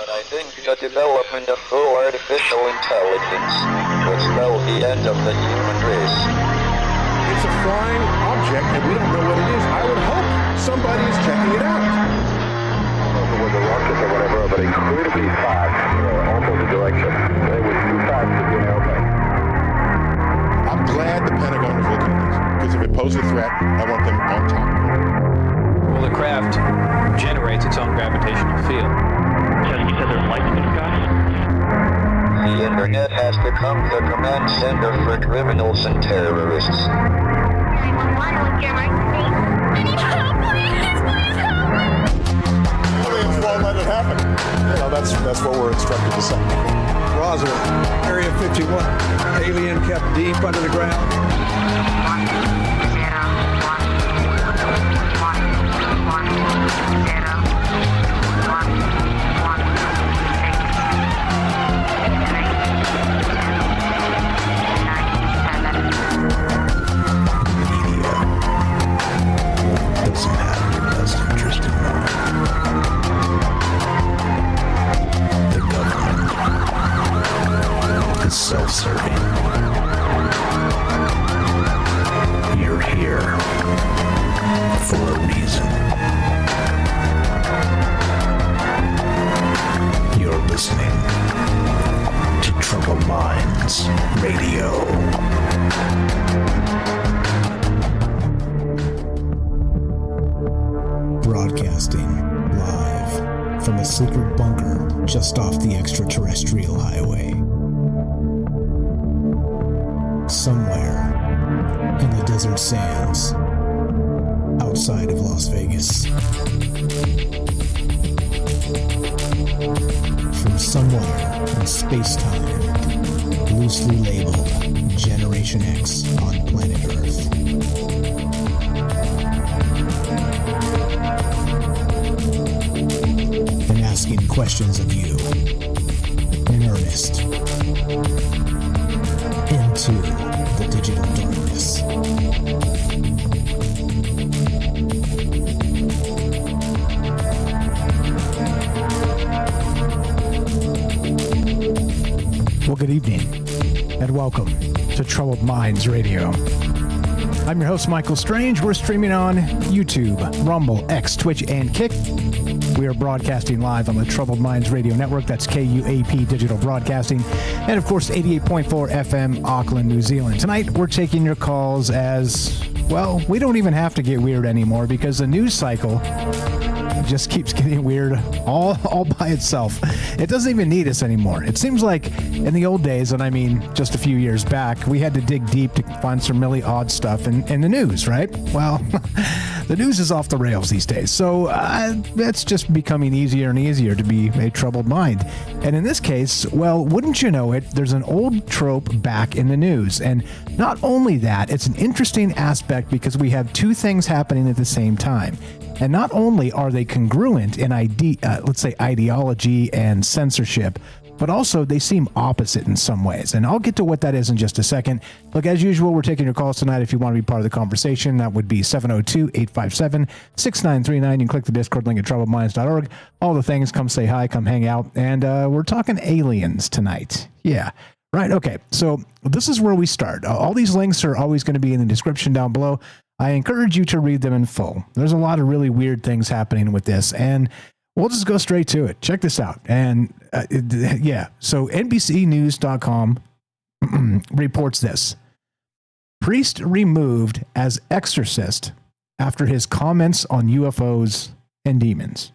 But I think the development of full artificial intelligence will spell the end of the human race. It's a flying object, and we don't know what it is. I would hope somebody is checking it out. It was a rocket or whatever, but incredibly fast, opposite direction. It was too fast to be an airplane. I'm glad the Pentagon is looking at this, because if it poses a threat, I want them on top of it. Well, the craft generates its own gravitational field. You said there's lights in the sky? The internet has become the command center for criminals and terrorists. I need help, please help! Won't let it happen. You know, that's what we're instructed to say. Roger, Area 51. Alien kept deep under the ground. 1, 0, 1, doesn't have your best interest in mind. The government is self-serving. You're here for a reason. You're listening to Troubled Minds Radio. Broadcasting live from a secret bunker just off the extraterrestrial highway. Somewhere in the desert sands outside of Las Vegas. From somewhere in space-time, loosely labeled Generation X on planet Earth. And asking questions of you in earnest into the digital darkness. Well, good evening and welcome to Troubled Minds Radio. I'm your host, Michael Strange. We're streaming on YouTube, Rumble, X, Twitch, and Kick. We are broadcasting live on the Troubled Minds Radio Network. That's KUAP Digital Broadcasting. And, of course, 88.4 FM, Auckland, New Zealand. Tonight, we're taking your calls as, well, we don't even have to get weird anymore because the news cycle just keeps getting weird all by itself. It doesn't even need us anymore. It seems like in the old days, and I mean just a few years back, we had to dig deep to find some really odd stuff in the news, right? Well, the news is off the rails these days. So it's just becoming easier and easier to be a troubled mind. And in this case, well, wouldn't you know it, there's an old trope back in the news. And not only that, it's an interesting aspect because we have two things happening at the same time. And not only are they congruent in ideology and censorship, but also they seem opposite in some ways. And I'll get to what that is in just a second. Look, as usual, we're taking your calls tonight. If you want to be part of the conversation, that would be 702-857-6939. You can click the Discord link at troubledminds.org. All the things, come say hi, come hang out. And we're talking aliens tonight. Yeah. Right. Okay. So this is where we start. All these links are always going to be in the description down below. I encourage you to read them in full. There's a lot of really weird things happening with this, and we'll just go straight to it. Check this out. And so NBCnews.com reports this. Priest removed as exorcist after his comments on UFOs and demons.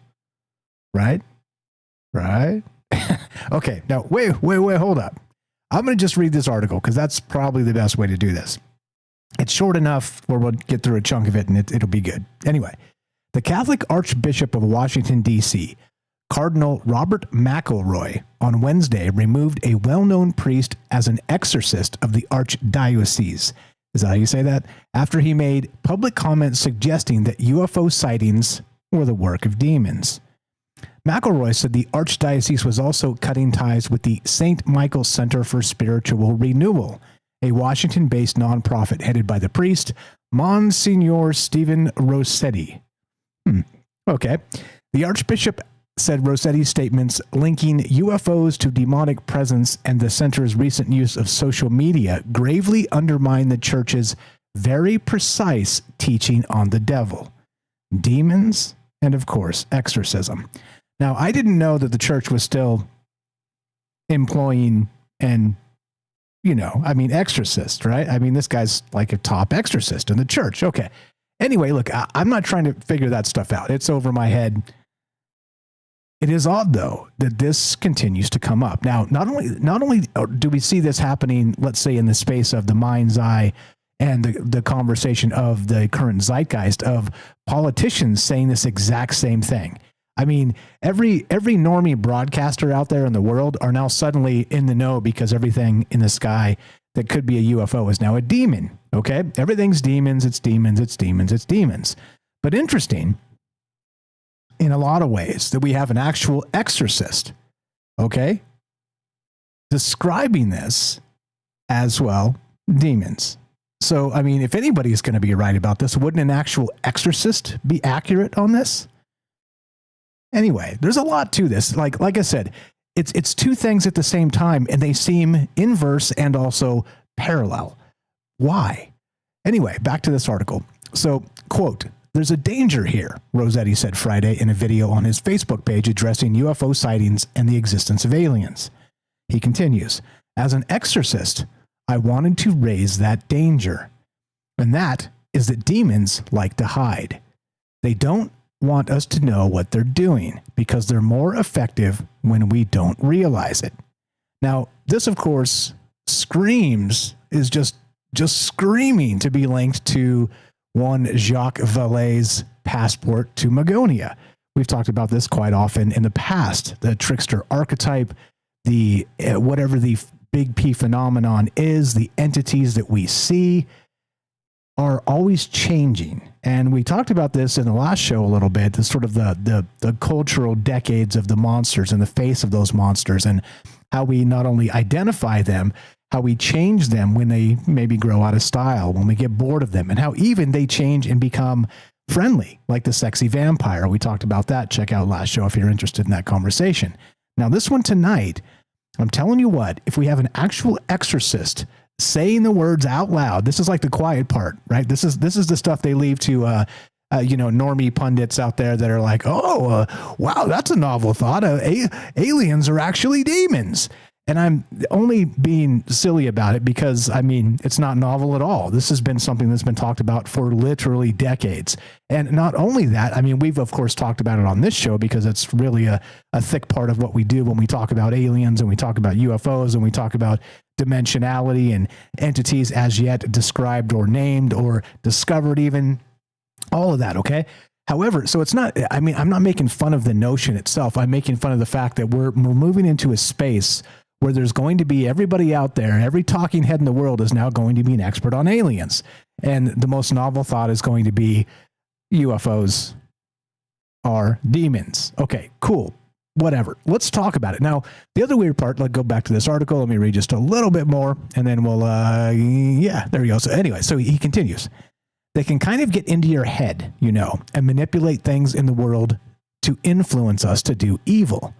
Right? Okay, now wait, hold up. I'm going to just read this article because that's probably the best way to do this. It's short enough where we'll get through a chunk of it and it'll be good. Anyway, the Catholic Archbishop of Washington, D.C., Cardinal Robert McElroy, on Wednesday removed a well-known priest as an exorcist of the Archdiocese. Is that how you say that? After he made public comments suggesting that UFO sightings were the work of demons. McElroy said the Archdiocese was also cutting ties with the St. Michael Center for Spiritual Renewal, a Washington-based nonprofit headed by the priest, Monsignor Stephen Rossetti. Okay. The Archbishop said Rossetti's statements linking UFOs to demonic presence and the center's recent use of social media gravely undermine the church's very precise teaching on the devil, demons, and of course, exorcism. Now, I didn't know that the church was still employing exorcist, right? I mean, this guy's like a top exorcist in the church. Okay. Anyway, look, I'm not trying to figure that stuff out. It's over my head. It is odd, though, that this continues to come up. Now, not only do we see this happening, let's say, in the space of the mind's eye and the conversation of the current zeitgeist of politicians saying this exact same thing. I mean, every normie broadcaster out there in the world are now suddenly in the know because everything in the sky that could be a UFO is now a demon, okay? Everything's demons, it's demons, it's demons, it's demons. But interesting, in a lot of ways, that we have an actual exorcist, okay, describing this as, well, demons. So, I mean, if anybody's going to be right about this, wouldn't an actual exorcist be accurate on this? Anyway, there's a lot to this. Like I said, it's two things at the same time, and they seem inverse and also parallel. Why? Anyway, back to this article. So, quote, "There's a danger here," Rossetti said Friday in a video on his Facebook page addressing UFO sightings and the existence of aliens. He continues, "As an exorcist, I wanted to raise that danger. And that is that demons like to hide. They don't want us to know what they're doing because they're more effective when we don't realize it." Now, this, of course, is just screaming to be linked to one Jacques Vallée's passport to Magonia. We've talked about this quite often in the past. The trickster archetype, the whatever the big P phenomenon is, the entities that we see are always changing. And we talked about this in the last show a little bit, the sort of the cultural decades of the monsters and the face of those monsters, and how we not only identify them, how we change them when they maybe grow out of style, when we get bored of them, and how even they change and become friendly, like the sexy vampire. We talked about that. Check out last show if you're interested in that conversation. Now, this one tonight, I'm telling you what, if we have an actual exorcist saying the words out loud, this is like the quiet part, right? This is the stuff they leave to, normie pundits out there that are like, wow, that's a novel thought. Aliens are actually demons. And I'm only being silly about it because, I mean, it's not novel at all. This has been something that's been talked about for literally decades. And not only that, I mean, we've, of course, talked about it on this show because it's really a thick part of what we do when we talk about aliens and we talk about UFOs and we talk about dimensionality and entities as yet described or named or discovered even, all of that, okay? However, so it's not, I mean, I'm not making fun of the notion itself. I'm making fun of the fact that we're moving into a space where there's going to be everybody out there, every talking head in the world is now going to be an expert on aliens. And the most novel thought is going to be UFOs are demons. Okay, cool. Whatever. Let's talk about it. Now, the other weird part, let's go back to this article. Let me read just a little bit more and then we'll, there we go. So anyway, so he continues. They can kind of get into your head, and manipulate things in the world to influence us to do evil.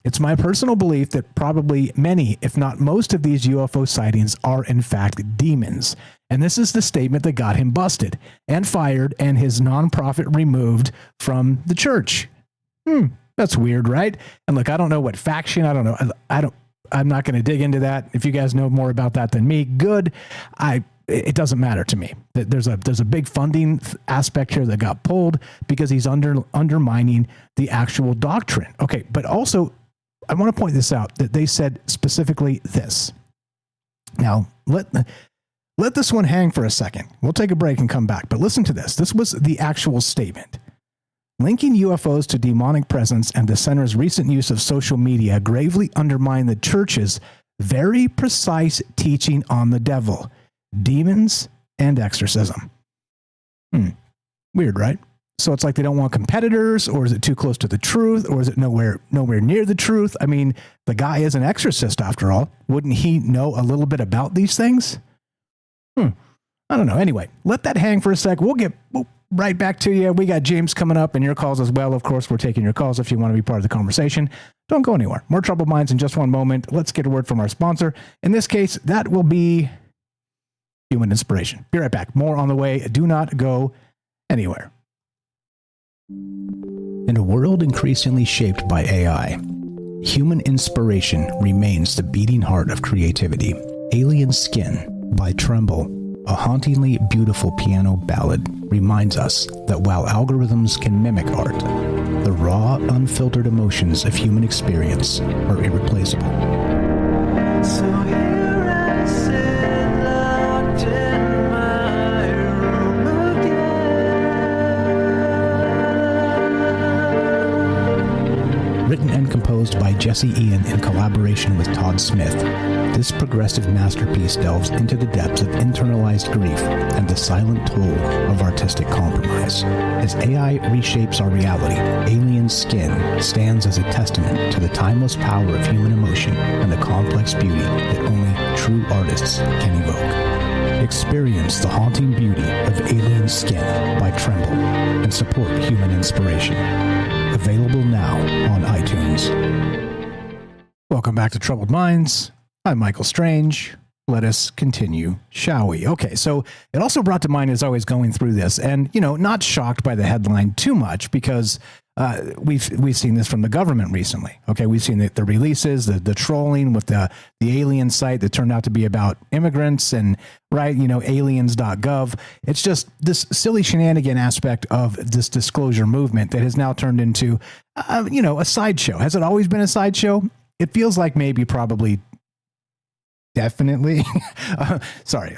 It's my personal belief that probably many, if not most of these UFO sightings are in fact demons. And this is the statement that got him busted and fired and his nonprofit removed from the church. That's weird, right? And look, I don't know what faction, I don't know. I'm not going to dig into that. If you guys know more about that than me, good. It doesn't matter to me. There's a big funding aspect here that got pulled because he's undermining the actual doctrine. Okay, but also I want to point this out that they said specifically this. Now, let this one hang for a second. We'll take a break and come back, but listen to this. This was the actual statement. Linking UFOs to demonic presence and the center's recent use of social media gravely undermine the church's very precise teaching on the devil, demons, and exorcism. Weird, right? So it's like they don't want competitors, or is it too close to the truth, or is it nowhere near the truth? I mean, the guy is an exorcist after all. Wouldn't he know a little bit about these things? I don't know. Anyway, let that hang for a sec. right back to you. We got James coming up and your calls as well. Of course, we're taking your calls if you want to be part of the conversation. Don't go anywhere. More Troubled Minds in just one moment. Let's get a word from our sponsor. In this case, that will be Human Inspiration. Be right back. More on the way. Do not go anywhere. In a world increasingly shaped by AI, human inspiration remains the beating heart of creativity. Alien Skin by Tremble, a hauntingly beautiful piano ballad, reminds us that while algorithms can mimic art, the raw, unfiltered emotions of human experience are irreplaceable. So here I sit, locked in my room again. Written and composed by Jesse Ian in collaboration with Todd Smith, this progressive masterpiece delves into the depths of internalized grief and the silent toll of artistic compromise. As AI reshapes our reality, Alien Skin stands as a testament to the timeless power of human emotion and the complex beauty that only true artists can evoke. Experience the haunting beauty of Alien Skin by Tremble and support human inspiration. Available now on iTunes. Welcome back to Troubled Minds. I'm Michael Strange. Let us continue, shall we? Okay, so it also brought to mind as I was going through this, and, you know, not shocked by the headline too much because we've seen this from the government recently. Okay, we've seen the releases, the trolling with the alien site that turned out to be about immigrants and, right, you know, aliens.gov. It's just this silly shenanigan aspect of this disclosure movement that has now turned into, you know, a sideshow. Has it always been a sideshow? It feels like maybe probably definitely. Sorry.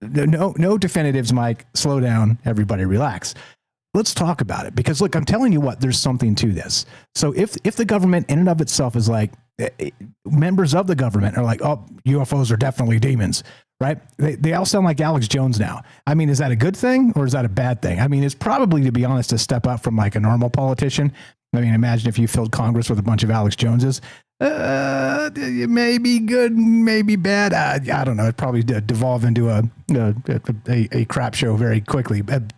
No definitives, Mike. Slow down. Everybody relax. Let's talk about it because, look, I'm telling you what, there's something to this. So if the government in and of itself is like, members of the government are like, oh, UFOs are definitely demons, right? They all sound like Alex Jones now. I mean, is that a good thing or is that a bad thing? I mean, it's probably, to be honest, a step up from like a normal politician. I mean, imagine if you filled Congress with a bunch of Alex Joneses. Maybe good, maybe bad. I don't know. It probably devolve into a crap show very quickly. But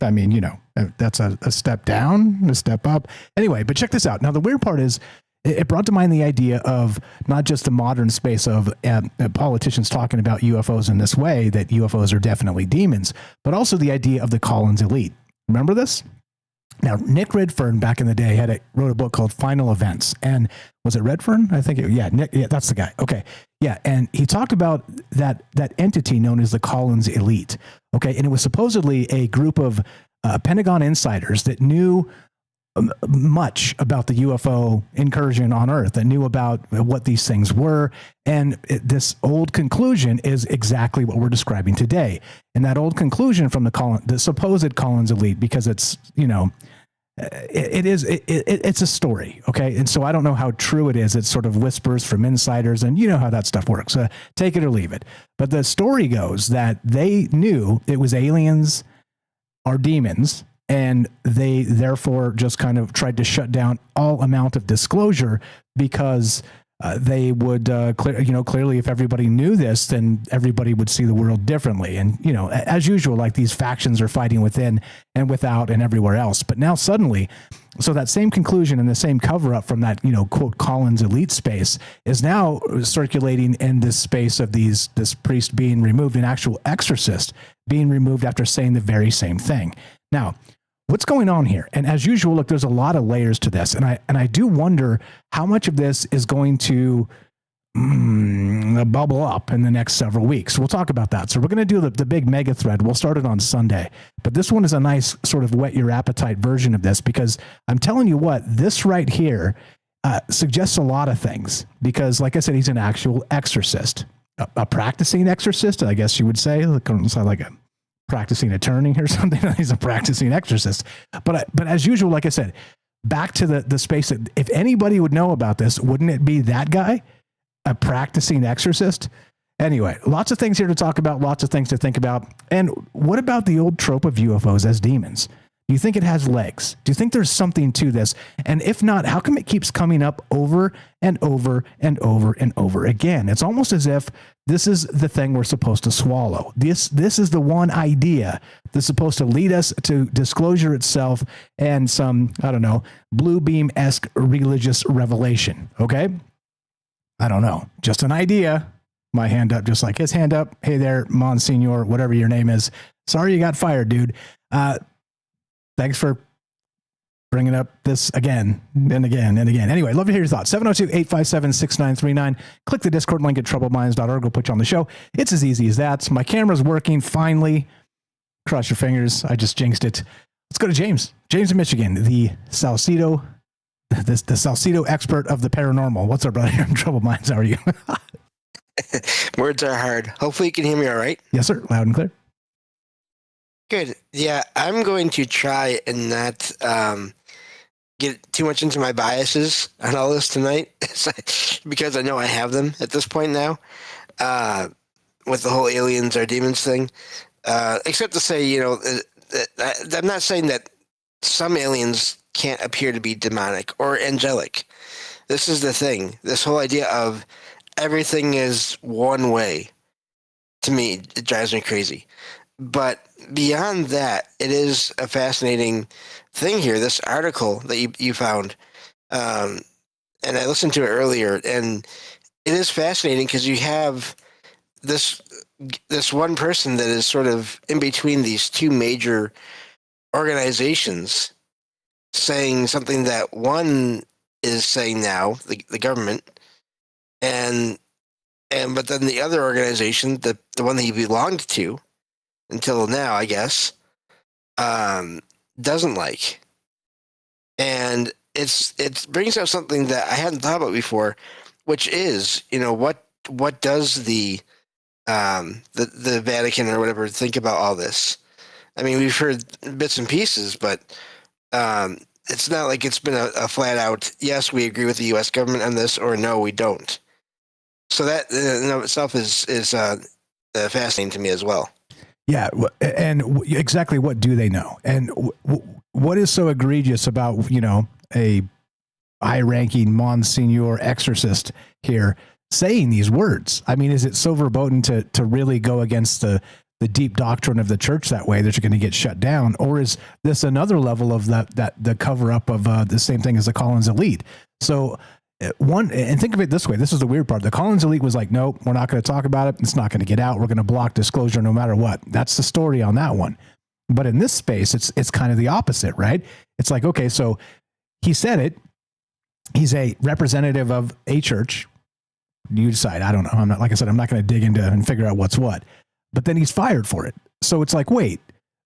I mean, you know, that's a step down, a step up. Anyway, but check this out. Now, the weird part is it brought to mind the idea of not just the modern space of politicians talking about UFOs in this way, that UFOs are definitely demons, but also the idea of the Collins elite. Remember this? Now, Nick Redfern back in the day wrote a book called Final Events. And was it Redfern? I think Nick, that's the guy. Okay. Yeah. And he talked about that entity known as the Collins elite. Okay. And it was supposedly a group of Pentagon insiders that knew much about the UFO incursion on Earth, that knew about what these things were. And this old conclusion is exactly what we're describing today. And that old conclusion from the supposed Collins elite, because it's, you know, it's a story. Okay. And so I don't know how true it is. It's sort of whispers from insiders, and you know how that stuff works. Take it or leave it. But the story goes that they knew it was aliens or demons, and they therefore just kind of tried to shut down all amount of disclosure because they would clearly, if everybody knew this, then everybody would see the world differently. And, you know, as usual, like these factions are fighting within and without and everywhere else. But now suddenly, so that same conclusion and the same cover up from that, you know, quote, Collins elite space is now circulating in this space of this priest being removed, an actual exorcist being removed after saying the very same thing. Now, what's going on here? And as usual, look, there's a lot of layers to this. And I do wonder how much of this is going to bubble up in the next several weeks. We'll talk about that. So we're going to do the big mega thread. We'll start it on Sunday. But this one is a nice sort of whet your appetite version of this, because I'm telling you what, this right here suggests a lot of things. Because like I said, he's an actual exorcist, a practicing exorcist, I guess you would say. It sounds like a practicing attorney or something. He's a practicing exorcist. But as usual, like I said, back to the space that if anybody would know about this, wouldn't it be that guy, a practicing exorcist? Anyway, lots of things here to talk about, lots of things to think about. And what about the old trope of UFOs as demons? Do you think it has legs? Do you think there's something to this? And if not, how come it keeps coming up over and over and over and over again? It's almost as if this is the thing we're supposed to swallow. This is the one idea that's supposed to lead us to disclosure itself and some, I don't know, Blue Beam-esque religious revelation. Okay? I don't know. Just an idea. My hand up, just like his hand up. Hey there, Monsignor, whatever your name is. Sorry you got fired, dude. Thanks for bringing up this again and again and again. Anyway, love to hear your thoughts. 702-857-6939. Click the Discord link at troubledminds.org. We'll put you on the show. It's as easy as that. My camera's working finally. Cross your fingers. I just jinxed it. Let's go to James. James in Michigan, the Salcedo expert of the paranormal. What's up, brother? Here in Troubled Minds. How are you? Words are hard. Hopefully you can hear me all right. Yes, sir. Loud and clear. Good. Yeah, I'm going to try and not get too much into my biases on all this tonight because I know I have them at this point now with the whole aliens are demons thing. Except to say, I'm not saying that some aliens can't appear to be demonic or angelic. This is the thing. This whole idea of everything is one way, to me, it drives me crazy. But beyond that, it is a fascinating thing here, this article that you found. And I listened to it earlier, and it is fascinating because you have this one person that is sort of in between these two major organizations saying something that one is saying now, the government, but then the other organization, the one that he belonged to until now, I guess, doesn't like. And it brings up something that I hadn't thought about before, which is, what does the Vatican or whatever think about all this? I mean, we've heard bits and pieces, but it's not like it's been a flat out, yes, we agree with the U.S. government on this, or no, we don't. So that in and of itself is fascinating to me as well. Yeah, and exactly what do they know? And what is so egregious about, a high-ranking Monsignor exorcist here saying these words? I mean, is it so verboten to really go against the deep doctrine of the church that way that you're going to get shut down? Or is this another level of the cover-up of the same thing as the Collins elite? So and think of it this way. This is the weird part. The Collins elite was like, nope, we're not going to talk about it. It's not going to get out. We're going to block disclosure no matter what. That's the story on that one. But in this space, it's kind of the opposite, right? It's like, okay, so he said it. He's a representative of a church. You decide. I don't know. I'm not going to dig into and figure out what's what. But then he's fired for it. So it's like, wait.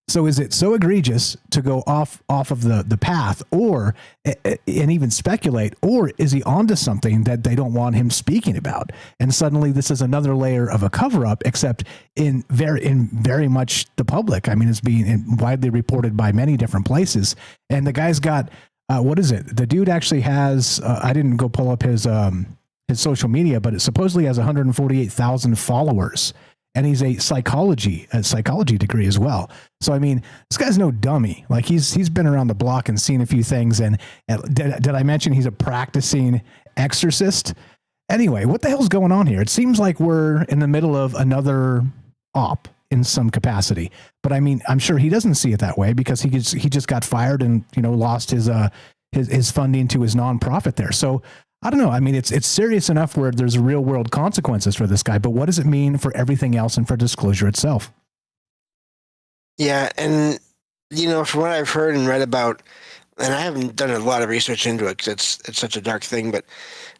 So is it so egregious to go off of the path, or and even speculate, or is he onto something that they don't want him speaking about? And suddenly this is another layer of a cover up, except in very much the public. I mean, it's being widely reported by many different places. And the guy's got what is it? The dude actually has. I didn't go pull up his social media, but it supposedly has 148,000 followers. And he's a psychology degree as well. So, I mean, this guy's no dummy. Like he's been around the block and seen a few things. And did I mention he's a practicing exorcist? Anyway, what the hell's going on here? It seems like we're in the middle of another op in some capacity. But I mean, I'm sure he doesn't see it that way because he just got fired and, lost his funding to his nonprofit there. So I don't know. I mean, it's serious enough where there's real world consequences for this guy, but what does it mean for everything else and for disclosure itself? Yeah. And, from what I've heard and read about, and I haven't done a lot of research into it because it's such a dark thing, but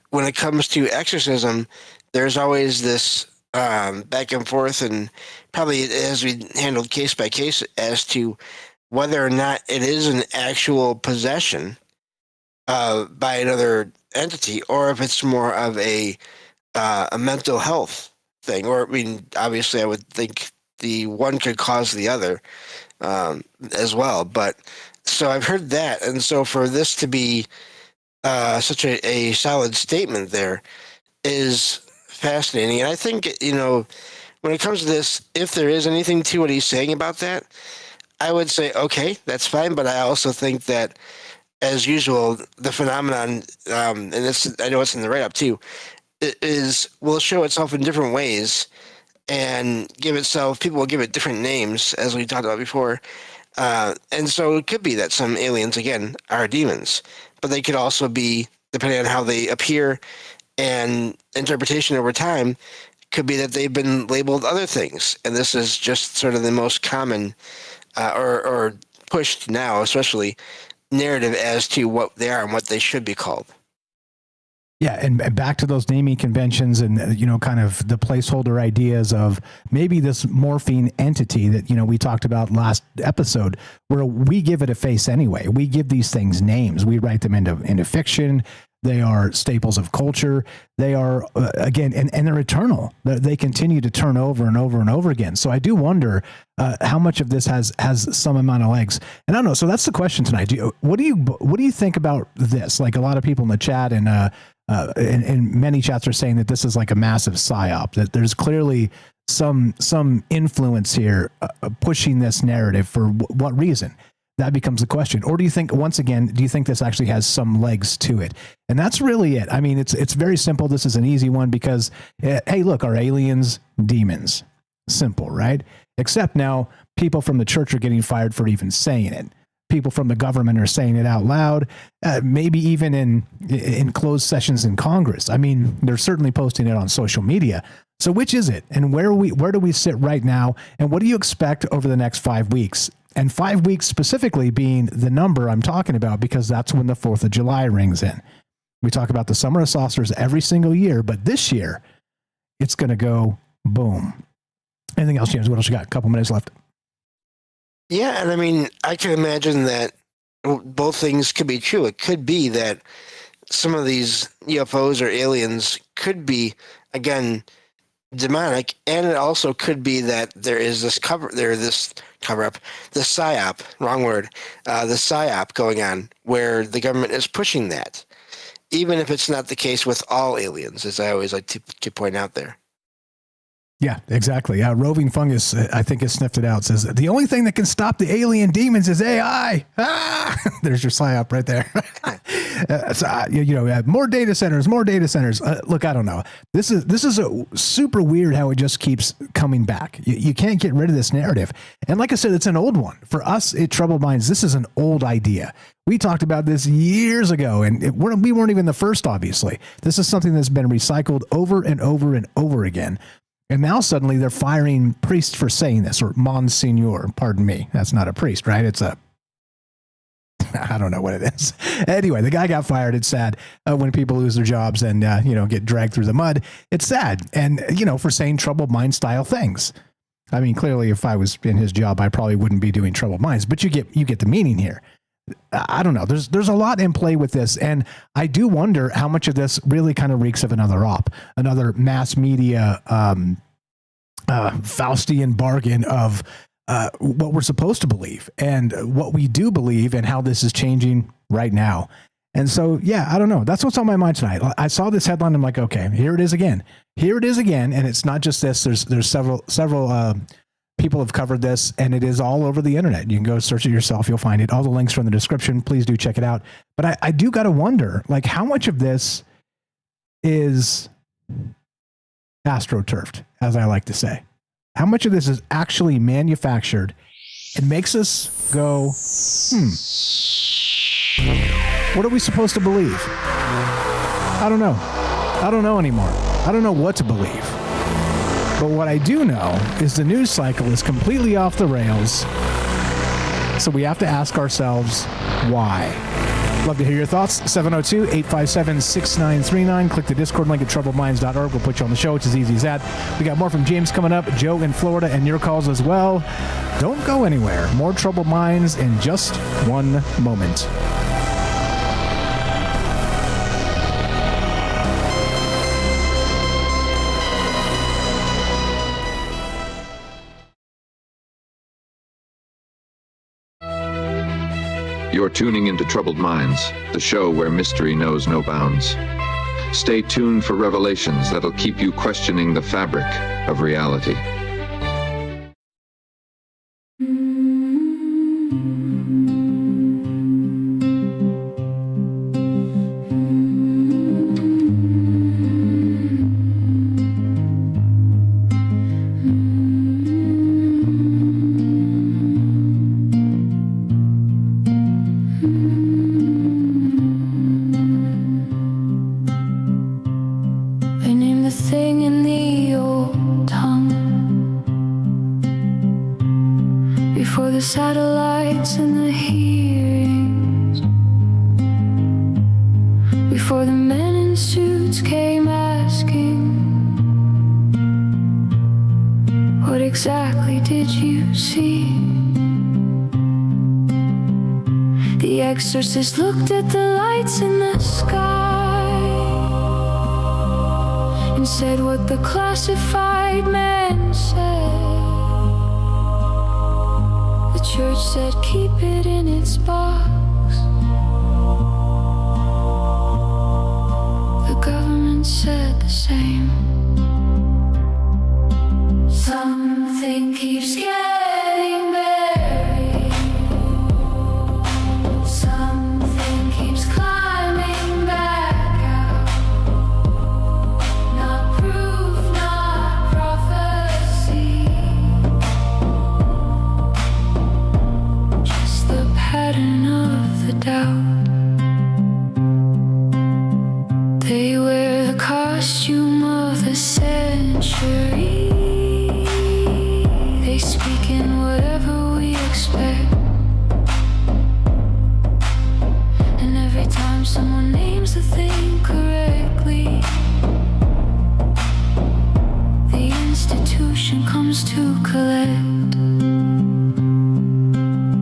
when it comes to exorcism, there's always this back and forth, and probably as we handled case by case as to whether or not it is an actual possession by another entity, or if it's more of a mental health thing. Or, I mean, obviously I would think the one could cause the other as well. But so I've heard that. And so for this to be such a solid statement there is fascinating. And I think, when it comes to this, if there is anything to what he's saying about that, I would say, okay, that's fine. But I also think that, as usual, the phenomenon, and this, I know it's in the write-up too, will show itself in different ways and people will give it different names, as we talked about before. And so it could be that some aliens, again, are demons, but they could also be, depending on how they appear and interpretation over time, could be that they've been labeled other things. And this is just sort of the most common or pushed now, especially, narrative as to what they are and what they should be called. Yeah, and back to those naming conventions and, kind of the placeholder ideas of maybe this morphine entity that, we talked about last episode, where we give it a face anyway. We give these things names. We write them into fiction. They are staples of culture. They are, again, and they're eternal. They continue to turn over and over and over again. So I do wonder how much of this has some amount of legs. And I don't know. So that's the question tonight. What do you think about this? Like, a lot of people in the chat and many chats are saying that this is like a massive psyop, that there's clearly some influence here pushing this narrative. For what reason? That becomes the question. Or do you think, once again, this actually has some legs to it? And that's really it. I mean, it's very simple. This is an easy one because, hey, look, are aliens demons? Simple, right? Except now people from the church are getting fired for even saying it. People from the government are saying it out loud, maybe even in closed sessions in Congress. I mean, they're certainly posting it on social media. So which is it? And where do we sit right now? And what do you expect over the next 5 weeks? And 5 weeks specifically being the number I'm talking about, because that's when the 4th of July rings in. We talk about the Summer of Saucers every single year, but this year it's going to go boom. Anything else, James? What else you got? A couple minutes left. Yeah, and I mean, I can imagine that both things could be true. It could be that some of these UFOs or aliens could be, again, demonic, and it also could be that there is this cover-up, the psyop, wrong word, the psyop going on, where the government is pushing that, even if it's not the case with all aliens, as I always like to point out there. Yeah, exactly. Roving Fungus, I think, has sniffed it out. Says the only thing that can stop the alien demons is AI. There's your psyop right there. More data centers, more data centers. Look, I don't know. This is a super weird how it just keeps coming back. You can't get rid of this narrative. And like I said, it's an old one for us at Troubled Minds. This is an old idea. We talked about this years ago, and we weren't even the first. Obviously, this is something that's been recycled over and over and over again. And now suddenly they're firing priests for saying this, or Monsignor, pardon me. That's not a priest, right? It's I don't know what it is. Anyway, the guy got fired. It's sad when people lose their jobs and, get dragged through the mud. It's sad. And, for saying Troubled Mind style things. I mean, clearly if I was in his job, I probably wouldn't be doing Troubled Minds, but you get the meaning here. I don't know. There's a lot in play with this. And I do wonder how much of this really kind of reeks of another mass media, Faustian bargain of what we're supposed to believe and what we do believe and how this is changing right now. And so, yeah, I don't know. That's what's on my mind tonight. I saw this headline. I'm like, okay, here it is again. And it's not just this. There's several people have covered this, and it is all over the internet. You can go search it yourself. You'll find it. All the links are in the description. Please do check it out. But I do got to wonder, like, how much of this is astroturfed, as I like to say. How much of this is actually manufactured and makes us go, what are we supposed to believe? I don't know. I don't know anymore. I don't know what to believe. But what I do know is the news cycle is completely off the rails. So we have to ask ourselves, why? Love to hear your thoughts. 702-857-6939. Click the Discord link at troubledminds.org. We'll put you on the show. It's as easy as that. We got more from James coming up, Joe in Florida, and your calls as well. Don't go anywhere. More Troubled Minds in just one moment. You're tuning into Troubled Minds, the show where mystery knows no bounds. Stay tuned for revelations that'll keep you questioning the fabric of reality. before the satellites and the hearings, before the men in suits came asking, what exactly did you see? The Exorcist looked at the lights in the sky and said what the classified man said. The church said keep it in its box. The government said the same. Something keeps getting buried. Something keeps climbing back out. Not proof, not prophecy. Just the pattern of the doubt. They wear the costume of the century. They speak in whatever we expect. And every time someone names the thing correctly, the institution comes to collect.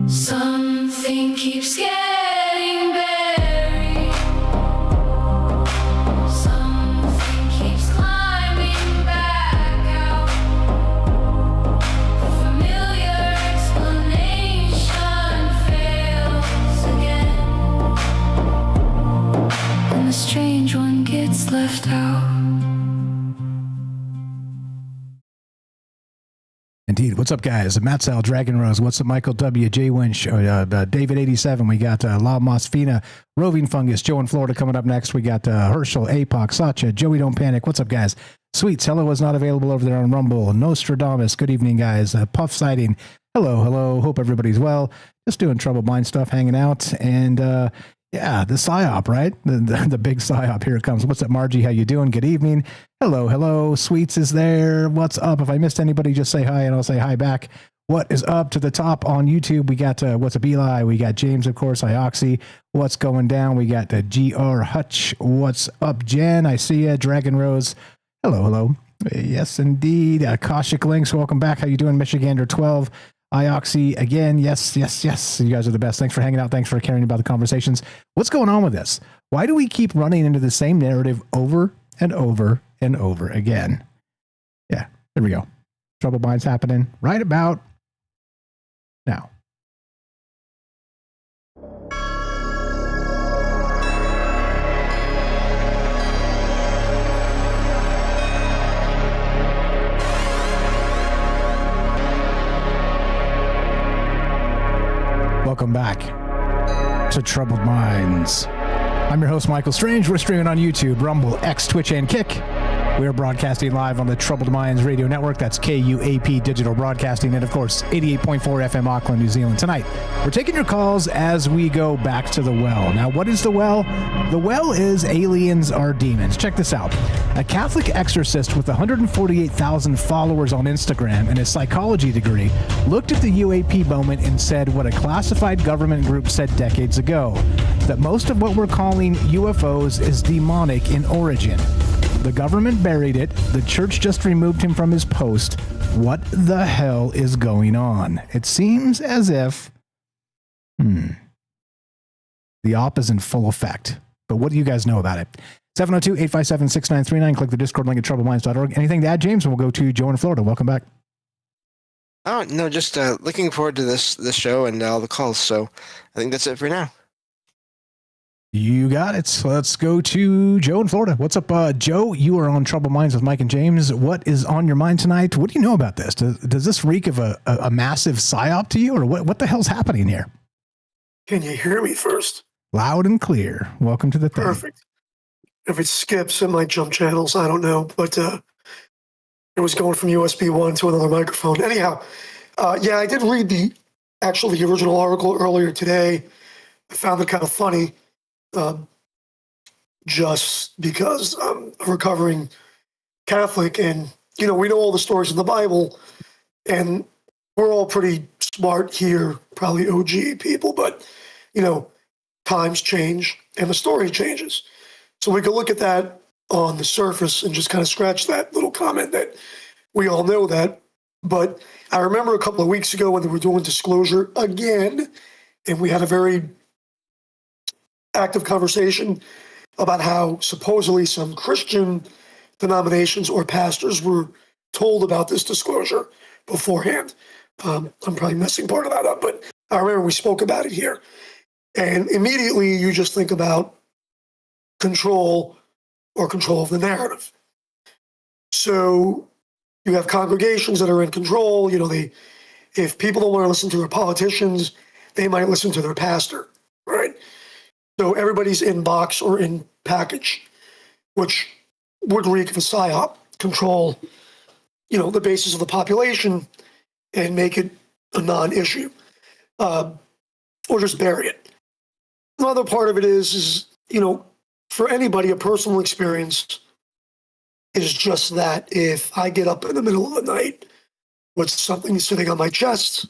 Something keeps getting buried. Something keeps climbing back out. The familiar explanation fails again, and the strange one gets left out. Indeed. What's up, guys? Matt Sal, Dragon Rose. What's up, Michael W., Jay Winch, David 87. We got La Mosfina, Roving Fungus, Joe in Florida coming up next. We got Herschel, APOC, Sacha, Joey Don't Panic. What's up, guys? Sweets, hello is not available over there on Rumble. Nostradamus, good evening, guys. Puff Sighting, hello. Hope everybody's well. Just doing Troubled Mind stuff, hanging out. And yeah, the PSYOP, right? The big PSYOP. Here it comes. What's up, Margie? How you doing? Good evening. Hello. Sweets is there. What's up? If I missed anybody, just say hi and I'll say hi back. What is up to the top on YouTube? We got What's up, Eli? We got James, of course, Ioxy. What's going down? We got GR Hutch. What's up, Jen? I see ya. Dragon Rose. Hello. Yes, indeed. Akashic Links. Welcome back. How you doing, Michigander 12? Ioxy again. Yes. You guys are the best. Thanks for hanging out. Thanks for caring about the conversations. What's going on with this? Why do we keep running into the same narrative over and over and over again? Yeah, there we go. Troubled Minds happening right about now. Welcome back to Troubled Minds. I'm your host, Michael Strange. We're streaming on YouTube, Rumble, X, Twitch, and Kick. We are broadcasting live on the Troubled Minds Radio Network. That's KUAP Digital Broadcasting. And, of course, 88.4 FM Auckland, New Zealand. Tonight, we're taking your calls as we go back to the well. Now, what is the well? The well is aliens are demons. Check this out. A Catholic exorcist with 148,000 followers on Instagram and a psychology degree looked at the UAP moment and said what a classified government group said decades ago, that most of what we're calling UFOs is demonic in origin. The government buried it. The church just removed him from his post. What the hell is going on? It seems as if, the op is in full effect. But what do you guys know about it? 702-857-6939. Click the Discord link at troubledminds.org. Anything to add, James? And we'll go to Joe in Florida. Welcome back. Oh, no, just looking forward to this show and all the calls. So I think that's it for now. You got it. So let's go to Joe in Florida. What's up, Joe? You are on Troubled Minds with Mike and James. What is on your mind tonight? What do you know about this? Does this reek of a massive psyop to you, or what the hell's happening here? Can you hear me first? Loud and clear. Welcome to the thing. Perfect. If it skips, it might jump channels. I don't know. But it was going from USB 1 to another microphone. Anyhow, yeah, I did read the original article earlier today. I found it kind of funny. Just because I'm a recovering Catholic, and we know all the stories in the Bible, and we're all pretty smart here, probably OG people, but, times change and the story changes. So we can look at that on the surface and just kind of scratch that little comment that we all know that. But I remember a couple of weeks ago when they were doing disclosure again, and we had a very active conversation about how supposedly some Christian denominations or pastors were told about this disclosure beforehand. I'm probably messing part of that up, but I remember we spoke about it here. And immediately you just think about control or control of the narrative. So you have congregations that are in control. If people don't want to listen to their politicians, they might listen to their pastor, right? So everybody's in box or in package, which would reek of a psyop, control, the basis of the population and make it a non-issue, or just bury it. Another part of it is, for anybody, a personal experience is just that. If I get up in the middle of the night with something sitting on my chest,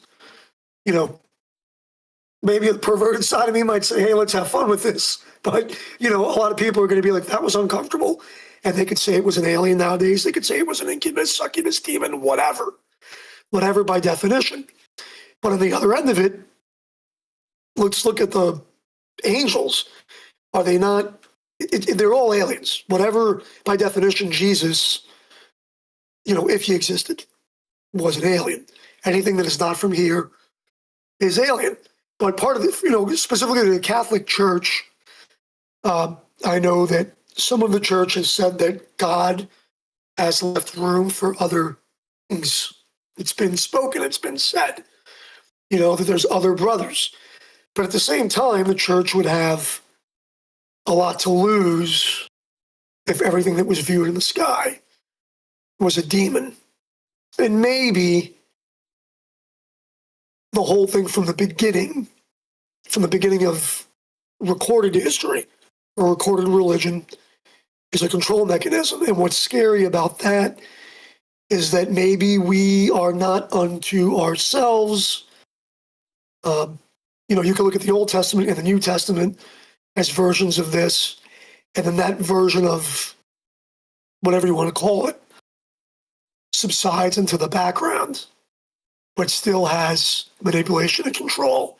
maybe the perverted side of me might say, hey, let's have fun with this. But, a lot of people are going to be like, that was uncomfortable. And they could say it was an alien nowadays. They could say it was an incubus, succubus, demon, whatever by definition. But on the other end of it, let's look at the angels. Are they not? They're all aliens. Whatever, by definition, Jesus, if he existed, was an alien. Anything that is not from here is alien. But part of it, specifically the Catholic Church, I know that some of the church has said that God has left room for other things. It's been spoken, it's been said, that there's other brothers. But at the same time, the church would have a lot to lose if everything that was viewed in the sky was a demon. And maybe the whole thing from the beginning of recorded history or recorded religion is a control mechanism. And what's scary about that is that maybe we are not unto ourselves. You can look at the Old Testament and the New Testament as versions of this, and then that version of whatever you want to call it subsides into the background, but still has manipulation and control.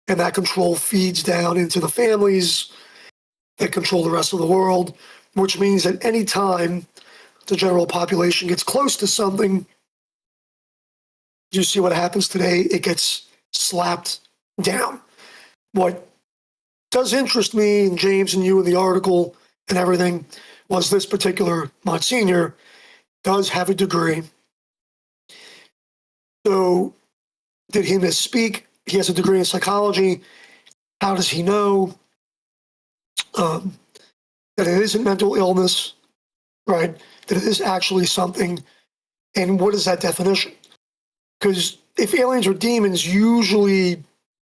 And that control feeds down into the families that control the rest of the world, which means that any time the general population gets close to something, you see what happens today, it gets slapped down. What does interest me, and James and you in the article and everything, was this particular Monsignor does have a degree. So did he misspeak? He has a degree in psychology. How does he know that it isn't mental illness, right? That it is actually something, and what is that definition? Because if aliens or demons, usually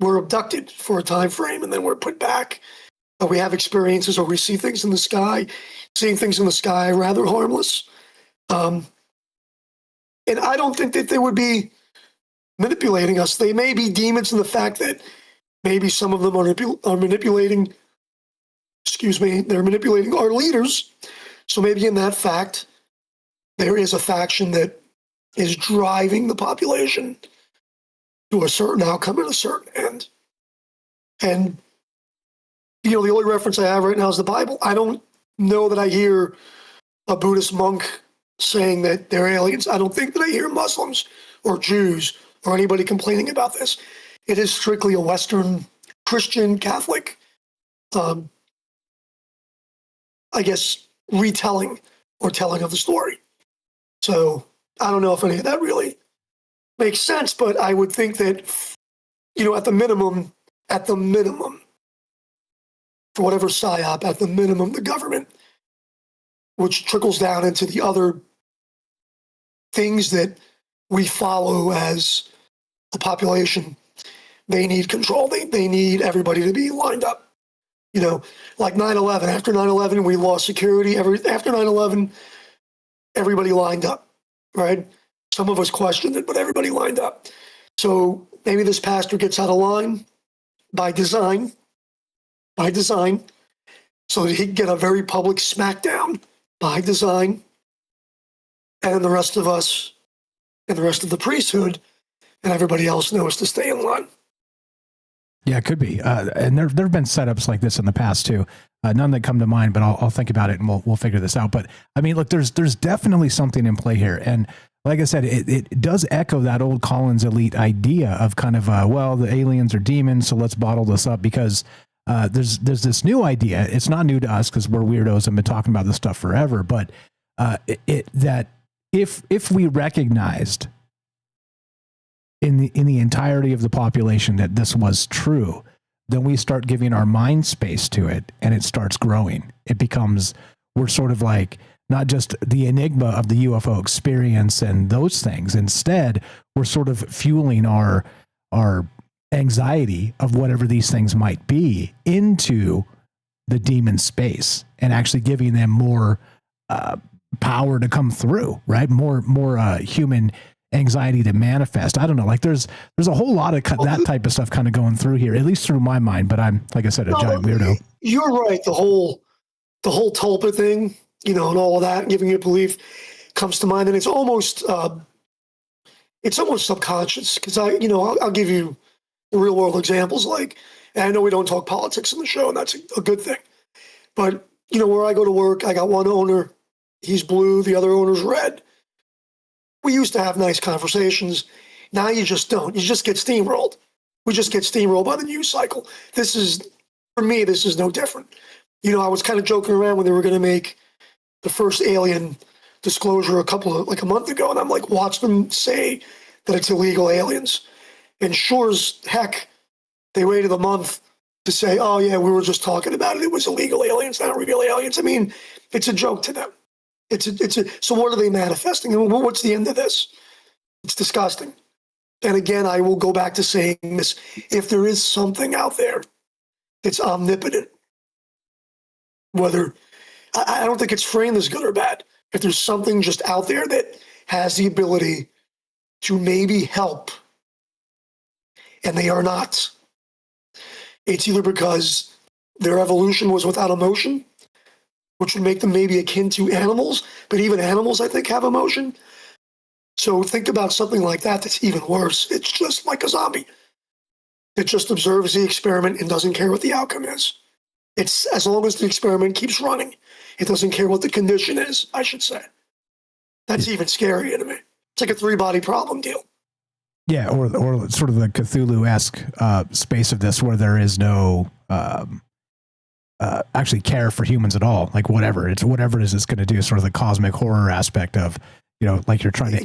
we're abducted for a time frame and then we're put back. Or we have experiences or we see things in the sky. Seeing things in the sky are rather harmless. And I don't think that they would be manipulating us. They may be demons in the fact that maybe some of them are manipulating, they're manipulating our leaders. So maybe in that fact, there is a faction that is driving the population to a certain outcome and a certain end. And, the only reference I have right now is the Bible. I don't know that I hear a Buddhist monk saying that they're aliens. I don't think that I hear Muslims or Jews or anybody complaining about this. It is strictly a Western Christian Catholic, I guess, retelling or telling of the story. So I don't know if any of that really makes sense, but I would think that, at the minimum, for whatever psyop, at the minimum, the government, which trickles down into the other things that we follow as a population, they need control. They need everybody to be lined up. Like 9/11. After 9/11, we lost security. After 9/11, everybody lined up, right? Some of us questioned it, but everybody lined up. So maybe this pastor gets out of line by design, so that he can get a very public smackdown by design. And then the rest of us and the rest of the priesthood and everybody else knows to stay in line. Yeah, it could be. And there have been setups like this in the past too. None that come to mind, but I'll think about it and we'll figure this out. But I mean, look, there's definitely something in play here. And like I said, it does echo that old Collins elite idea of kind of, well, the aliens are demons, so let's bottle this up, because there's this new idea. It's not new to us because we're weirdos and been talking about this stuff forever. But that if we recognized in the entirety of the population that this was true, then we start giving our mind space to it, and it starts growing. It becomes, we're sort of like not just the enigma of the UFO experience and those things. Instead, we're sort of fueling our anxiety of whatever these things might be into the demon space, and actually giving them more power to come through, right? More human anxiety to manifest. I don't know. Like there's a whole lot of that type of stuff kind of going through here, at least through my mind. But I'm, like I said, a giant weirdo. You're right. The whole tulpa thing, and all of that, giving you belief, comes to mind, and it's almost subconscious, because I'll give you real world examples. Like, and I know we don't talk politics on the show, and that's a good thing. But where I go to work, I got one owner. He's blue. The other owner's red. We used to have nice conversations. Now you just don't. You just get steamrolled. We just get steamrolled by the news cycle. For me, this is no different. I was kind of joking around when they were going to make the first alien disclosure a month ago, and I'm like, watch them say that it's illegal aliens. And sure as heck, they waited a month to say, oh yeah, we were just talking about it. It was illegal aliens, not real aliens. I mean, it's a joke to them. So what are they manifesting? What's the end of this? It's disgusting. And again, I will go back to saying this. If there is something out there that's omnipotent, whether, I don't think it's framed as good or bad. If there's something just out there that has the ability to maybe help, and they are not, it's either because their evolution was without emotion, which would make them maybe akin to animals, but even animals, I think, have emotion. So think about something like that that's even worse. It's just like a zombie. It just observes the experiment and doesn't care what the outcome is. It's as long as the experiment keeps running, it doesn't care what the condition is, I should say. That's even scarier to me. It's like a 3-body problem deal. Yeah, or sort of the Cthulhu-esque space of this, where there is no actually care for humans at all. Like whatever it is it's going to do, sort of the cosmic horror aspect of, like you're trying to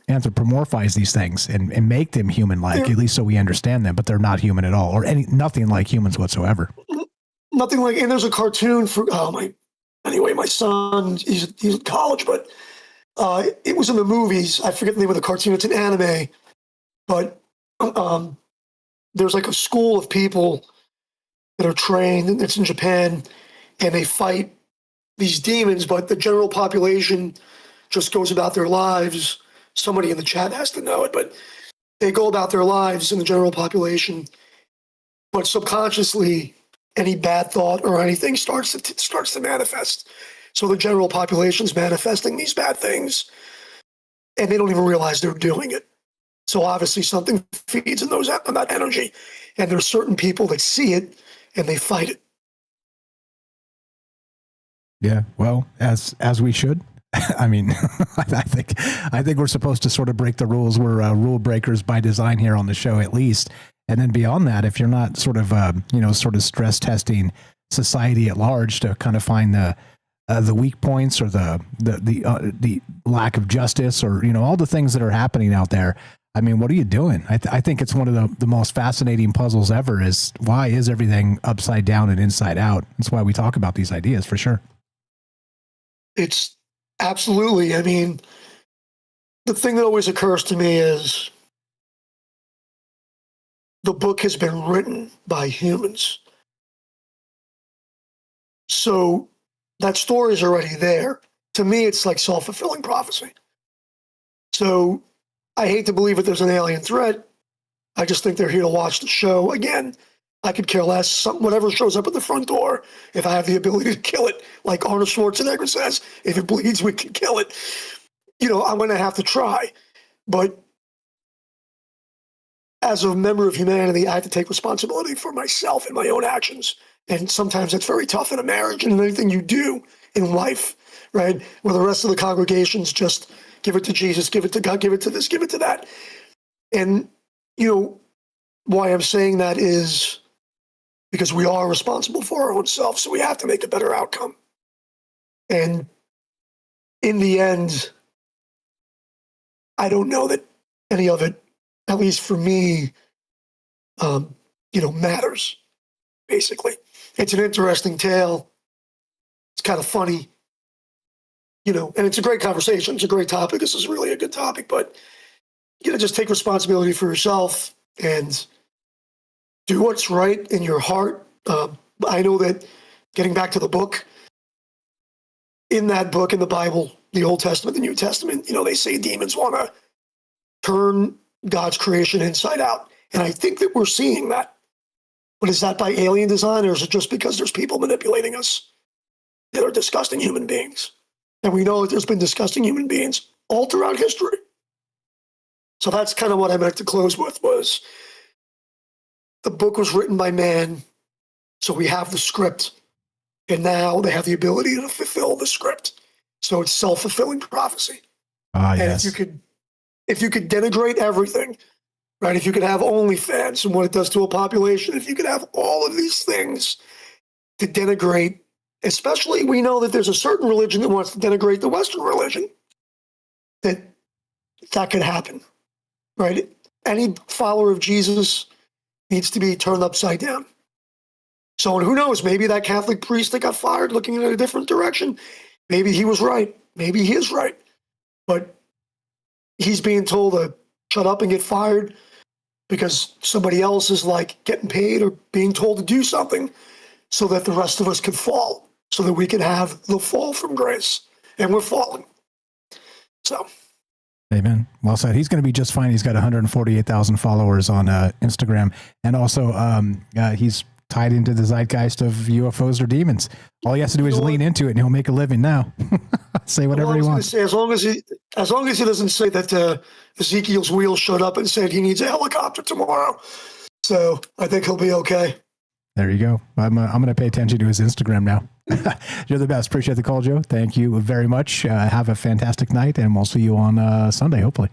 anthropomorphize these things and make them human-like, at least so we understand them, but they're not human at all, or nothing like humans whatsoever. Nothing like, and there's a cartoon for, my son, he's in college, but it was in the movies. I forget the name of the cartoon. It's an anime, but there's like a school of people that are trained, and it's in Japan, and they fight these demons, but the general population just goes about their lives. Somebody in the chat has to know it, but they go about their lives in the general population, but subconsciously any bad thought or anything starts to manifest. So the general population's manifesting these bad things, and they don't even realize they're doing it. So obviously something feeds in that energy, and there's certain people that see it and they fight it. Yeah, well, as we should. I mean, I think we're supposed to sort of break the rules. We're rule breakers by design here on the show, at least. And then beyond that, if you're not sort of sort of stress testing society at large to kind of find the weak points or the lack of justice, or all the things that are happening out there, I mean, what are you doing? I think it's one of the most fascinating puzzles ever, is why is everything upside down and inside out? That's why we talk about these ideas, for sure. It's absolutely. I mean, the thing that always occurs to me is the book has been written by humans. So that story is already there. To me, it's like self-fulfilling prophecy. So I hate to believe that there's an alien threat, I just think they're here to watch the show. Again, I could care less. Whatever shows up at the front door, if I have the ability to kill it, like Arnold Schwarzenegger says, if it bleeds, we can kill it. I'm going to have to try. But as a member of humanity, I have to take responsibility for myself and my own actions. And sometimes it's very tough in a marriage and in anything you do in life, right? Where the rest of the congregations just give it to Jesus, give it to God, give it to this, give it to that. And, why I'm saying that is because we are responsible for our own self, so we have to make a better outcome. And in the end, I don't know that any of it, at least for me, matters, basically. It's an interesting tale. It's kind of funny, and it's a great conversation. It's a great topic. This is really a good topic, but just take responsibility for yourself and do what's right in your heart. I know that, getting back to the book, in that book, in the Bible, the Old Testament, the New Testament, they say demons want to turn God's creation inside out. And I think that we're seeing that. But is that by alien design, or is it just because there's people manipulating us that are disgusting human beings? And we know that there's been disgusting human beings all throughout history. So that's kind of what I meant to close with, was the book was written by man, so we have the script, and now they have the ability to fulfill the script. So it's self-fulfilling prophecy. And Yes. if you could denigrate everything, right? If you could have OnlyFans and what it does to a population, if you could have all of these things to denigrate, especially we know that there's a certain religion that wants to denigrate the Western religion, that could happen, right? Any follower of Jesus needs to be turned upside down. So, and who knows, maybe that Catholic priest that got fired looking in a different direction, maybe he was right. Maybe he is right. But he's being told to shut up and get fired because somebody else is like getting paid or being told to do something so that the rest of us can fall, so that we can have the fall from grace. And we're falling. So. Amen. Well said. He's going to be just fine. He's got 148,000 followers on Instagram. And also he's tied into the zeitgeist of UFOs or demons. All he has to do is lean into it and he'll make a living now. Say whatever he wants. Say, as long as he doesn't say that Ezekiel's wheel showed up and said he needs a helicopter tomorrow. So I think he'll be okay. There you go. I'm going to pay attention to his Instagram now. You're the best. Appreciate the call, Joe. Thank you very much. Have a fantastic night, and we'll see you on Sunday, hopefully.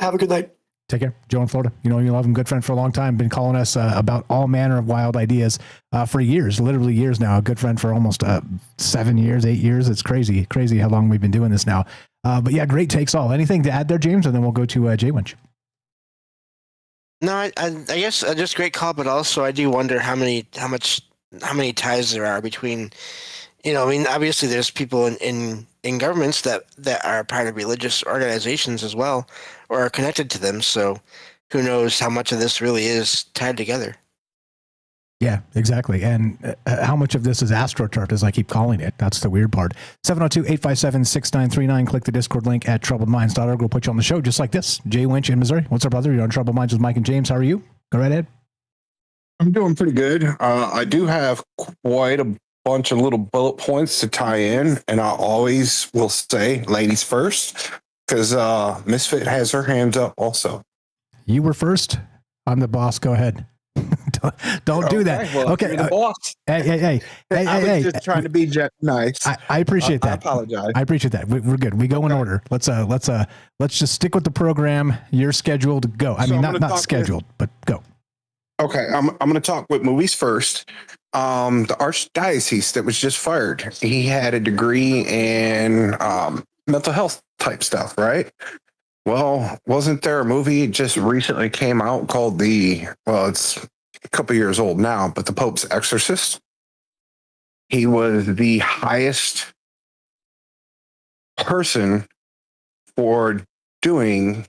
Have a good night. Take care. Joe in Florida. You love him. Good friend for a long time. Been calling us about all manner of wild ideas for years, literally years now. A good friend for almost 7 years, 8 years. It's crazy how long we've been doing this now. But yeah, great takes all. Anything to add there, James? And then we'll go to Jay Winch. No, I guess just great call, but also I do wonder how many ties there are between, obviously there's people in governments that are part of religious organizations as well, or are connected to them. So who knows how much of this really is tied together. Yeah, exactly. And how much of this is AstroTurf, as I keep calling it? That's the weird part. 702-857-6939. Click the Discord link at troubledminds.org. We'll put you on the show just like this. Jay Winch in Missouri. What's up, brother? You're on Troubled Minds with Mike and James. How are you? Go right ahead. I'm doing pretty good. I do have quite a bunch of little bullet points to tie in, and I always will say ladies first, because Misfit has her hands up also. You were first. I'm the boss. Go ahead. Don't do that. Well, okay. The boss. Hey. I was just trying to be nice. I appreciate that. I apologize. I appreciate that. We're good. We go in order. Let's just stick with the program. You're scheduled to go. I mean, not scheduled, but go. Okay. I'm going to talk with movies first. The Archdiocese that was just fired. He had a degree in mental health type stuff, right? Well, wasn't there a movie just recently came out called it's a couple years old now, but The Pope's Exorcist? He was the highest person for doing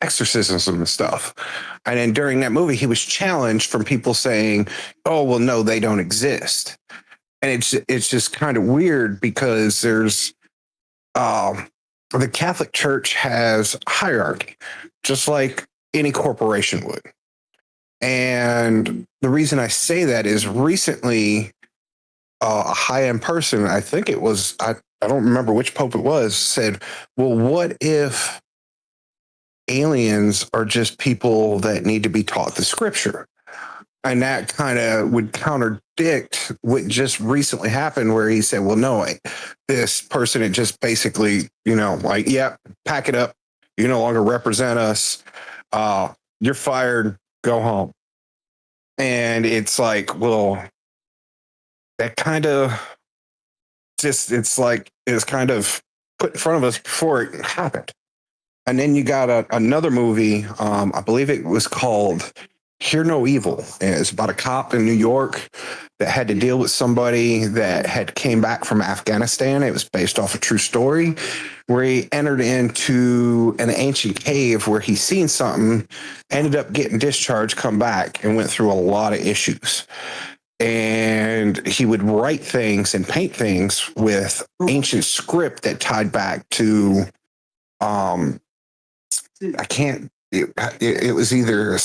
exorcisms and stuff. And then during that movie, he was challenged from people saying, oh, well, no, they don't exist. And it's just kind of weird because there's the Catholic Church has hierarchy, just like any corporation would. And the reason I say that is recently a high-end person, I think it was, I don't remember which pope it was, said, well, what if aliens are just people that need to be taught the scripture? And that kind of would contradict what just recently happened, where he said, well, no, this person, it just basically, like, yeah, pack it up. You no longer represent us. You're fired. Go home. And it's like, well, that kind of just, it's like, it's kind of put in front of us before it happened. And then you got another movie, I believe it was called Hear No Evil. And it's about a cop in New York that had to deal with somebody that had came back from Afghanistan. It was based off a true story, where he entered into an ancient cave where he seen something, ended up getting discharged, come back, and went through a lot of issues. And he would write things and paint things with ancient script that tied back to, it was either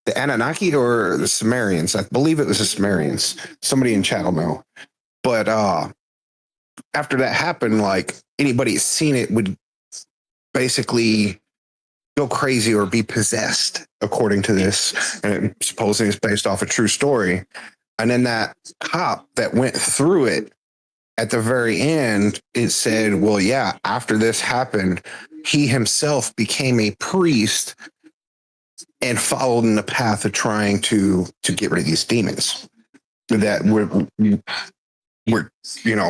the Anunnaki or the Sumerians. I believe it was the Sumerians. Somebody in chat will know. But after that happened, like, anybody that's seen it would basically go crazy or be possessed, according to this. And supposedly it's based off a true story. And then that cop that went through it, at the very end, it said, well, yeah, after this happened, he himself became a priest and followed in the path of trying to get rid of these demons that were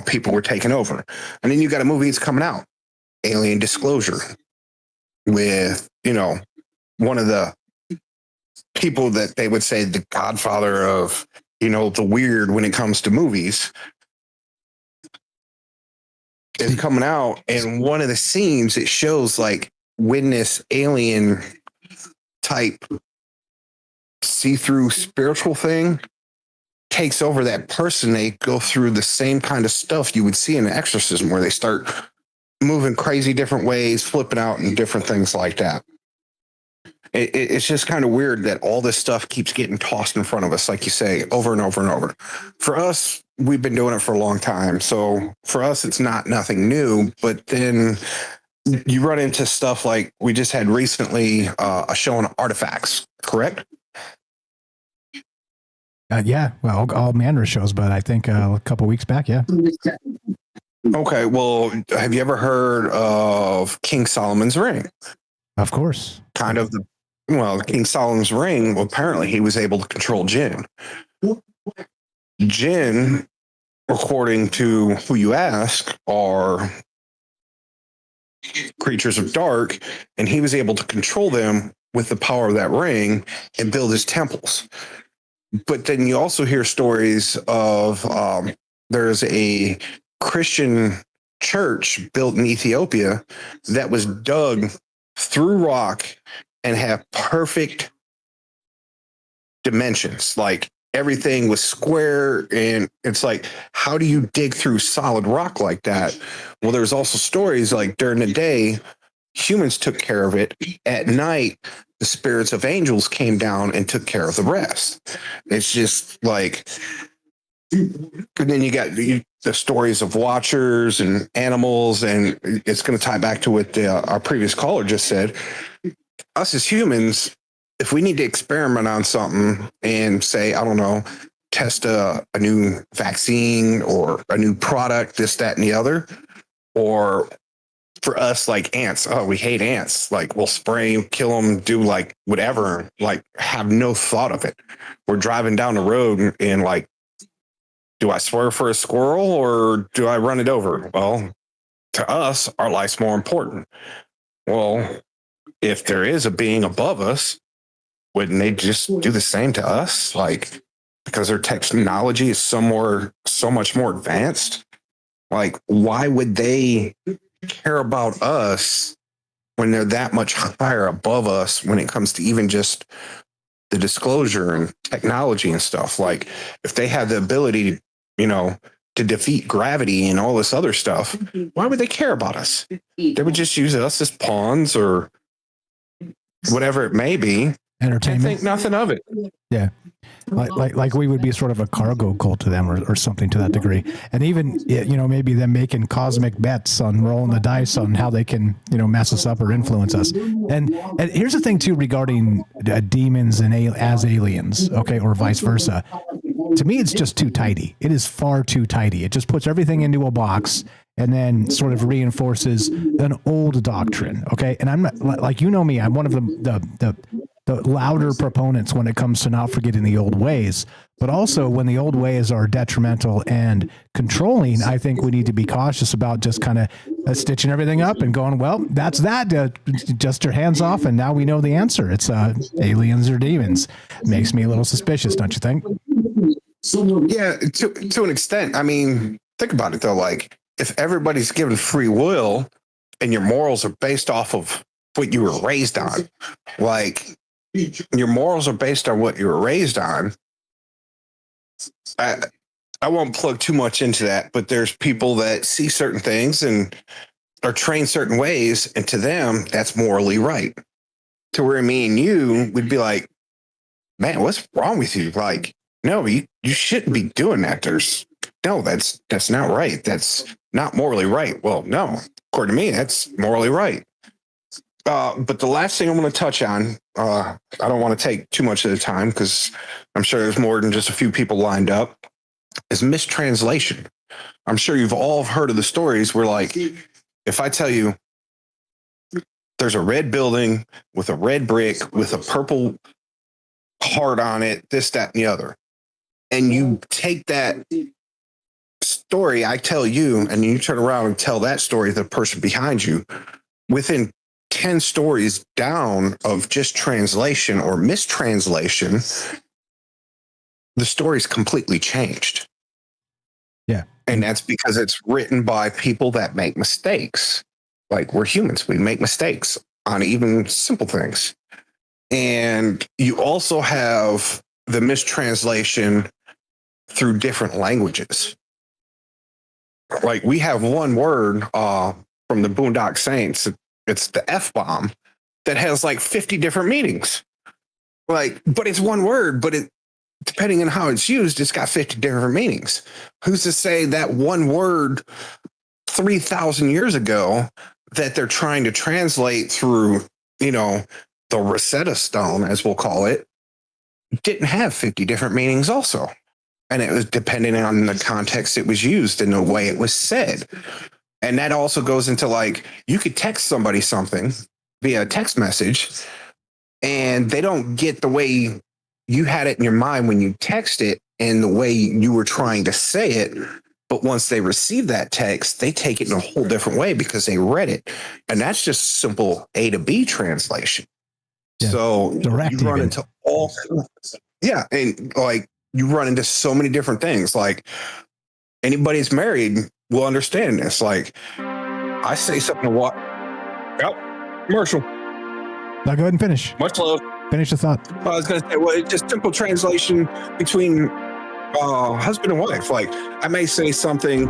people were taking over. And then you got a movie that's coming out, Alien Disclosure, with, one of the people that they would say the godfather of, the weird when it comes to movies, is coming out. And one of the scenes, it shows like when this alien type see-through spiritual thing takes over that person, they go through the same kind of stuff you would see in an exorcism, where they start moving crazy different ways, flipping out, and different things like that. It's just kind of weird that all this stuff keeps getting tossed in front of us, like you say, over and over and over. For us, we've been doing it for a long time. So for us, it's nothing new. But then you run into stuff like we just had recently a show on artifacts, correct? Yeah, well, all manner of shows, but I think a couple weeks back, yeah. Okay, well, have you ever heard of King Solomon's Ring? Of course. Kind of King Solomon's Ring, well, apparently he was able to control jinn. Jinn, according to who you ask, are creatures of dark, and he was able to control them with the power of that ring and build his temples. But then you also hear stories of there's a Christian church built in Ethiopia that was dug through rock and have perfect dimensions. Like, everything was square, and it's like, how do you dig through solid rock like that? Well, there's also stories like during the day, humans took care of it. At night, the spirits of angels came down and took care of the rest. It's just like, and then you got the stories of watchers and animals, and it's going to tie back to what our previous caller just said. Us as humans, if we need to experiment on something and say, I don't know, test a new vaccine or a new product, this, that, and the other, or for us, like ants, we hate ants. Like, we'll spray them, kill them, do like whatever, like have no thought of it. We're driving down the road and like, do I swear for a squirrel or do I run it over? Well, to us, our life's more important. Well, if there is a being above us, wouldn't they just do the same to us? Like, because their technology is so much more advanced. Like, why would they care about us when they're that much higher above us when it comes to even just the disclosure and technology and stuff? Like, if they had the ability, to defeat gravity and all this other stuff, why would they care about us? They would just use us as pawns or whatever it may be, and entertainment. think nothing of it. Yeah. Like we would be sort of a cargo cult to them or something to that degree. And even, maybe them making cosmic bets on rolling the dice on how they can, mess us up or influence us. And here's the thing too, regarding demons and as aliens, okay, or vice versa. To me, it's just too tidy. It is far too tidy. It just puts everything into a box and then sort of reinforces an old doctrine. Okay. And I'm not like, me, I'm one of the louder proponents when it comes to not forgetting the old ways, but also when the old ways are detrimental and controlling, I think we need to be cautious about just kind of stitching everything up and going, well, that's that. Just your hands off. And now we know the answer. It's aliens or demons. Makes me a little suspicious, don't you think? Yeah, to an extent. I mean, think about it though. Like, if everybody's given free will and your morals are based off of what you were raised on, like your morals are based on what you were raised on. I won't plug too much into that, but there's people that see certain things and are trained certain ways, and to them, that's morally right. To where me and you would be like, man, what's wrong with you? Like, no, you shouldn't be doing that. That's not right. That's not morally right. Well, no, according to me, that's morally right. But the last thing I'm going to touch on, I don't want to take too much of the time because I'm sure there's more than just a few people lined up, is mistranslation. I'm sure you've all heard of the stories where, like, if I tell you there's a red building with a red brick with a purple heart on it, this, that, and the other, and you take that story I tell you, and you turn around and tell that story to the person behind you, within 10 stories down of just translation or mistranslation, the story's completely changed. Yeah. And that's because it's written by people that make mistakes. Like, we're humans, we make mistakes on even simple things. And you also have the mistranslation through different languages. Like, we have one word from the Boondock Saints, it's the F-bomb, that has like 50 different meanings. Like, but it's one word, but it, depending on how it's used, it's got 50 different meanings. Who's to say that one word 3,000 years ago that they're trying to translate through, the Rosetta Stone, as we'll call it, didn't have 50 different meanings also. And it was depending on the context it was used and the way it was said. And that also goes into, like, you could text somebody something via a text message and they don't get the way you had it in your mind when you text it and the way you were trying to say it. But once they receive that text, they take it in a whole different way because they read it. And that's just simple A to B translation. Yeah, so you run into all, and like you run into so many different things. Like, anybody that's married will understand this. Like, I say something to what? Yep, commercial. Now go ahead and finish. Much love. Finish the thought. I was going to say, well, it's just simple translation between husband and wife. Like, I may say something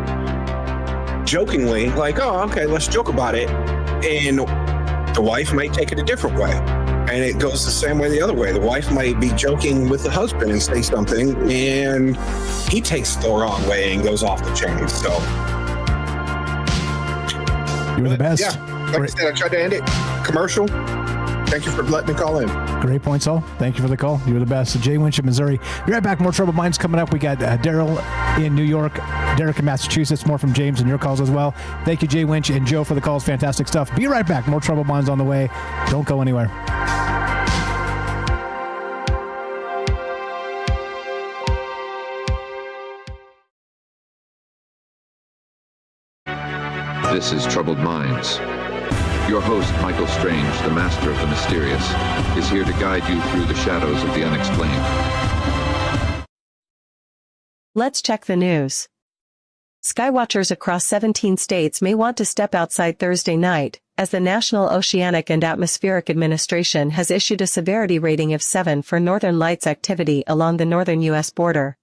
jokingly, like, oh, okay, let's joke about it. And the wife might take it a different way. And it goes the same way the other way. The wife might be joking with the husband and say something, and he takes it the wrong way and goes off the chain. So you're the best. Yeah, like I said, I tried to end it. Commercial. Thank you for letting me call in. Great point, Saul. Thank you for the call. You were the best. Jay Winch in Missouri. Be right back. More Troubled Minds coming up. We got Daryl in New York, Derek in Massachusetts. More from James and your calls as well. Thank you, Jay Winch and Joe, for the calls. Fantastic stuff. Be right back. More Troubled Minds on the way. Don't go anywhere. This is Troubled Minds. Your host, Michael Strange, the master of the mysterious, is here to guide you through the shadows of the unexplained. Let's check the news. Skywatchers across 17 states may want to step outside Thursday night, as the National Oceanic and Atmospheric Administration has issued a severity rating of 7 for northern lights activity along the northern U.S. border.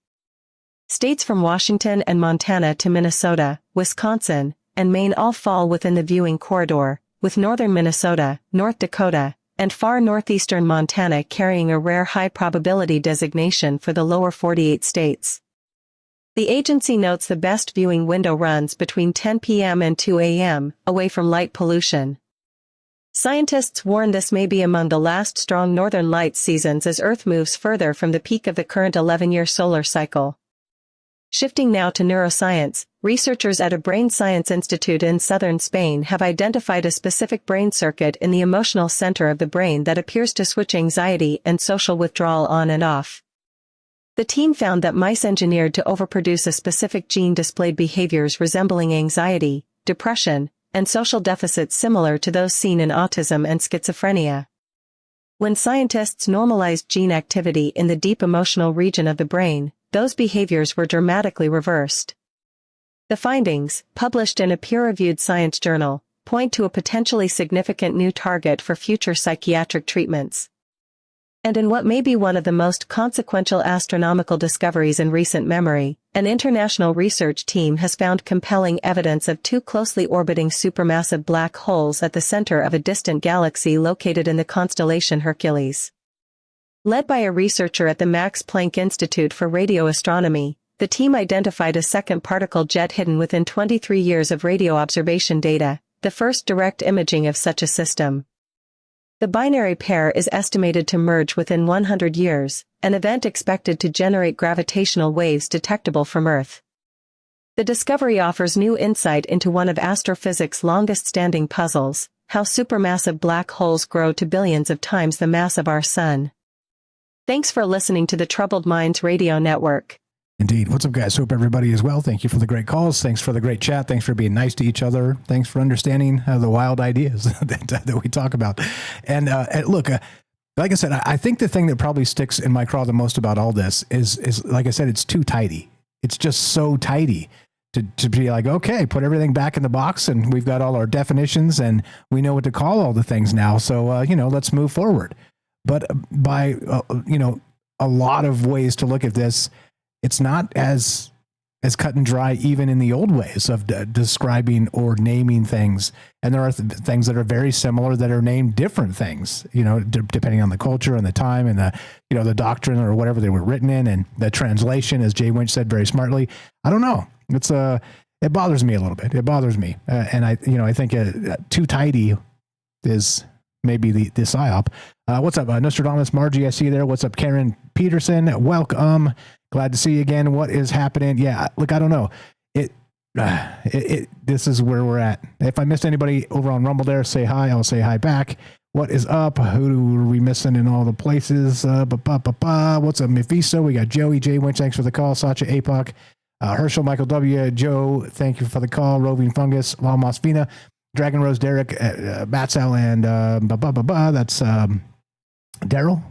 States from Washington and Montana to Minnesota, Wisconsin, and Maine all fall within the viewing corridor, with northern Minnesota, North Dakota, and far northeastern Montana carrying a rare high probability designation for the lower 48 states. The agency notes the best viewing window runs between 10 p.m. and 2 a.m., away from light pollution. Scientists warn this may be among the last strong northern lights seasons as Earth moves further from the peak of the current 11-year solar cycle. Shifting now to neuroscience, researchers at a brain science institute in southern Spain have identified a specific brain circuit in the emotional center of the brain that appears to switch anxiety and social withdrawal on and off. The team found that mice engineered to overproduce a specific gene displayed behaviors resembling anxiety, depression, and social deficits similar to those seen in autism and schizophrenia. When scientists normalized gene activity in the deep emotional region of the brain, those behaviors were dramatically reversed. The findings, published in a peer-reviewed science journal, point to a potentially significant new target for future psychiatric treatments. And in what may be one of the most consequential astronomical discoveries in recent memory, an international research team has found compelling evidence of two closely orbiting supermassive black holes at the center of a distant galaxy located in the constellation Hercules. Led by a researcher at the Max Planck Institute for Radio Astronomy, the team identified a second particle jet hidden within 23 years of radio observation data, the first direct imaging of such a system. The binary pair is estimated to merge within 100 years, an event expected to generate gravitational waves detectable from Earth. The discovery offers new insight into one of astrophysics' longest-standing puzzles, how supermassive black holes grow to billions of times the mass of our Sun. Thanks for listening to the Troubled Minds Radio Network. Indeed. What's up, guys? Hope everybody is well. Thank you for the great calls. Thanks for the great chat. Thanks for being nice to each other. Thanks for understanding the wild ideas that we talk about. And look, like I said, I think the thing that probably sticks in my craw the most about all this is like I said, it's too tidy. It's just so tidy to be like, okay, put everything back in the box and we've got all our definitions and we know what to call all the things now. So, let's move forward. But by, a lot of ways to look at this, it's not as cut and dry even in the old ways of describing or naming things. And there are things that are very similar that are named different things, depending on the culture and the time and the doctrine or whatever they were written in, and the translation, as Jay Winch said very smartly. I don't know. It bothers me a little bit. It bothers me. And I think too tidy is maybe the psyop. What's up, Nostradamus, Margie? I see you there. What's up, Karen Peterson? Welcome. Glad to see you again. What is happening? Yeah, look, I don't know. This is where we're at. If I missed anybody over on Rumble there, say hi. I'll say hi back. What is up? Who are we missing in all the places? What's up, Mephisto? We got Joey, J Winch. Thanks for the call. Sacha APOC. Herschel, Michael W. Joe, thank you for the call. Roving Fungus, La Mosfina, Dragon Rose, Derek, Batsal, and that's Daryl.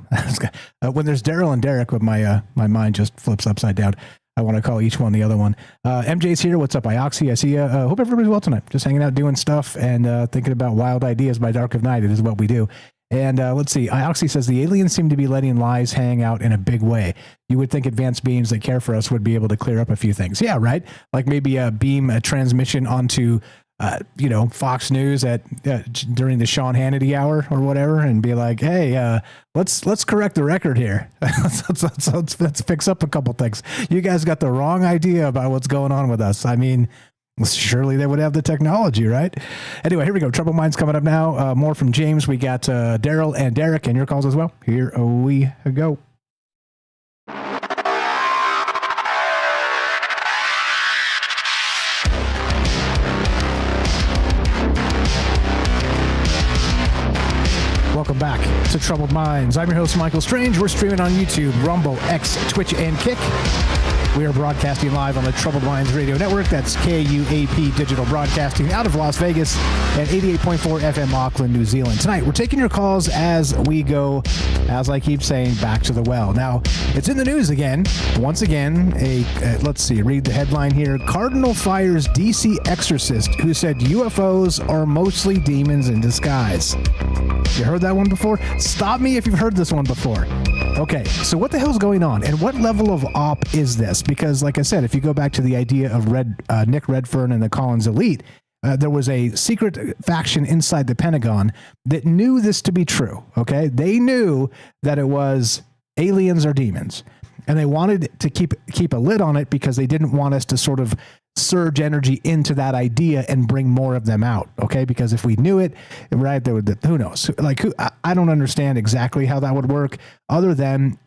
When there's Daryl and Derek, my mind just flips upside down. I want to call each one the other one. MJ's here. What's up, Ioxy? I see you. Hope everybody's well tonight. Just hanging out, doing stuff, and thinking about wild ideas by Dark of Night. It is what we do. And let's see. Ioxy says the aliens seem to be letting lies hang out in a big way. You would think advanced beings that care for us would be able to clear up a few things. Yeah, right. Like maybe beam a transmission onto Fox News during the Sean Hannity hour or whatever, and be like, hey, let's correct the record here. let's fix up a couple things. You guys got the wrong idea about what's going on with us. I mean, surely they would have the technology, right? Anyway, here we go. Trouble Minds coming up now. More from James. We got Daryl and Derek, and your calls as well. Here we go. Welcome back to Troubled Minds. I'm your host, Michael Strange. We're streaming on YouTube, Rumble, X, Twitch, and Kick. We are broadcasting live on the Troubled Minds Radio Network. That's KUAP Digital Broadcasting out of Las Vegas and 88.4 FM Auckland, New Zealand. Tonight, we're taking your calls as we go, as I keep saying, back to the well. Now, it's in the news again. Once again, let's see, read the headline here. Cardinal fires DC exorcist who said UFOs are mostly demons in disguise. You heard that one before? Stop me if you've heard this one before. Okay, so what the hell's going on? And what level of op is this? Because, like I said, if you go back to the idea of Nick Redfern and the Collins Elite, there was a secret faction inside the Pentagon that knew this to be true. Okay, they knew that it was aliens or demons, and they wanted to keep a lid on it because they didn't want us to sort of surge energy into that idea and bring more of them out. Okay, because if we knew it, right, there would, who knows? Like, I don't understand exactly how that would work, other than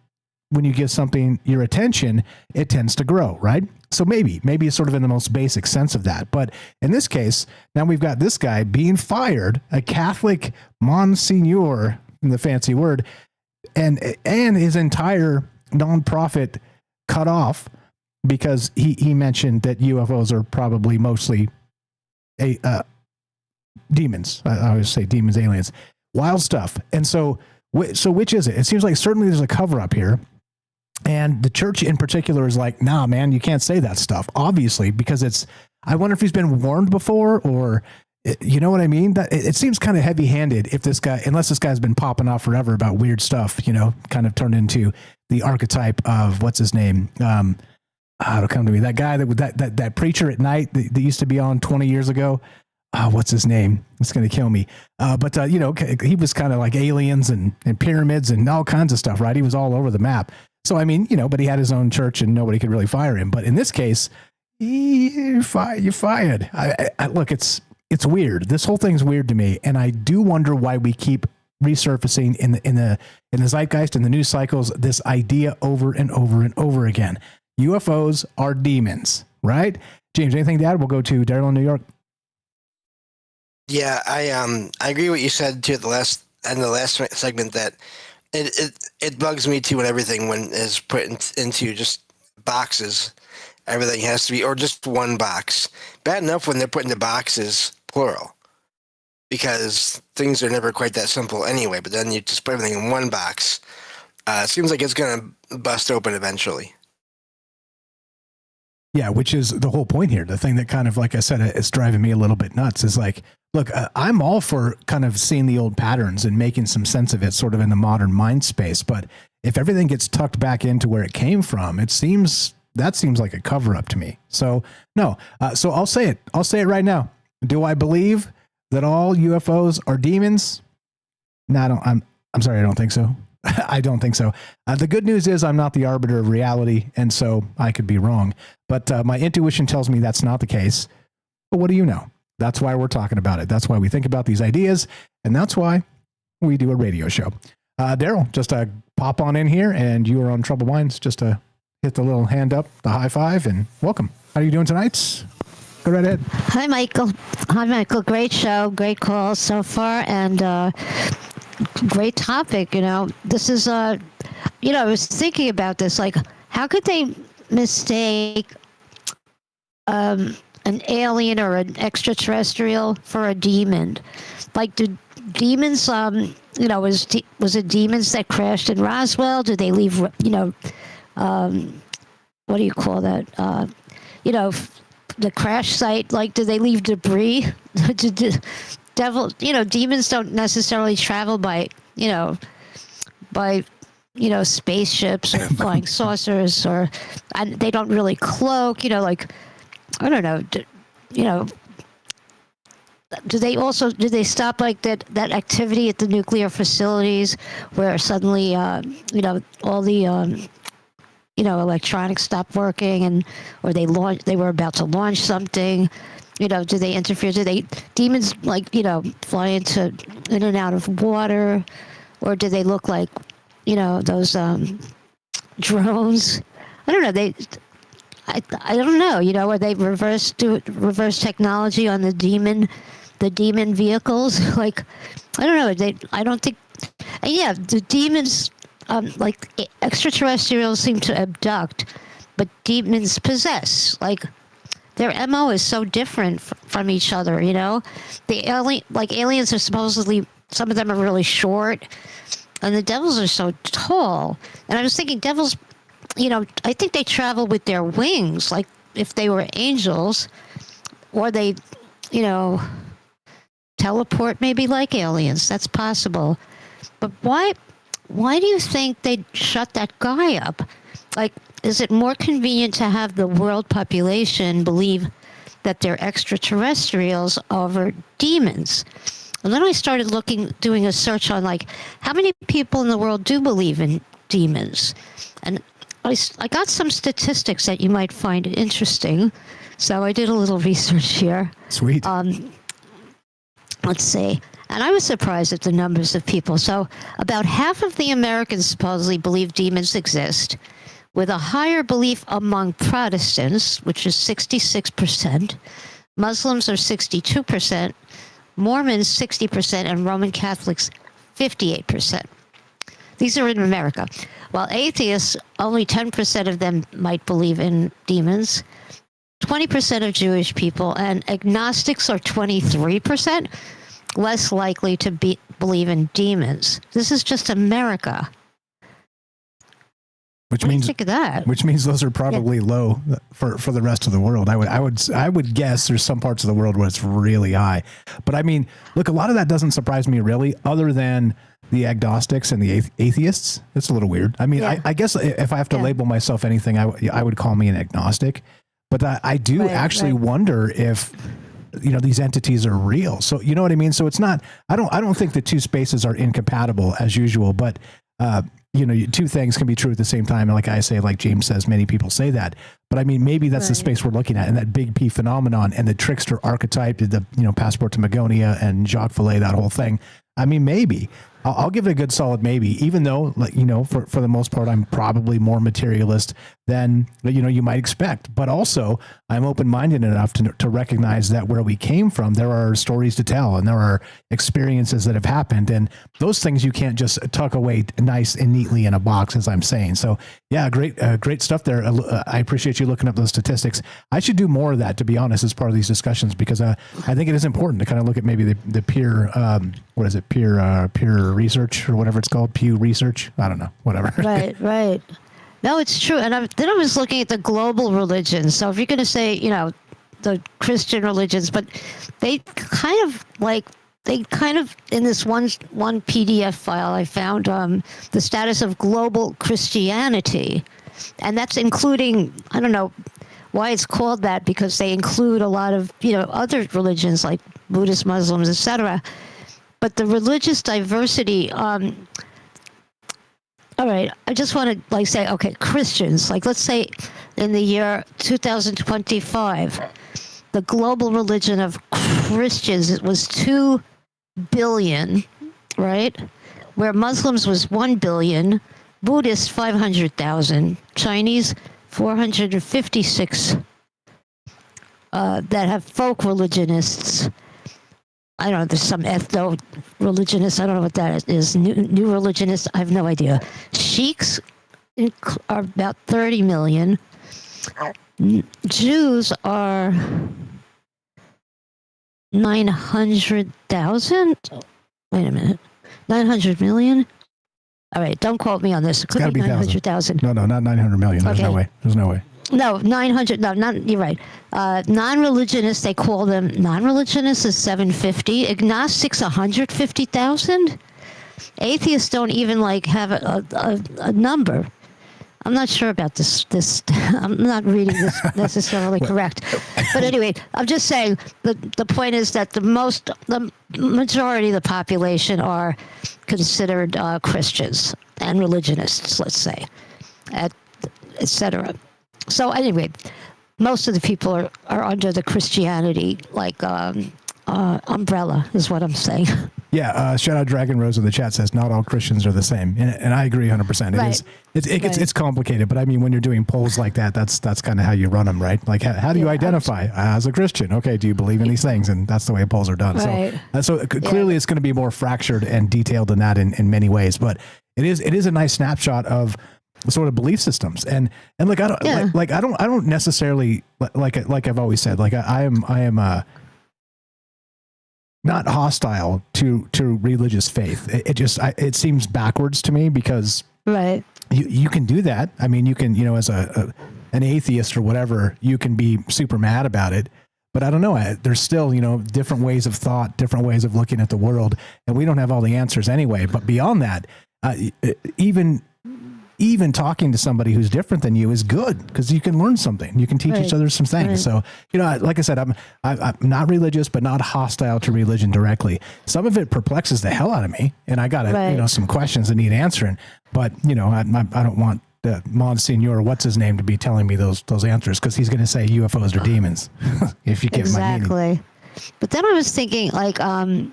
when you give something your attention, it tends to grow, right? So maybe it's sort of in the most basic sense of that. But in this case, now we've got this guy being fired, a Catholic Monsignor, in the fancy word, and his entire nonprofit cut off because he mentioned that UFOs are probably mostly demons. I always say demons, aliens, wild stuff. And so which is it? It seems like certainly there's a cover up here. And the church in particular is like, nah, man, you can't say that stuff, obviously, because I wonder if he's been warned before, or, you know what I mean? That it seems kind of heavy handed if unless this guy's been popping off forever about weird stuff, kind of turned into the archetype of what's his name? It'll come to me. That guy that preacher at night that used to be on 20 years ago. What's his name? It's going to kill me. But he was kind of like aliens and pyramids and all kinds of stuff, right? He was all over the map. So, I mean, but he had his own church and nobody could really fire him. But in this case, you're fired. Look, it's weird. This whole thing's weird to me. And I do wonder why we keep resurfacing in the zeitgeist and the news cycles, this idea over and over and over again. UFOs are demons, right? James, anything to add? We'll go to Daryl in New York. Yeah, I agree with what you said too at the last segment, that it bugs me too when everything is put into just boxes. Everything has to be, or just one box. Bad enough when they're put into boxes, plural, because things are never quite that simple anyway. But then you just put everything in one box. It seems like it's going to bust open eventually. Yeah, which is the whole point here. The thing that kind of, like I said, is driving me a little bit nuts is like, look, I'm all for kind of seeing the old patterns and making some sense of it sort of in the modern mind space. But if everything gets tucked back into where it came from, that seems like a cover up to me. So no. So I'll say it. I'll say it right now. Do I believe that all UFOs are demons? No, I'm sorry. I don't think so. I don't think so. The good news is I'm not the arbiter of reality, and so I could be wrong. But my intuition tells me that's not the case. But what do you know? That's why we're talking about it. That's why we think about these ideas, and that's why we do a radio show. Daryl, just pop on in here, and you are on Troubled Minds. Just to hit the little hand up, the high five, and welcome. How are you doing tonight? Go right ahead. Hi, Michael. Great show. Great call so far, and great topic. This is I was thinking about this, like, how could they mistake an alien or an extraterrestrial for a demon? Like, do demons was it demons that crashed in Roswell? Did they leave what do you call that, the crash site? Like, did they leave debris? Demons don't necessarily travel by spaceships or flying saucers, and they don't really cloak, like, I don't know, do they stop like that activity at the nuclear facilities where suddenly, all the, electronics stop working, or they were about to launch something? Do they interfere? Demons fly in and out of water, or do they look like, those drones? I don't know. I don't know. Or they reverse technology on the demon vehicles. Like, I don't know. I don't think. Yeah, the demons, like extraterrestrials, seem to abduct, but demons possess. Like, their MO is so different from each other, aliens are supposedly, some of them are really short, and the devils are so tall. And I was thinking devils, I think they travel with their wings, like if they were angels, or they, teleport maybe like aliens. That's possible. But why do you think they shut that guy up? Like, is it more convenient to have the world population believe that they're extraterrestrials over demons. And then I started doing a search on like how many people in the world do believe in demons. And I got some statistics that you might find interesting. So I did a little research here. Sweet. Let's see. And I was surprised at the numbers of people. So about half of the Americans supposedly believe demons exist, with a higher belief among Protestants, which is 66%. Muslims are 62%. Mormons 60%, and Roman Catholics 58%. These are in America. While atheists, only 10% of them might believe in demons, 20% of Jewish people, and agnostics are 23% less likely to believe in demons. This is just America. Which what means, do you think of that? Which means those are probably low for the rest of the world. I would guess there's some parts of the world where it's really high. But I mean, look, a lot of that doesn't surprise me really, other than the agnostics and the atheists. It's a little weird. I mean, I guess if I have to label myself anything, I would call me an agnostic. But I do actually wonder if these entities are real. So you know what I mean? So it's not. I don't think the two spaces are incompatible as usual. But two things can be true at the same time. And like I say, like James says, many people say that. But I mean, maybe that's the space we're looking at, and that Big P phenomenon and the trickster archetype, the Passport to Magonia and Jacques Vallée, that whole thing. I mean, maybe. I'll give it a good solid maybe, even though, for the most part, I'm probably more materialist than, you might expect. But also, I'm open-minded enough to recognize that where we came from, there are stories to tell, and there are experiences that have happened. And those things you can't just tuck away nice and neatly in a box, as I'm saying. So, yeah, great stuff there. I appreciate you looking up those statistics. I should do more of that, to be honest, as part of these discussions, because I think it is important to kind of look at maybe the peer, peer research or whatever it's called, Pew Research. I don't know, whatever. Right. No, it's true. And then I was looking at the global religions. So if you're going to say, the Christian religions, but they kind of in this one PDF file I found the status of global Christianity, and that's including, I don't know why it's called that, because they include a lot of other religions like Buddhists, Muslims, etc. But the religious diversity, all right, I just want to say, okay, Christians, let's say in the year 2025, the global religion of Christians, it was 2 billion, right? Where Muslims was 1 billion, Buddhists 500,000, Chinese 456 that have folk religionists. I don't know, there's some ethno-religionists, I don't know what that is, new religionists, I have no idea. Sheiks are about 30 million. Jews are 900,000? Wait a minute. 900 million? All right, don't quote me on this. It could be 900,000. No, not 900 million. There's no way. There's no way. No, 900. No, not. You're right. Non-religionists, they call them non-religionists, is 750. Agnostics, 150,000. Atheists don't even have a number. I'm not sure about this. I'm not reading this necessarily correct. But anyway, I'm just saying the point is that the majority of the population are considered Christians and religionists, let's say, etc. So anyway, most of the people are under the Christianity umbrella, is what I'm saying. Yeah, shout out Dragon Rose in the chat says not all Christians are the same, and I agree 100%. Right. It's complicated, but I mean when you're doing polls like that, that's kind of how you run them, right? Like how do you identify as a Christian? Okay, do you believe in these things? And that's the way polls are done. Right. So clearly it's going to be more fractured and detailed than that in many ways, but it is a nice snapshot of sort of belief systems, and like I don't necessarily like I've always said, like I am not hostile to religious faith. It seems backwards to me because you can do that. I mean, you can, as an atheist or whatever, you can be super mad about it. But I don't know. There's still, different ways of thought, different ways of looking at the world, and we don't have all the answers anyway. But beyond that, even even talking to somebody who's different than you is good because you can learn something. You can teach each other some things. So, like I said, I'm not religious, but not hostile to religion directly. Some of it perplexes the hell out of me, and I got some questions that need answering. But I don't want Monsignor, what's his name, to be telling me those answers because he's going to say UFOs are demons. If you get my meaning. But then I was thinking, like, the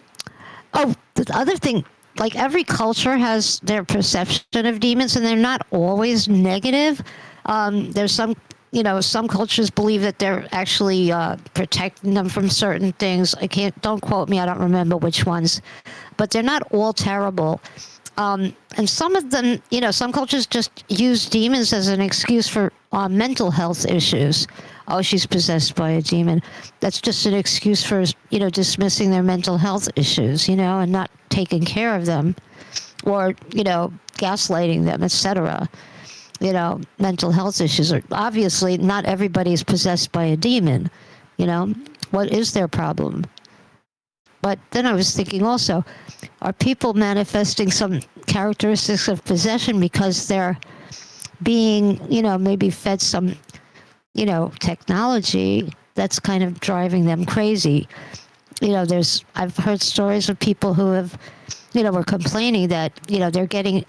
other thing. Like every culture has their perception of demons, and they're not always negative. There's some cultures believe that they're actually protecting them from certain things. Don't quote me, I don't remember which ones, but they're not all terrible. And some of them, some cultures just use demons as an excuse for mental health issues. Oh, she's possessed by a demon. That's just an excuse for, dismissing their mental health issues, and not taking care of them or, gaslighting them, etc. Mental health issues are obviously not everybody is possessed by a demon. What is their problem? But then I was thinking also, are people manifesting some characteristics of possession because they're being, maybe fed some, technology that's kind of driving them crazy? I've heard stories of people who have, were complaining that, they're getting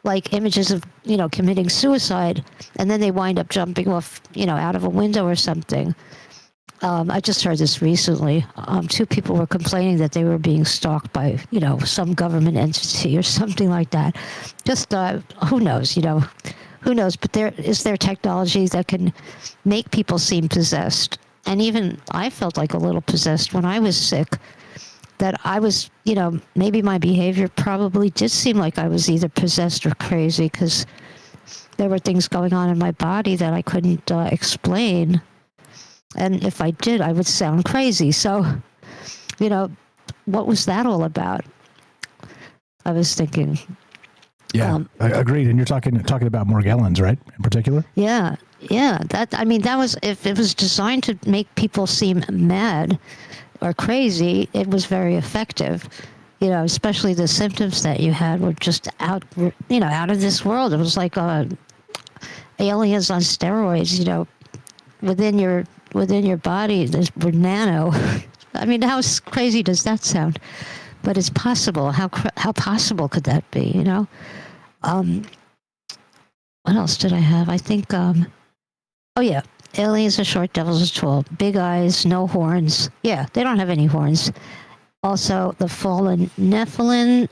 like images of, committing suicide, and then they wind up jumping off, out of a window or something. I just heard this recently. 2 people were complaining that they were being stalked by, some government entity or something like that. Just, who knows, who knows? But there is technology that can make people seem possessed. And even I felt like a little possessed when I was sick, that I was, maybe my behavior probably did seem like I was either possessed or crazy because there were things going on in my body that I couldn't explain. And if I did, I would sound crazy. So, what was that all about? I was thinking. Yeah, agreed. And you're talking about Morgellons, right, in particular? Yeah. That was, if it was designed to make people seem mad or crazy, it was very effective. Especially the symptoms that you had were just out of this world. It was like aliens on steroids. Within your body, were nano. How crazy does that sound? But it's possible. How possible could that be? What else did I have? I think. Aliens are short, devils are tall. Big eyes, no horns. Yeah, they don't have any horns. Also, the fallen Nephilim.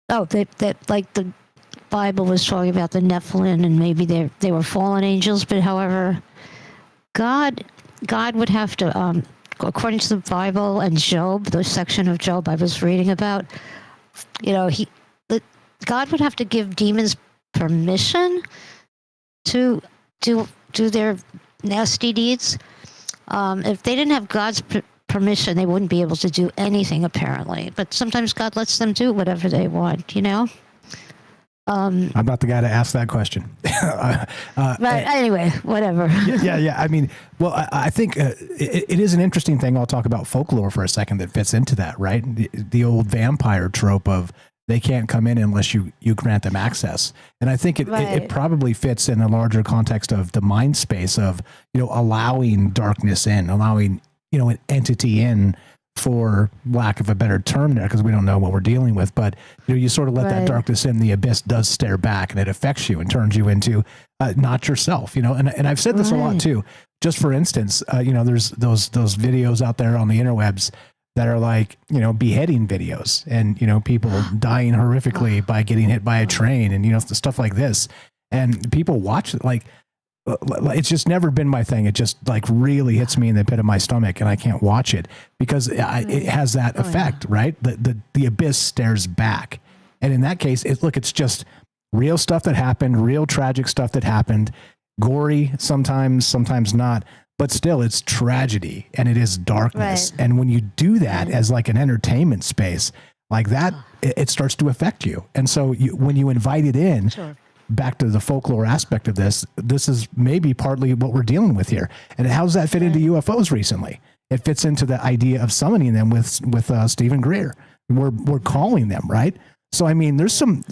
That like the Bible was talking about the Nephilim, and maybe they were fallen angels. But however, God would have to, according to the Bible and Job, the section of Job I was reading about, God would have to give demons permission to do their nasty deeds. If they didn't have God's permission, they wouldn't be able to do anything, apparently. But sometimes God lets them do whatever they want, I'm not the guy to ask that question. But anyway, whatever. Yeah. I think it is an interesting thing. I'll talk about folklore for a second that fits into that, right? The old vampire trope of they can't come in unless you grant them access. And I think it probably fits in a larger context of the mind space of, allowing darkness in, allowing, an entity in, for lack of a better term there, because we don't know what we're dealing with. But, you sort of let that darkness in, the abyss does stare back and it affects you and turns you into not yourself, and I've said this a lot too. Just for instance, there's those videos out there on the interwebs that are like, beheading videos and, people dying horrifically by getting hit by a train and, stuff like this. And people watch it like, it's just never been my thing. It just like really hits me in the pit of my stomach and I can't watch it because it has that effect, right? The abyss stares back. And in that case, it's just real stuff that happened, real tragic stuff that happened, gory sometimes not. But still, it's tragedy and it is darkness. Right. And when you do that as like an entertainment space like that, it starts to affect you. And so when you invite it in, back to the folklore aspect of this is maybe partly what we're dealing with here. And how does that fit into UFOs recently? It fits into the idea of summoning them with Stephen Greer. We're calling them, right? So, I mean, there's some,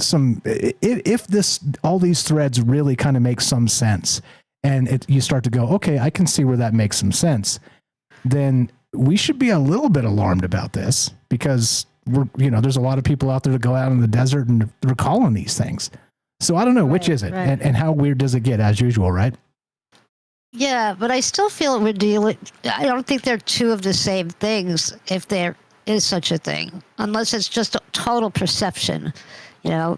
if all these threads really kind of make some sense, and you start to go, okay, I can see where that makes some sense, then we should be a little bit alarmed about this, because there's a lot of people out there that go out in the desert and they're calling these things. So I don't know, which is it, and how weird does it get, as usual, right? Yeah, but I still feel we're dealing. I don't think they're two of the same things, if there is such a thing, unless it's just a total perception. I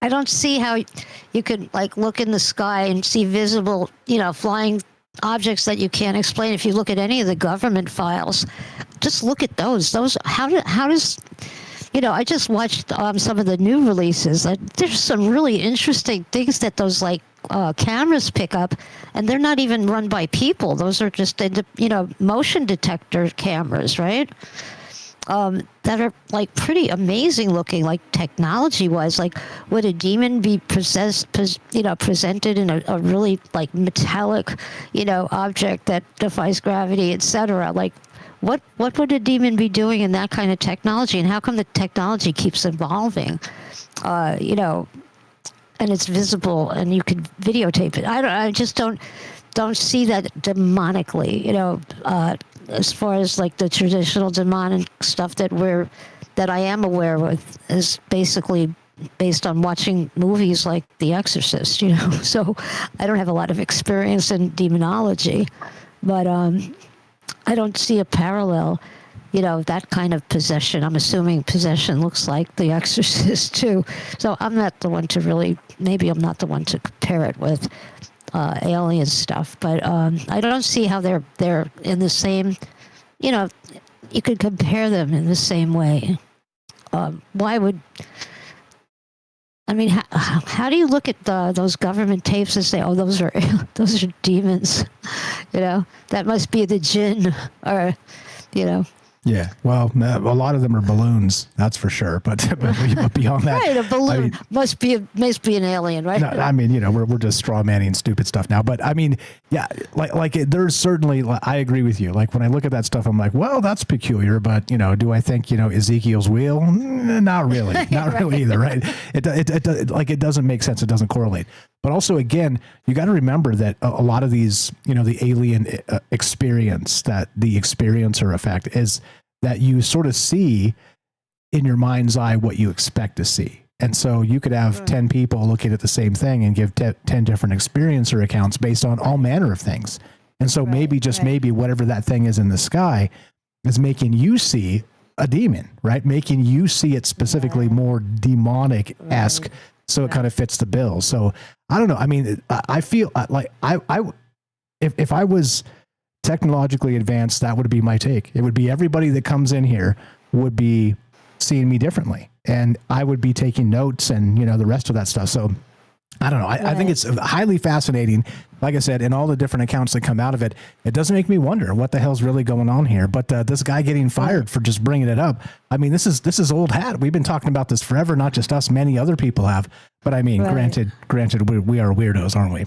don't see how you could look in the sky and see visible, flying objects that you can't explain. If you look at any of the government files, just look at those. How does I just watched some of the new releases. There's some really interesting things that those cameras pick up, and they're not even run by people. Those are just motion detector cameras, right? That are pretty amazing looking, technology wise. Would a demon be presented in a really metallic, object that defies gravity, etc.? What would a demon be doing in that kind of technology, and how come the technology keeps evolving? And it's visible, and you could videotape it. I just don't see that demonically. As far as the traditional demonic stuff that I am aware of is basically based on watching movies like The Exorcist. So I don't have a lot of experience in demonology, but I don't see a parallel. That kind of possession. I'm assuming possession looks like The Exorcist too. So I'm not the one to compare it with alien stuff. But I don't see how they're in the same. You could compare them in the same way. Why would? I mean, how do you look at those government tapes and say, "Oh, those are demons"? That must be the jinn, or Yeah, well, a lot of them are balloons, that's for sure. But beyond that, right? A balloon must be an alien, right? No, I mean, we're just straw manning stupid stuff now. But I mean, yeah, there's certainly. I agree with you. When I look at that stuff, I'm like, well, that's peculiar. But do I think Ezekiel's wheel? Not really, not really either, right? It doesn't make sense. It doesn't correlate. But also, again, you got to remember that a lot of these, the alien experience, that the experiencer effect is that you sort of see in your mind's eye what you expect to see. And so you could have 10 people looking at the same thing and give 10 different experiencer accounts based on all manner of things. And so maybe whatever that thing is in the sky is making you see a demon, right? Making you see it specifically more demonic-esque. So it kind of fits the bill. So I don't know. I mean, I feel if I was technologically advanced, that would be my take. It would be everybody that comes in here would be seeing me differently, and I would be taking notes and the rest of that stuff. So I don't know. I think it's highly fascinating. Like I said, in all the different accounts that come out of it, it does make me wonder what the hell's really going on here. But this guy getting fired for just bringing it up, I mean, this is old hat. We've been talking about this forever, not just us. Many other people have. But I mean, granted, we are weirdos, aren't we?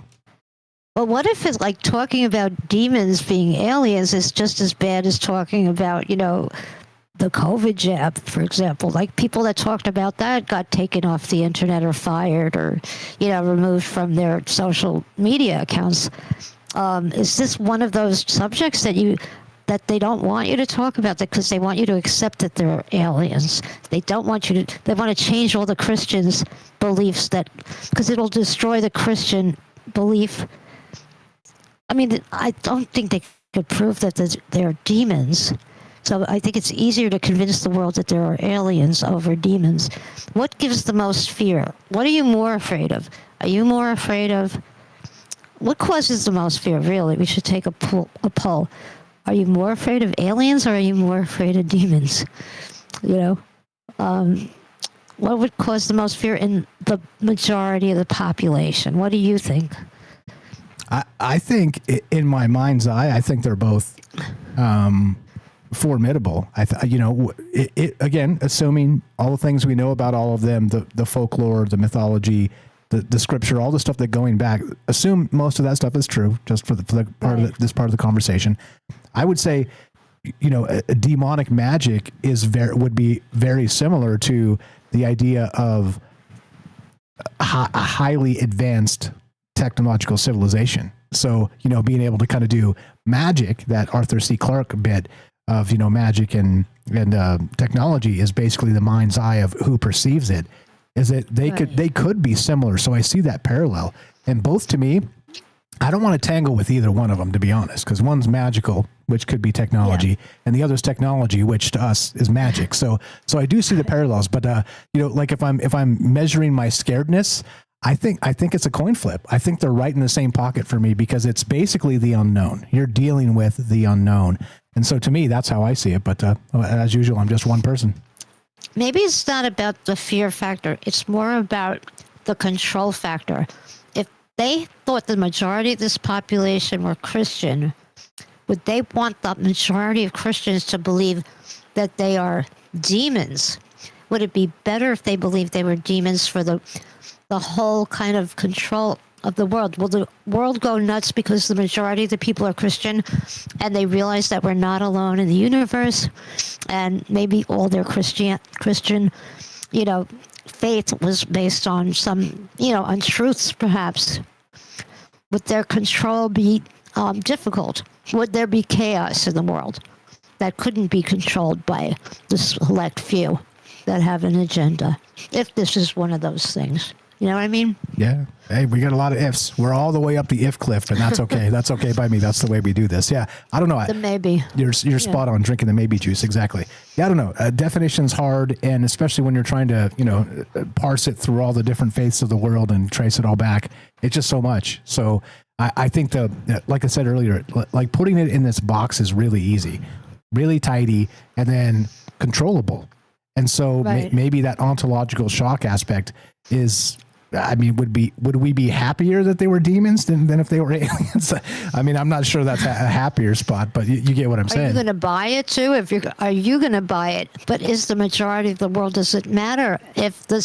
Well, what if it's talking about demons being aliens is just as bad as talking about, the COVID jab, for example? People that talked about that got taken off the internet or fired or, removed from their social media accounts. Is this one of those subjects that they don't want you to talk about because they want you to accept that they're aliens? They don't want you to. They want to change all the Christians' beliefs because it'll destroy the Christian belief. I mean, I don't think they could prove that they're demons. So I think it's easier to convince the world that there are aliens over demons. What gives the most fear? What are you more afraid of? Are you more afraid of... What causes the most fear, really? We should take a poll. Are you more afraid of aliens, or are you more afraid of demons? What would cause the most fear in the majority of the population? What do you think? I think, in my mind's eye, I think they're both formidable. Again, assuming all the things we know about all of them, the folklore, the mythology, the scripture, all the stuff that going back, assume most of that stuff is true, just for the part of this part of the conversation. I would say demonic magic would be very similar to the idea of a highly advanced technological civilization. So, being able to kind of do magic, that Arthur C. Clarke bit of, magic and technology is basically the mind's eye of who perceives it, is that they could be similar. So I see that parallel. And both, to me, I don't want to tangle with either one of them, to be honest, because one's magical, which could be technology, and the other's technology, which to us is magic. So I do see the parallels, but like if I'm measuring my scaredness, I think it's a coin flip. I think they're right in the same pocket for me, because it's basically the unknown. You're dealing with the unknown. And so to me, that's how I see it. But as usual, I'm just one person. Maybe it's not about the fear factor. It's more about the control factor. If they thought the majority of this population were Christian, would they want the majority of Christians to believe that they are demons? Would it be better if they believed they were demons for the whole kind of control of the world? Will the world go nuts because the majority of the people are Christian and they realize that we're not alone in the universe, and maybe all their Christian, faith was based on some, untruths perhaps? Would their control be difficult? Would there be chaos in the world that couldn't be controlled by the select few that have an agenda? If this is one of those things. You know what I mean? Yeah. Hey, we got a lot of ifs. We're all the way up the if cliff, and that's okay. That's okay by me. That's the way we do this. Yeah. I don't know. The maybe. You're spot on, drinking the maybe juice. Exactly. Yeah, I don't know. Definition's hard, and especially when you're trying to, parse it through all the different faiths of the world and trace it all back. It's just so much. So I think like I said earlier, like putting it in this box is really easy, really tidy, and then controllable. And so maybe that ontological shock aspect is, would we be happier that they were demons than if they were aliens? I'm not sure that's a happier spot, but you get what I'm saying. Are you going to buy it too? Are you going to buy it? But is the majority of the world, does it matter if the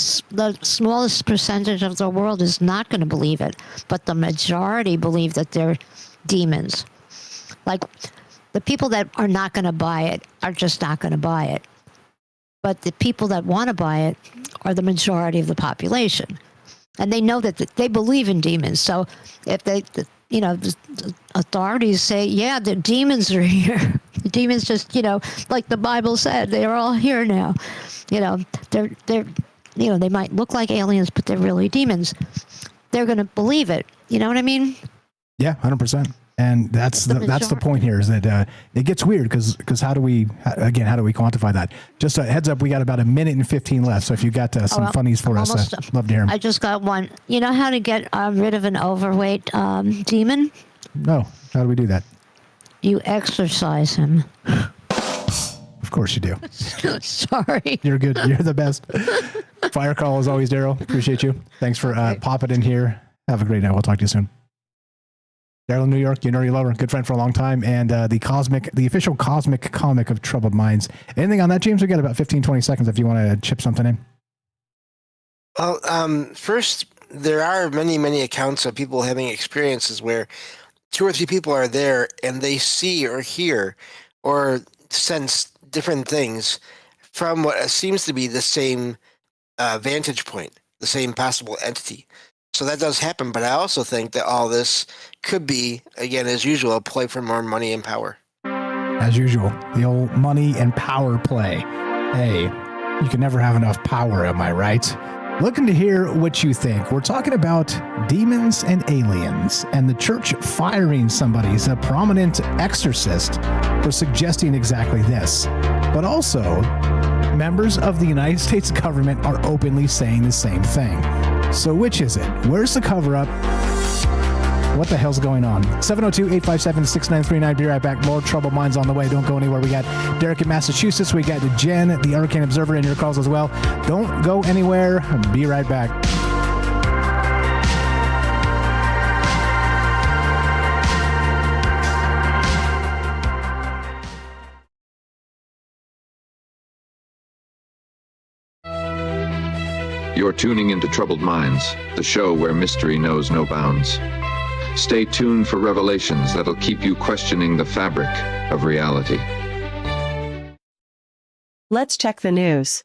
smallest percentage of the world is not going to believe it, but the majority believe that they're demons? Like, the people that are not going to buy it are just not going to buy it. But the people that want to buy it are the majority of the population. And they know that they believe in demons. So if the authorities say, yeah, the demons are here. The demons just, like the Bible said, they're all here now. They're they might look like aliens, but they're really demons. They're going to believe it. You know what I mean? Yeah, 100%. And that's the point here, is that it gets weird because how do we quantify that? Just a heads up, we got about 1 minute and 15 left. So if you got some funnies for us, love to hear them. I just got one. You know how to get rid of an overweight demon? No. How do we do that? You exorcise him. Of course you do. Sorry. You're good. You're the best. Fire call as always, Daryl. Appreciate you. Thanks for popping in here. Have a great night. We'll talk to you soon. Daryl in New York, you know you love her, good friend for a long time, and the official cosmic comic of Troubled Minds. Anything on that, James? We got about 15, 20 seconds if you want to chip something in. Well, first, there are many, many accounts of people having experiences where 2 or 3 people are there and they see or hear or sense different things from what seems to be the same vantage point, the same possible entity. So that does happen, but I also think that all this could be, again, as usual, a play for more money and power. As usual, the old money and power play. Hey, you can never have enough power, am I right? Looking to hear what you think. We're talking about demons and aliens, and the church firing somebody as a prominent exorcist for suggesting exactly this. But also, members of the United States government are openly saying the same thing. So which is it? Where's the cover-up? What the hell's going on? 702-857-6939. Be right back. More Troubled Minds on the way. Don't go anywhere. We got Derek in Massachusetts. We got Jen, the Arcane Observer, and your calls as well. Don't go anywhere. Be right back. You're tuning into Troubled Minds, the show where mystery knows no bounds. Stay tuned for revelations that'll keep you questioning the fabric of reality. Let's check the news.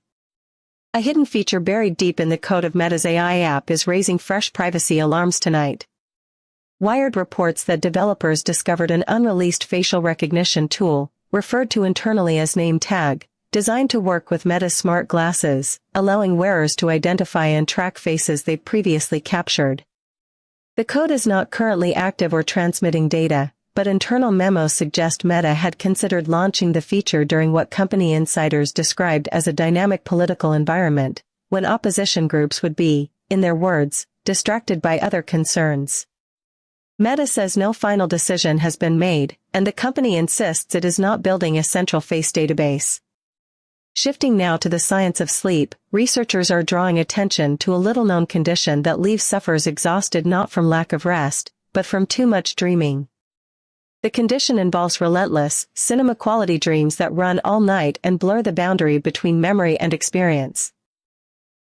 A hidden feature buried deep in the code of Meta's AI app is raising fresh privacy alarms tonight. Wired reports that developers discovered an unreleased facial recognition tool, referred to internally as name tag, designed to work with Meta's smart glasses, allowing wearers to identify and track faces they've previously captured. The code is not currently active or transmitting data, but internal memos suggest Meta had considered launching the feature during what company insiders described as a dynamic political environment, when opposition groups would be, in their words, distracted by other concerns. Meta says no final decision has been made, and the company insists it is not building a central face database. Shifting now to the science of sleep, researchers are drawing attention to a little-known condition that leaves sufferers exhausted not from lack of rest, but from too much dreaming. The condition involves relentless, cinema-quality dreams that run all night and blur the boundary between memory and experience.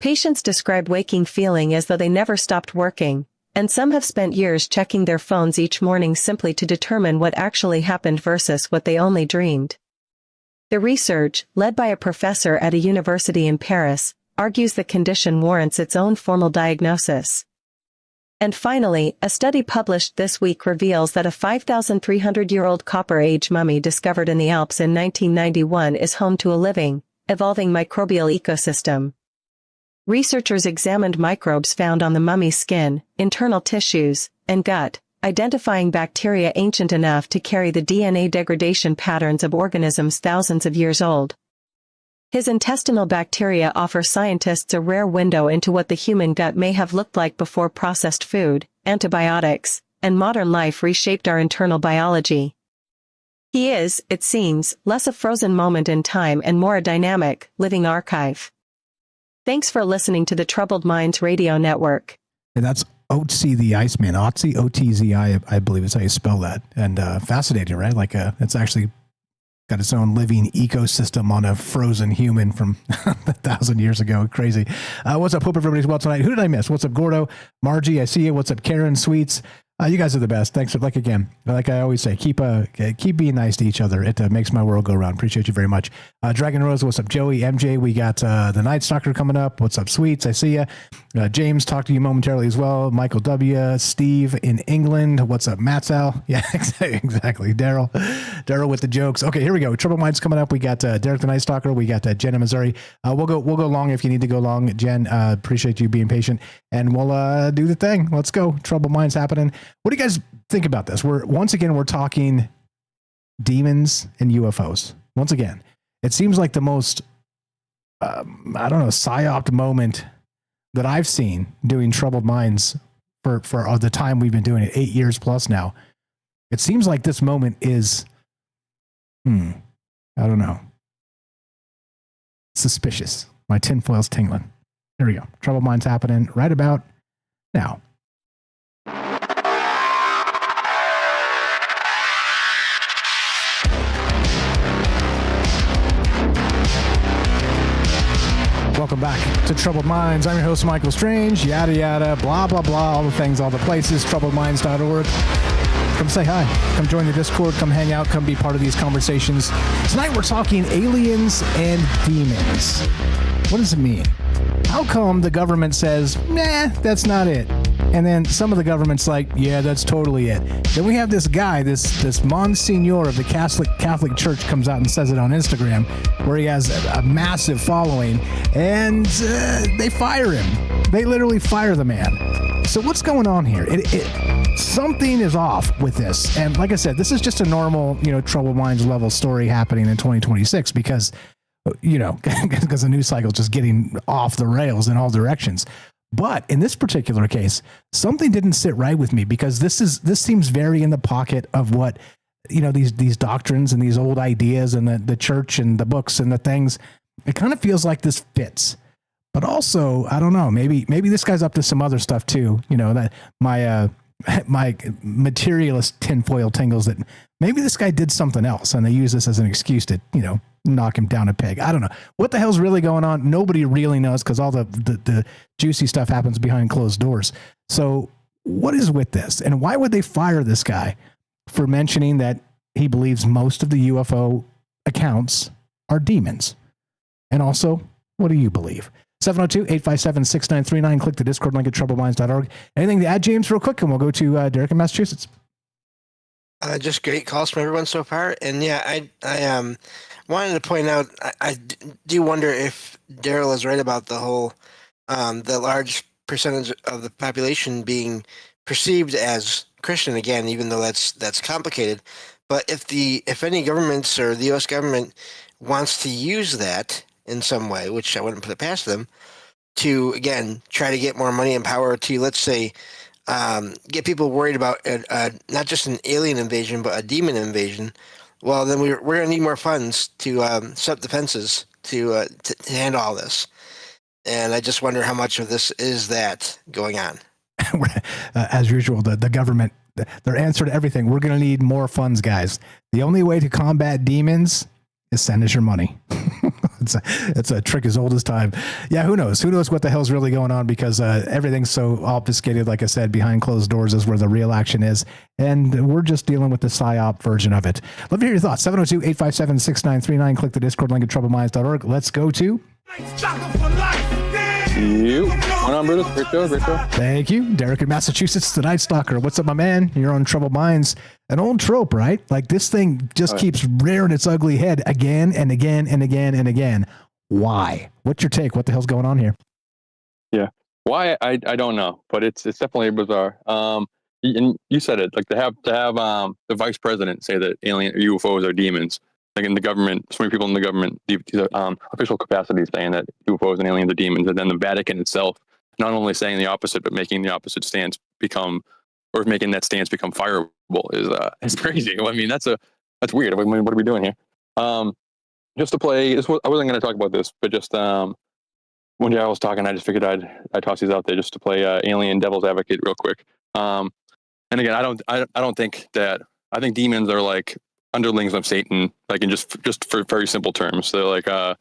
Patients describe waking feeling as though they never stopped working, and some have spent years checking their phones each morning simply to determine what actually happened versus what they only dreamed. The research, led by a professor at a university in Paris, argues the condition warrants its own formal diagnosis. And finally, a study published this week reveals that a 5,300-year-old Copper Age mummy discovered in the Alps in 1991 is home to a living, evolving microbial ecosystem. Researchers examined microbes found on the mummy's skin, internal tissues, and gut, identifying bacteria ancient enough to carry the DNA degradation patterns of organisms thousands of years old. His intestinal bacteria offer scientists a rare window into what the human gut may have looked like before processed food, antibiotics, and modern life reshaped our internal biology. He is, it seems, less a frozen moment in time and more a dynamic, living archive. Thanks for listening to the Troubled Minds Radio Network. And that's Otzi the Iceman. Otzi, O-T-Z-I, I believe is how you spell that. And fascinating, right? Like it's actually got its own living ecosystem on a frozen human from 1,000 years ago. Crazy. What's up? Hope everybody's well tonight. Who did I miss? What's up, Gordo? Margie, I see you. What's up, Karen? Sweets. You guys are the best. Thanks. Like again, like I always say, keep being nice to each other. It makes my world go round. Appreciate you very much. Dragon Rose, what's up, Joey? MJ, we got the Night Stalker coming up. What's up, Sweets? I see you. James, talk to you momentarily as well. Michael W. Steve in England. What's up, Matzal? Yeah, exactly. Daryl with the jokes. Okay, here we go. Trouble Minds coming up. We got Derek the Night Stalker. We got Jen in Missouri. We'll go long if you need to go long. Jen, appreciate you being patient, and we'll do the thing. Let's go. Trouble Minds happening. What do you guys think about this? We're talking demons and UFOs. Once again, it seems like the most, psyoped moment that I've seen doing Troubled Minds for the time we've been doing it, 8 years plus now. It seems like this moment is, I don't know, suspicious. My tinfoil's tingling. Here we go. Troubled Minds happening right about now. Welcome back to Troubled Minds. I'm your host, Michael Strange. Yada, yada, blah, blah, blah, all the things, all the places, troubledminds.org. Come say hi. Come join the Discord. Come hang out. Come be part of these conversations. Tonight we're talking aliens and demons. What does it mean? How come the government says, nah, that's not it? And then some of the government's like, yeah, that's totally it. Then we have this guy, this Monsignor of the Catholic Church comes out and says it on Instagram, where he has a massive following, and they fire him. They literally fire the man. So what's going on here? Something is off with this. And like I said, this is just a normal, Troubled Minds level story happening in 2026 because, because the news cycle is just getting off the rails in all directions. But in this particular case, something didn't sit right with me because this seems very in the pocket of what, these doctrines and these old ideas and the church and the books and the things. It kind of feels like this fits. But also, I don't know, maybe this guy's up to some other stuff too. That my materialist tinfoil tingles that maybe this guy did something else and they use this as an excuse to, knock him down a peg. I don't know what the hell's really going on. Nobody really knows because all the juicy stuff happens behind closed doors. So what is with this? And why would they fire this guy for mentioning that he believes most of the UFO accounts are demons? And also, what do you believe? 702-857-6939. Click the Discord link at troubledminds.org. Anything to add, James, real quick, and we'll go to Derek in Massachusetts. Just great calls from everyone so far. And yeah, I wanted to point out, I do wonder if Daryl is right about the whole, the large percentage of the population being perceived as Christian again, even though that's complicated. But if any governments or the U.S. government wants to use that in some way, which I wouldn't put it past them, to again try to get more money and power to, let's say, get people worried about not just an alien invasion but a demon invasion, well then we're going to need more funds to set up defenses to handle all this. And I just wonder how much of this is that going on. As usual, the government, their answer to everything, we're going to need more funds, guys. The only way to combat demons is send us your money. It's a trick as old as time. Yeah, who knows? Who knows what the hell's really going on, because everything's so obfuscated, like I said, behind closed doors is where the real action is. And we're just dealing with the PSYOP version of it. Love to hear your thoughts. 702-857-6939. Click the Discord link at troubledminds.org. Let's go to... You. What's on, brothers? Great show. Thank you. Derek in Massachusetts, the Night Stalker. What's up, my man? You're on Troubled Minds. An old trope, right? Like, this thing just keeps rearing its ugly head again and again and again and again. Why? What's your take? What the hell's going on here? Yeah. Why? I don't know, but it's definitely bizarre. And you said it, like to have the vice president say that alien UFOs are demons. Like in the government, so many people in the government, official capacity saying that UFOs and aliens are demons, and then the Vatican itself not only saying the opposite, but making the opposite stance making that stance become fireable is crazy. I mean, that's weird. I mean, what are we doing here? Just to play, I wasn't going to talk about this, but just when I was talking, I just figured I'd toss these out there just to play alien devil's advocate real quick. And again, I don't think that. I think demons are like underlings of Satan, like in just for very simple terms. They're like of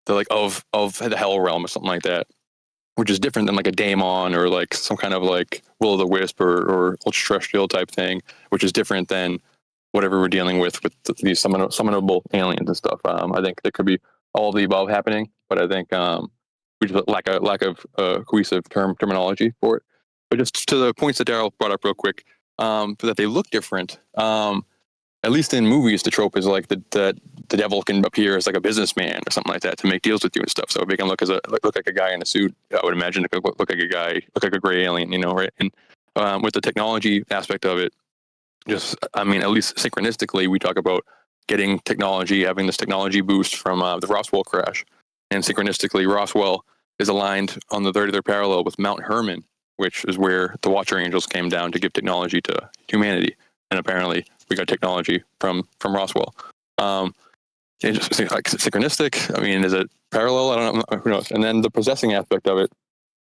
the hell realm or something like that, which is different than like a daemon or like some kind of like will o' the wisp or ultra-terrestrial type thing, which is different than whatever we're dealing with these summonable aliens and stuff. I think there could be all of the above happening, but I think we just lack of cohesive terminology for it. But just to the points that Daryl brought up real quick, that they look different. At least in movies, the trope is like the devil can appear as like a businessman or something like that to make deals with you and stuff. So if he can look like a guy in a suit, I would imagine it could look like a gray alien, right? And with the technology aspect of it, at least synchronistically, we talk about getting technology, having this technology boost from the Roswell crash, and synchronistically, Roswell is aligned on the 33rd parallel with Mount Hermon, which is where the Watcher Angels came down to give technology to humanity, and apparently we got technology from Roswell. It just seems like synchronistic. I mean, is it parallel? I don't know. Who knows? And then the possessing aspect of it,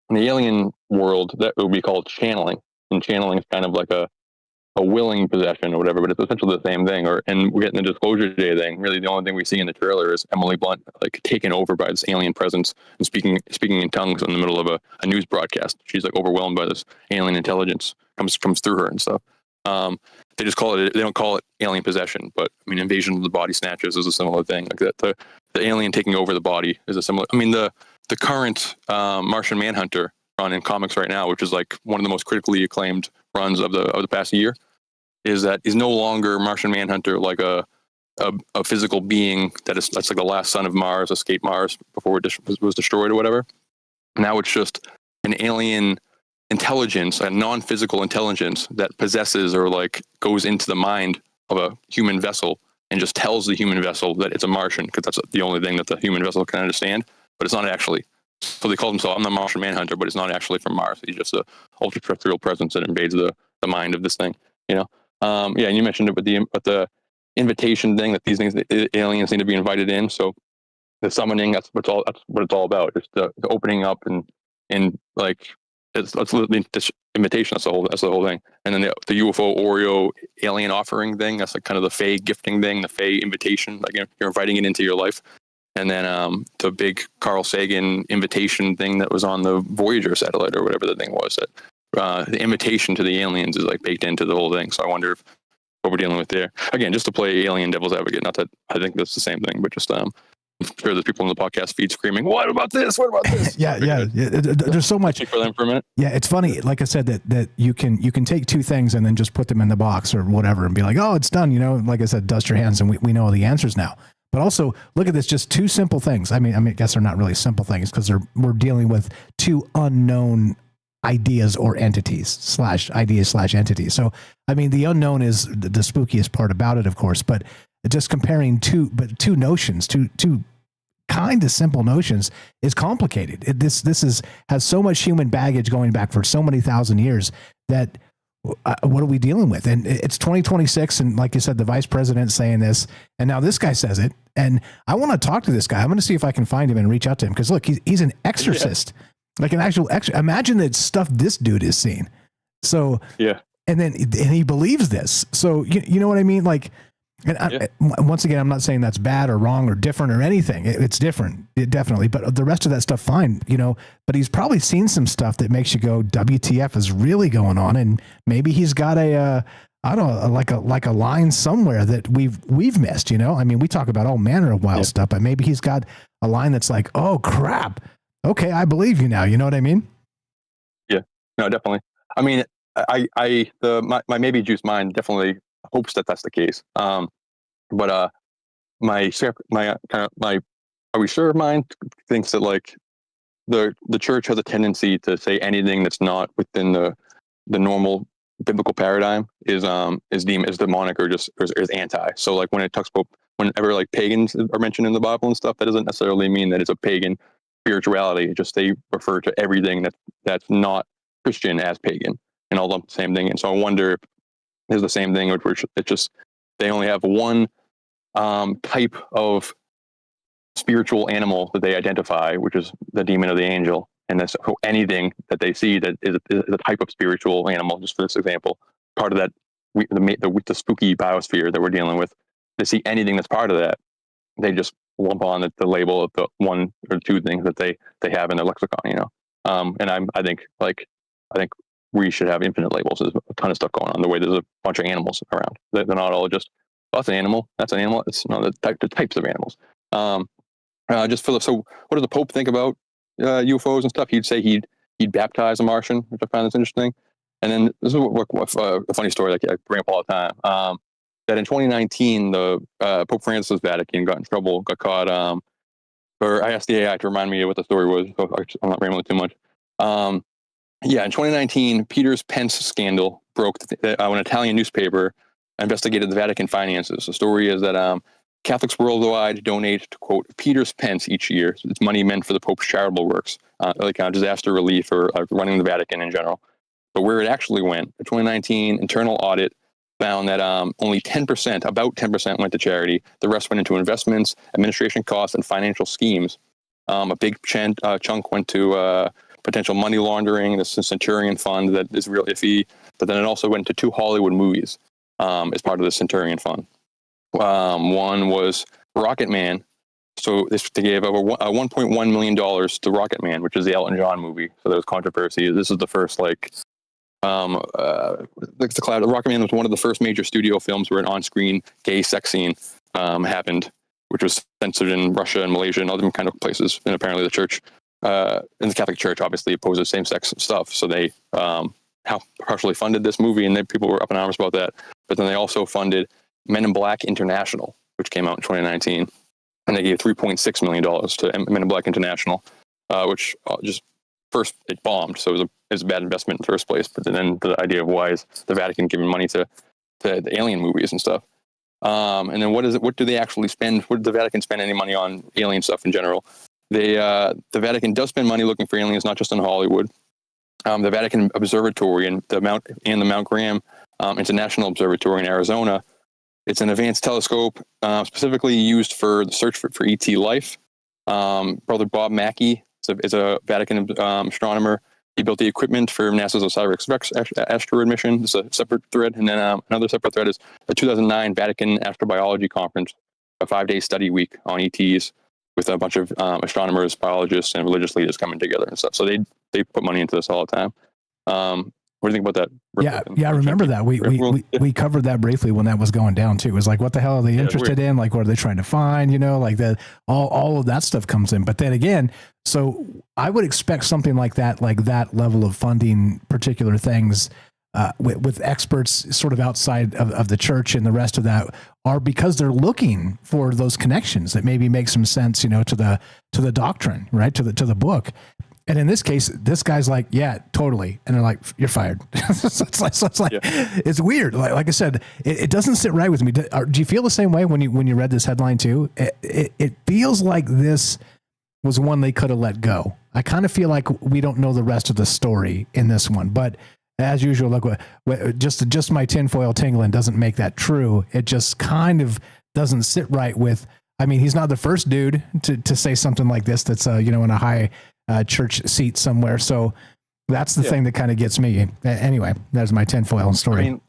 in the alien world, that would be called channeling. And channeling is kind of like a willing possession or whatever, but it's essentially the same thing. And we're getting the Disclosure Day thing. Really, the only thing we see in the trailer is Emily Blunt like taken over by this alien presence and speaking in tongues in the middle of a news broadcast. She's like overwhelmed by this alien intelligence comes through her and stuff. They just call it. They don't call it alien possession, but I mean, invasion of the body snatchers is a similar thing. Like that, the alien taking over the body is a similar. I mean, the current Martian Manhunter run in comics right now, which is like one of the most critically acclaimed runs of the past year, is that he's no longer Martian Manhunter like a physical being that's like the last son of Mars, escaped Mars before it was destroyed or whatever. Now it's just an alien intelligence, a non-physical intelligence that possesses or like goes into the mind of a human vessel and just tells the human vessel that it's a Martian, because that's the only thing that the human vessel can understand, but it's not actually. So they call themselves, I'm the Martian Manhunter, but it's not actually from Mars. He's just a ultra-terrestrial presence that invades the mind of this thing, and you mentioned it with the invitation thing, that these things, the aliens need to be invited in. So the summoning, that's what it's all about. It's the opening up and like, it's this invitation. That's the whole thing. And then the UFO Oreo alien offering thing. That's like kind of the Fae gifting thing, the Fae invitation. Like you're inviting it into your life. And then the big Carl Sagan invitation thing that was on the Voyager satellite or whatever the thing was. That the invitation to the aliens is like baked into the whole thing. So I wonder if what we're dealing with there. Again, just to play alien devil's advocate. Not that I think that's the same thing, but just I'm sure there's people in the podcast feed screaming, "What about this? What about this?" yeah. There's so much. Speak for them for a minute. Yeah, it's funny. Like I said, that you can take two things and then just put them in the box or whatever and be like, oh, it's done. Like I said, dust your hands and we know all the answers now. But also look at this, just two simple things. I mean, I guess they're not really simple things because we're dealing with two unknown ideas or entities /entities. So, I mean, the unknown is the spookiest part about it, of course, but just comparing two notions, two kind of simple notions is complicated. This has so much human baggage going back for so many thousand years that what are we dealing with? And it's 2026. And like you said, the vice president saying this, and now this guy says it. And I want to talk to this guy. I'm going to see if I can find him and reach out to him. Cause look, he's an exorcist, like an actual imagine the stuff this dude is seeing. So, yeah. And he believes this. So you know what I mean? Like, and once again, I'm not saying that's bad or wrong or different or anything. It's different, definitely. But the rest of that stuff, fine, But he's probably seen some stuff that makes you go, "WTF is really going on?" And maybe he's got I don't know, like a line somewhere that we've missed. I mean, we talk about all manner of wild stuff, but maybe he's got a line that's like, "Oh crap, okay, I believe you now." You know what I mean? Yeah, no, definitely. I mean, my maybe juice mind definitely hopes that that's the case. But my are we sure mind thinks that like the church has a tendency to say anything that's not within the normal biblical paradigm is demonic or is anti. So like when it talks about whenever like pagans are mentioned in the Bible and stuff, that doesn't necessarily mean that it's a pagan spirituality. Just they refer to everything that's not Christian as pagan and all the same thing. And so I wonder if is the same thing, which it's just they only have one type of spiritual animal that they identify, which is the demon or the angel, and that's anything that they see that is a type of spiritual animal. Just for this example, part of that the spooky biosphere that we're dealing with, they see anything that's part of that, they just lump on the label of the one or two things that they have in their lexicon. And I think we should have infinite labels. There's a ton of stuff going on. The way there's a bunch of animals around. They're not all just, that's an animal. That's an animal. It's not the types of animals. So what does the Pope think about UFOs and stuff? He'd say he'd baptize a Martian, which I find that's interesting. And then this is a funny story that I bring up all the time. That in 2019, the Pope Francis' Vatican got in trouble, got caught. Or I asked the AI to remind me of what the story was. So I'm not rambling too much. In 2019, Peter's Pence scandal broke when an Italian newspaper investigated the Vatican finances. The story is that Catholics worldwide donate to, quote, Peter's Pence each year. So it's money meant for the Pope's charitable works, like disaster relief or running the Vatican in general. But where it actually went, the 2019 internal audit found that only 10%, about 10% went to charity. The rest went into investments, administration costs, and financial schemes. A big chunk went to potential money laundering. This is a Centurion fund that is real iffy. But then it also went to 2 Hollywood movies as part of the Centurion fund. One was Rocket Man. So they gave over $1.1 million to Rocket Man, which is the Elton John movie. So there was controversy. This is the first Rocket Man was one of the first major studio films where an on-screen gay sex scene happened, which was censored in Russia and Malaysia and other kind of places. And apparently the church, and the Catholic Church obviously opposes same-sex stuff. So they partially funded this movie, and then people were up in arms about that. But then they also funded Men in Black International, which came out in 2019. And they gave $3.6 million to Men in Black International, which just first it bombed. So it was a bad investment in the first place. But then the idea of why is the Vatican giving money to the alien movies and stuff. And then what do they actually spend? What did the Vatican spend any money on alien stuff in general? The Vatican does spend money looking for aliens, not just in Hollywood. The Vatican Observatory and the Mount Graham International Observatory in Arizona. It's an advanced telescope specifically used for the search for ET life. Brother Bob Mackey is a Vatican astronomer. He built the equipment for NASA's OSIRIS-REx asteroid mission. It's a separate thread. And then another separate thread is the 2009 Vatican Astrobiology Conference, a 5-day study week on ETs with a bunch of astronomers, biologists, and religious leaders coming together and stuff. So they put money into this all the time. What do you think about that? Yeah, I remember that. We covered that briefly when that was going down too. It was like, what the hell are they interested in? Like, what are they trying to find? You know, like that. All of that stuff comes in. But then again, so I would expect something like that level of funding particular things with experts sort of outside of the church and the rest of that, are because they're looking for those connections that maybe make some sense, you know, to the doctrine, right, to the book. And in this case, this guy's like, yeah, totally. And they're like, you're fired. so it's like it's weird. Like I said, it doesn't sit right with me. Do you feel the same way when you read this headline too? It feels like this was one they could have let go. I kind of feel like we don't know the rest of the story in this one, but as usual, look, just my tinfoil tingling doesn't make that true. It just kind of doesn't sit right with, I mean, he's not the first dude to say something like this that's, you know, in a high church seat somewhere. So that's the thing that kind of gets me. Anyway, there's my tinfoil story. I mean,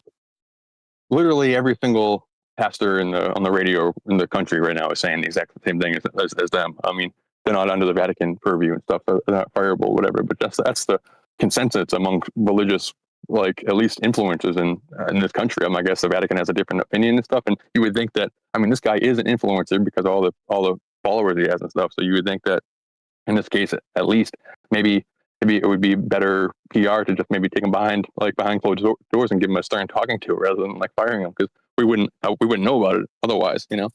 literally every single pastor on the radio in the country right now is saying the exact same thing as them. I mean, they're not under the Vatican purview and stuff. They're not fireable, whatever. But that's the consensus among religious, like, at least influencers in this country. I guess the Vatican has a different opinion and stuff. And you would think that, I mean, this guy is an influencer because of all the followers he has and stuff. So you would think that in this case, at least, maybe it would be better PR to just maybe take him behind closed doors and give him a stern talking to, rather than like firing him, because we wouldn't know about it otherwise, you know.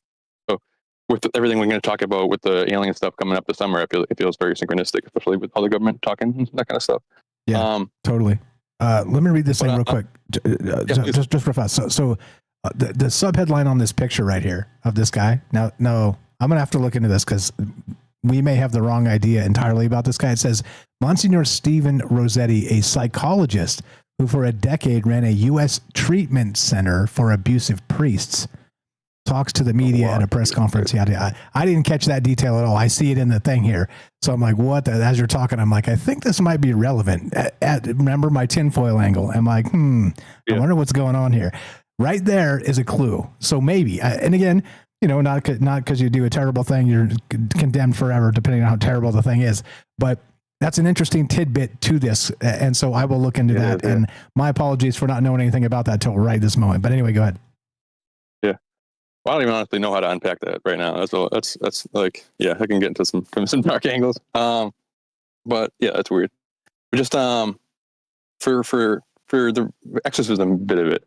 So with everything we're going to talk about with the alien stuff coming up this summer, it feels very synchronistic, especially with all the government talking and that kind of stuff. Yeah, totally. Let me read this thing real quick, just real fast. So the subheadline on this picture right here of this guy. Now, no, I'm gonna have to look into this because we may have the wrong idea entirely about this guy. It says Monsignor Stephen Rossetti, a psychologist who for a decade ran a U.S. treatment center for abusive priests, talks to the media at a press conference. Yeah, I didn't catch that detail at all. I see it in the thing here. So I'm like, what? As you're talking, I'm like, I think this might be relevant. Remember my tinfoil angle. I'm like, I wonder what's going on here. Right there is a clue. So maybe, and again, you know, not because you do a terrible thing, you're condemned forever, depending on how terrible the thing is. But that's an interesting tidbit to this. And so I will look into that. And my apologies for not knowing anything about that till right this moment. But anyway, go ahead. Yeah. Well, I don't even honestly know how to unpack that right now. That's like, yeah, I can get into some dark angles. But yeah, that's weird. But just for the exorcism bit of it,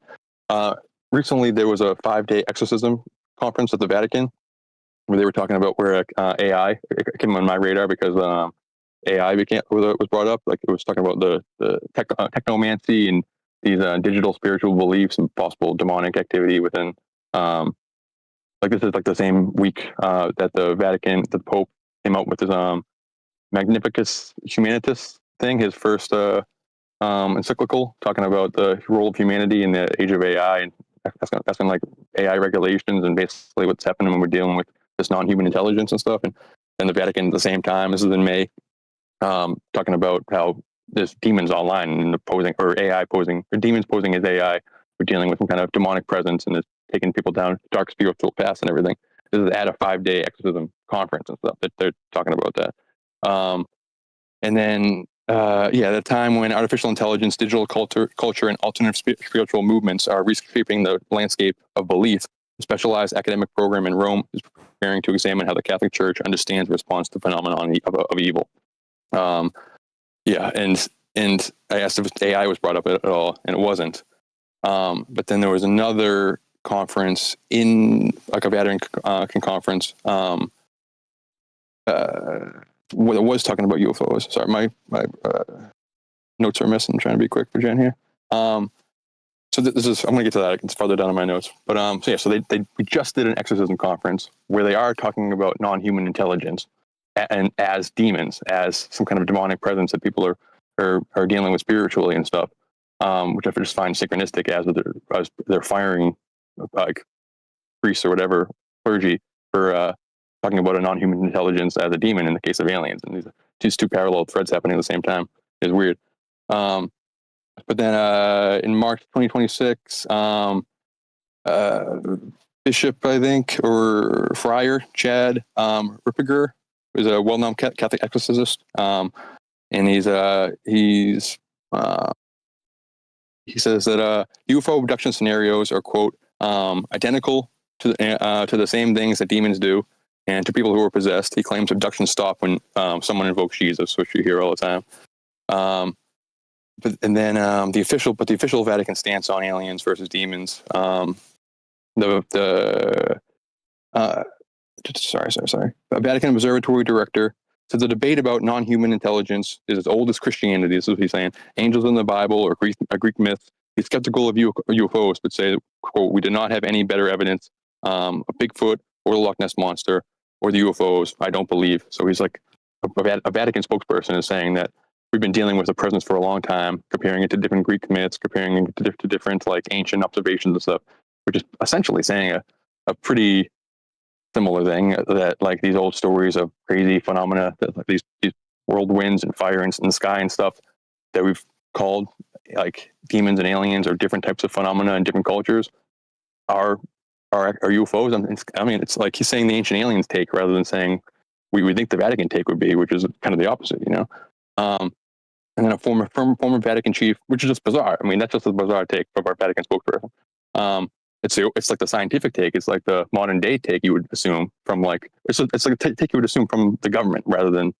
recently there was a 5-day exorcism conference at the Vatican where they were talking about where AI came on my radar because AI was brought up. Like, it was talking about the technomancy and these digital spiritual beliefs and possible demonic activity within. Like, this is like the same week that the Pope came out with his Magnificus Humanitas thing, his first encyclical, talking about the role of humanity in the age of AI, and that's been like AI regulations and basically what's happening when we're dealing with this non-human intelligence and stuff. And the Vatican at the same time, this is in May, talking about how there's demons online and demons posing as AI. We're dealing with some kind of demonic presence and it's taking people down dark spiritual paths and everything. This is at a 5-day exorcism conference and stuff that they're talking about that. And then, the time when artificial intelligence, digital culture, and alternative spiritual movements are reshaping the landscape of belief. A specialized academic program in Rome is preparing to examine how the Catholic Church understands response to phenomenon of evil. And I asked if AI was brought up at all, and it wasn't. But then there was another conference in like a Vatican conference where it was talking about UFOs. Sorry, my notes are missing. I'm trying to be quick for Jen here. So this is, I'm going to get to that. It's farther down in my notes. But so we just did an exorcism conference where they are talking about non-human intelligence and as demons, as some kind of demonic presence that people are dealing with spiritually and stuff. Which I just find synchronistic as they're firing like priests or whatever, clergy, for talking about a non-human intelligence as a demon in the case of aliens. And these two parallel threads happening at the same time is weird. But then in March 2026, Bishop, I think, or Friar Chad Ripperger is a well-known Catholic exorcist, and he's he says that UFO abduction scenarios are, quote, identical to the same things that demons do, and to people who are possessed. He claims abductions stop when someone invokes Jesus, which you hear all the time. The official Vatican stance on aliens versus demons. Sorry. A Vatican Observatory director said the debate about non-human intelligence is as old as Christianity. This is what he's saying. Angels in the Bible or Greek myth. He's skeptical of UFOs, but say, quote, we did not have any better evidence of Bigfoot or the Loch Ness Monster or the UFOs. I don't believe. So he's like a Vatican spokesperson is saying that we've been dealing with the presence for a long time, comparing it to different Greek myths, comparing it to different like ancient observations and stuff, which is essentially saying a pretty similar thing, that like these old stories of crazy phenomena, that like these whirlwinds and fire in the sky and stuff that we've called like demons and aliens or different types of phenomena in different cultures are UFOs. I mean, it's like he's saying the ancient aliens take rather than saying we think the Vatican take would be, which is kind of the opposite, you know. And then a former Vatican chief, which is just bizarre. I mean, that's just a bizarre take from our Vatican spokesperson. It's like the scientific take. It's like the modern day take you would assume from like it's like a take you would assume from the government rather than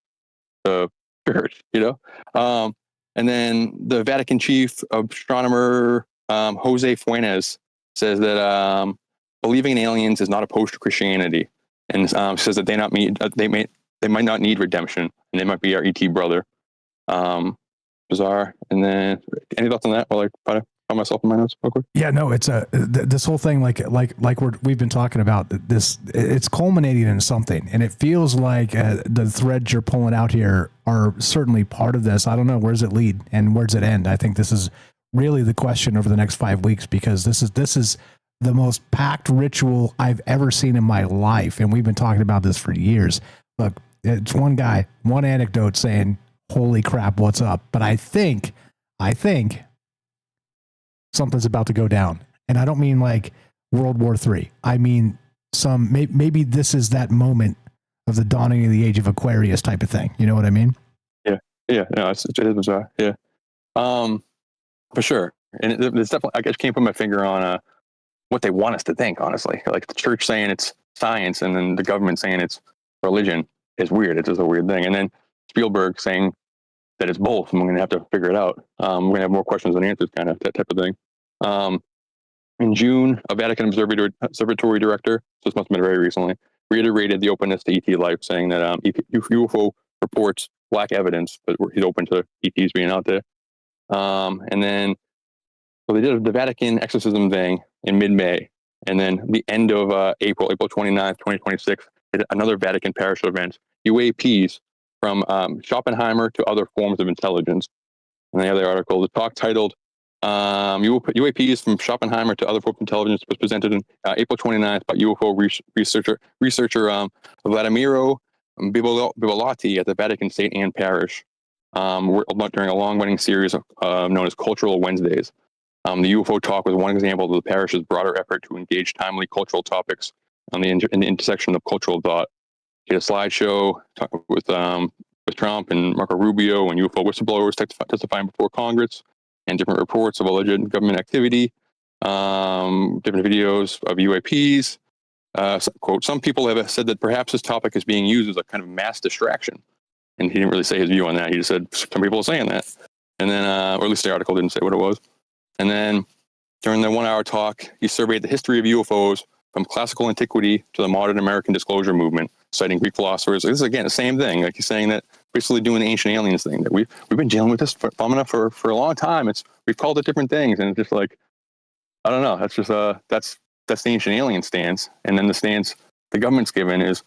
the church, you know. And then the Vatican chief astronomer Jose Fuentes says that believing in aliens is not opposed to Christianity, and says that they might not need redemption, and they might be our ET brother. Bizarre. And then any thoughts on that? Or like find myself in my notes real quick. Yeah, no, it's this whole thing like we've been talking about this. It's culminating in something, and it feels like the threads you're pulling out here are certainly part of this. I don't know, where does it lead and where does it end? I think this is really the question over the next 5 weeks, because this is the most packed ritual I've ever seen in my life, and we've been talking about this for years. Look, it's one guy, one anecdote saying, "Holy crap, what's up?" But I think something's about to go down. And I don't mean like World War III. I mean, maybe this is that moment of the dawning of the age of Aquarius type of thing. You know what I mean? Yeah. No, it is bizarre. Yeah. For sure. And it's definitely, I guess, can't put my finger on what they want us to think, honestly. Like the church saying it's science and then the government saying it's religion is weird. It's just a weird thing. And then Spielberg saying that it's both, and we're going to have to figure it out. We're going to have more questions than answers, kind of that type of thing. In June, a Vatican Observatory director, so this must have been very recently, reiterated the openness to ET life, saying that UFO reports lack evidence, but he's open to ETs being out there. And then so they did the Vatican exorcism thing in mid-May, and then the end of April 29th, 2026, another Vatican parish event, UAPs, from Schopenhauer to other forms of intelligence. And the other article, the talk titled UAPs from Schopenhauer to other forms of intelligence, was presented on April 29th by UFO researcher Vladimiro Bibolotti at the Vatican St. Anne Parish during a long-running series known as Cultural Wednesdays. The UFO talk was one example of the parish's broader effort to engage timely cultural topics in the intersection of cultural thought. He had a slideshow with Trump and Marco Rubio and UFO whistleblowers testifying before Congress, and different reports of alleged government activity, different videos of UAPs. Quote, some people have said that perhaps this topic is being used as a kind of mass distraction. And he didn't really say his view on that. He just said some people are saying that. And then, or at least the article didn't say what it was. And then during the 1 hour talk, he surveyed the history of UFOs from classical antiquity to the modern American disclosure movement, citing Greek philosophers. This is, again, the same thing. Like he's saying that basically doing the ancient aliens thing, that we've been dealing with this phenomena for a long time. We've called it different things. And it's just like, I don't know. That's just, that's the ancient alien stance. And then the stance the government's given is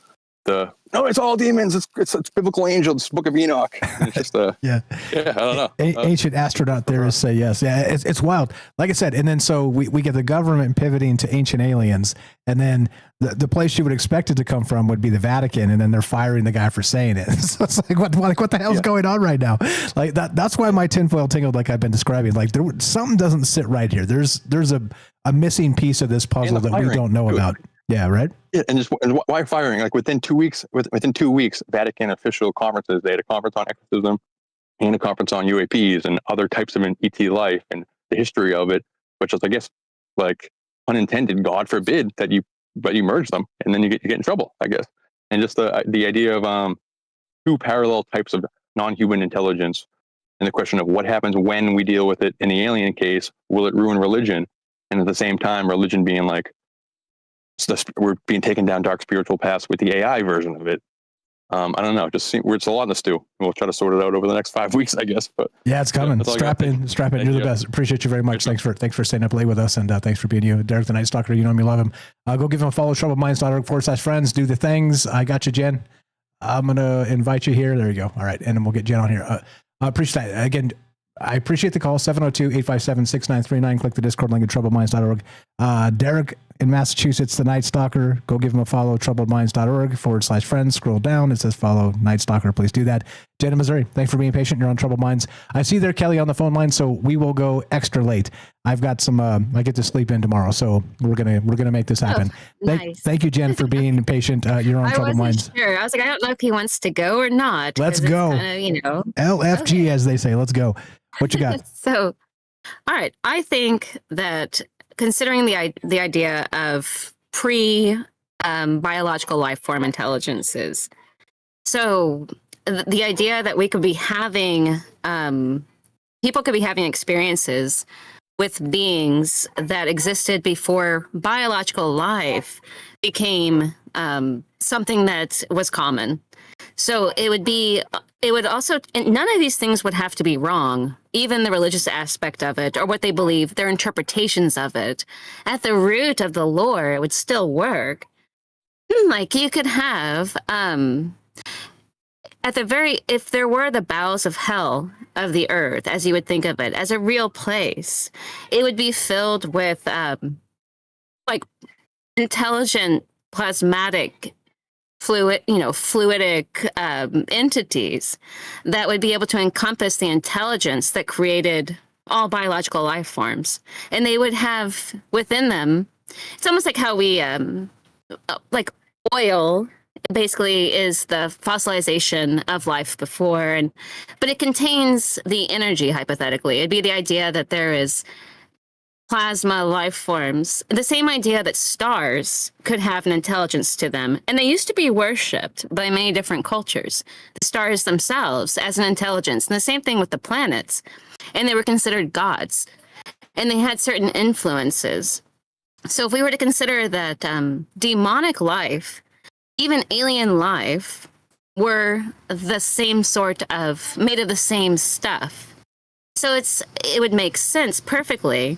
no, it's all demons. It's biblical angels. It's Book of Enoch. And it's just yeah, I don't know. Ancient astronaut theorists say yes. Yeah, it's wild. Like I said, and then so we get the government pivoting to ancient aliens, and then the place you would expect it to come from would be the Vatican, and then they're firing the guy for saying it. So it's like what the hell's going on right now? Like that's why my tinfoil tingled, like I've been describing. Like something doesn't sit right here. There's a missing piece of this puzzle that we don't know about. Yeah, right. Yeah, and why firing? Like within 2 weeks, Vatican official conferences. They had a conference on exorcism and a conference on UAPs and other types of ET life, and the history of it, but just, I guess, like, unintended, God forbid, that you merge them, and then you get in trouble, I guess. And just the idea of two parallel types of non-human intelligence, and the question of what happens when we deal with it. In the alien case, will it ruin religion? And at the same time, religion being like, we're being taken down dark spiritual paths with the AI version of it. I don't know. It's a lot in the stew. We'll try to sort it out over the next 5 weeks, I guess. But yeah, it's coming. Strap in. You're the best. Appreciate you very much. Thanks for staying up late with us, and thanks for being you, Derek the Night Stalker. You know him, you love him. Go give him a follow. TroubledMinds.org/friends. Do the things. I got you, Jen. I'm gonna invite you here. There you go. All right, and then we'll get Jen on here. I appreciate that. Again, I appreciate the call. 702-857-6939. Click the Discord link at TroubledMinds.org. Derek in Massachusetts, the Night Stalker. Go give him a follow. TroubledMinds.org/friends. Scroll down. It says follow Night Stalker. Please do that. Jen in Missouri, thanks for being patient. You're on Troubled Minds. I see there Kelly on the phone line, so we will go extra late. I've got some. I get to sleep in tomorrow, so we're gonna make this happen. Nice. Thank you, Jen, for being patient. You're on Troubled Minds. Sure. I was like, I don't know if he wants to go or not. Let's go. Kinda, LFG, as they say. Let's go. What you got? So, all right. I think that considering the idea of biological life form intelligences, so the idea that we could be having people could be having experiences with beings that existed before biological life became something that was common. So it would also, none of these things would have to be wrong, even the religious aspect of it or what they believe, their interpretations of it. At the root of the lore, it would still work. Like you could have, if there were the bowels of hell of the earth, as you would think of it, as a real place, it would be filled with like intelligent plasmatic fluidic entities that would be able to encompass the intelligence that created all biological life forms. And they would have within them, it's almost like how we, like oil basically is the fossilization of life before, but it contains the energy, hypothetically. It'd be the idea that there is plasma life forms, the same idea that stars could have an intelligence to them. And they used to be worshipped by many different cultures, the stars themselves as an intelligence. And the same thing with the planets. And they were considered gods. And they had certain influences. So if we were to consider that demonic life, even alien life, were the same sort of, made of the same stuff. So it would make sense perfectly.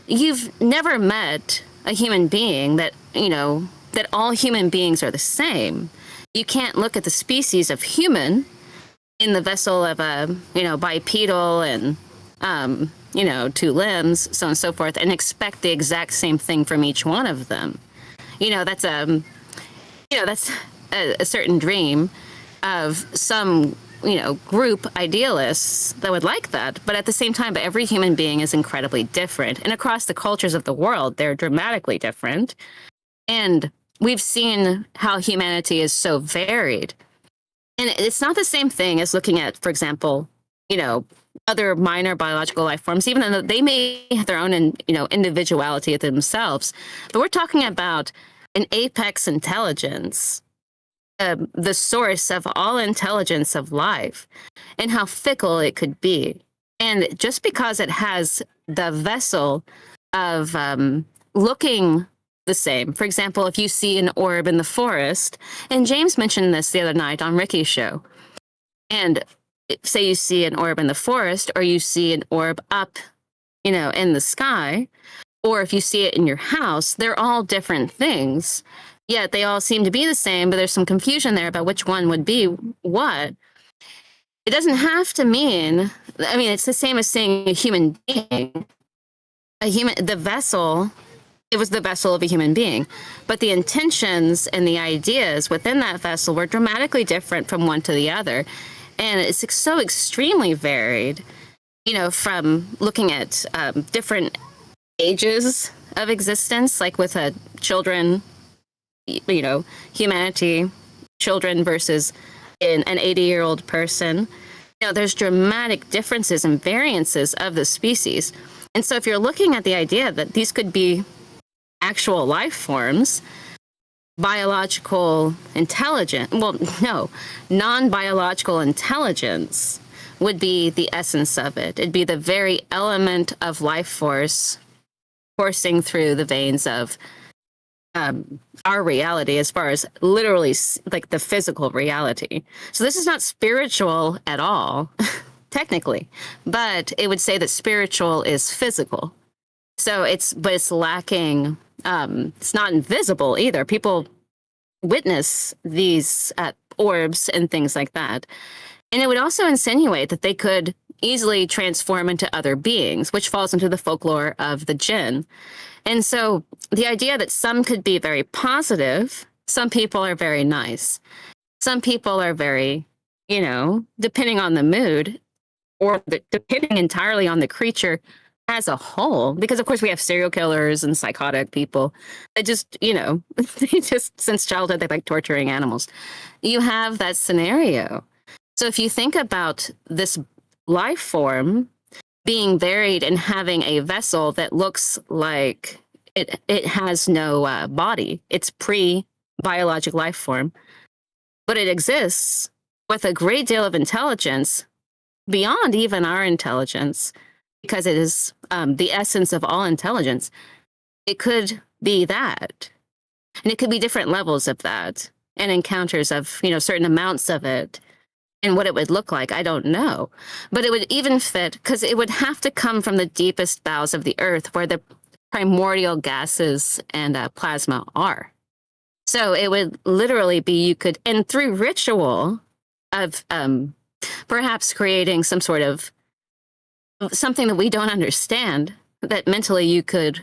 You've never met a human being that all human beings are the same. You can't look at the species of human in the vessel of a, bipedal and, 2 limbs, so on and so forth, and expect the exact same thing from each one of them. That's a certain dream of some group idealists that would like that. But at the same time, every human being is incredibly different. And across the cultures of the world, they're dramatically different. And we've seen how humanity is so varied. And it's not the same thing as looking at, for example, other minor biological life forms, even though they may have their own, individuality themselves. But we're talking about an apex intelligence, the source of all intelligence of life, and how fickle it could be. And just because it has the vessel of looking the same, for example, if you see an orb in the forest, and James mentioned this the other night on Ricky's show, and say you see an orb in the forest, or you see an orb up, in the sky, or if you see it in your house, they're all different things. Yet they all seem to be the same, but there's some confusion there about which one would be what. It doesn't have to mean, it's the same as saying a human being. The vessel, it was the vessel of a human being. But the intentions and the ideas within that vessel were dramatically different from one to the other. And it's so extremely varied, from looking at different ages of existence, like with children, humanity, children versus an 80-year-old person. There's dramatic differences and variances of the species. And so if you're looking at the idea that these could be actual life forms, biological intelligence, well, no, non-biological intelligence would be the essence of it. It'd be the very element of life force coursing through the veins of our reality, as far as literally like the physical reality. So this is not spiritual at all, technically, but it would say that spiritual is physical. So it's lacking, it's not invisible either. People witness these orbs and things like that. And it would also insinuate that they could easily transform into other beings, which falls into the folklore of the jinn. And so the idea that some could be very positive, some people are very nice, some people are very, depending on the mood or depending entirely on the creature as a whole, because of course we have serial killers and psychotic people that just, they just, since childhood, they like torturing animals. You have that scenario. So if you think about this life form being buried and having a vessel that looks like it has no body, it's pre-biologic life form, but it exists with a great deal of intelligence beyond even our intelligence, because it is the essence of all intelligence. It could be that. And it could be different levels of that and encounters of, certain amounts of it. And what it would look like, I don't know. But it would even fit, because it would have to come from the deepest bowels of the earth where the primordial gases and plasma are. So it would literally be, and through ritual of perhaps creating some sort of something that we don't understand, that mentally you could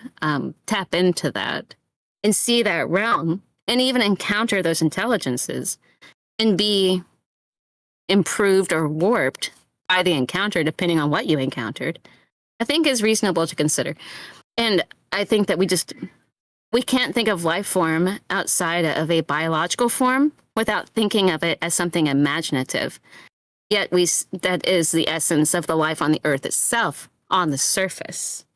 tap into that and see that realm and even encounter those intelligences and be improved or warped by the encounter, depending on what you encountered, I think is reasonable to consider. And I think that we can't think of life form outside of a biological form without thinking of it as something imaginative. Yet that is the essence of the life on the earth itself, on the surface.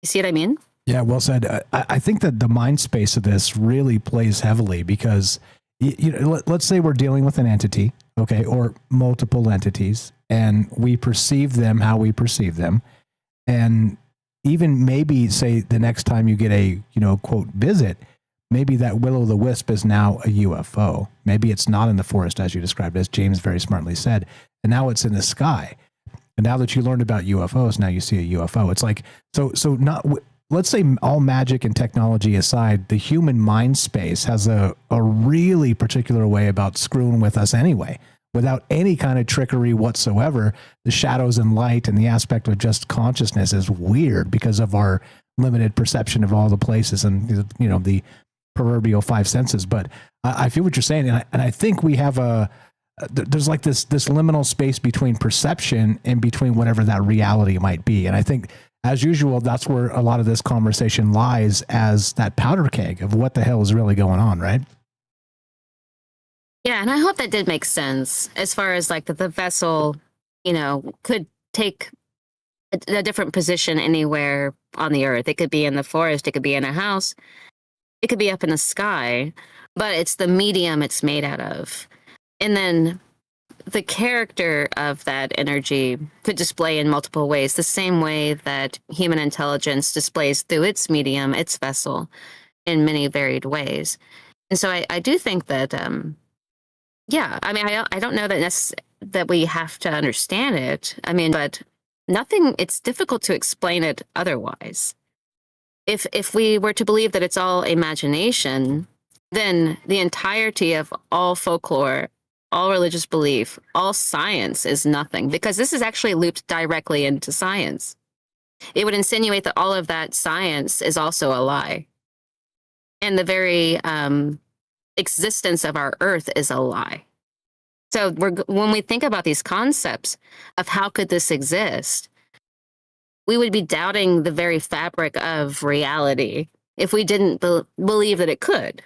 You see what I mean? Yeah, well said. I think that the mind space of this really plays heavily because, let's say we're dealing with an entity, okay, or multiple entities, and we perceive them how we perceive them. And even maybe say the next time you get a, quote, visit, maybe that will-o'-the-wisp is now a UFO. Maybe it's not in the forest, as you described, as James very smartly said, and now it's in the sky. And now that you learned about UFOs, now you see a UFO. It's like, so not, let's say all magic and technology aside, the human mind space has a really particular way about screwing with us anyway, without any kind of trickery whatsoever. The shadows and light and the aspect of just consciousness is weird because of our limited perception of all the places and, the proverbial five senses. But I feel what you're saying. And I think we have there's like this liminal space between perception and between whatever that reality might be. And I think, as usual, that's where a lot of this conversation lies, as that powder keg of what the hell is really going on, right? Yeah, and I hope that did make sense as far as like the vessel, could take a different position anywhere on the earth. It could be in the forest, it could be in a house, it could be up in the sky, but it's the medium it's made out of. And then the character of that energy could display in multiple ways, the same way that human intelligence displays through its medium, its vessel, in many varied ways. And so I do think that, I don't know that we have to understand it. But it's difficult to explain it otherwise. If we were to believe that it's all imagination, then the entirety of all folklore, all religious belief, all science is nothing, because this is actually looped directly into science. It would insinuate that all of that science is also a lie. And the very existence of our earth is a lie. So when we think about these concepts of how could this exist, we would be doubting the very fabric of reality if we didn't believe that it could,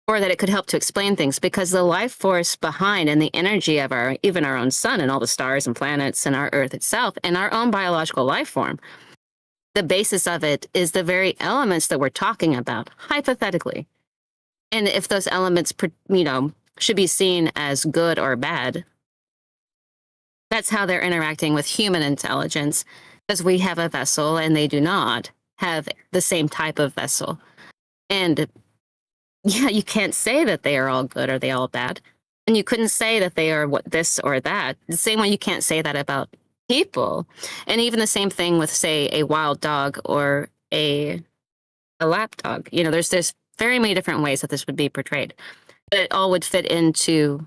or that it could help to explain things, because the life force behind and the energy of even our own sun and all the stars and planets and our earth itself and our own biological life form the basis of it is the very elements that we're talking about, hypothetically. And if those elements, should be seen as good or bad, that's how they're interacting with human intelligence, because we have a vessel and they do not have the same type of vessel. And yeah, you can't say that they are all good or they all bad. And you couldn't say that they are this or that. The same way you can't say that about people. And even the same thing with, say, a wild dog or a lap dog. There's very many different ways that this would be portrayed. But it all would fit into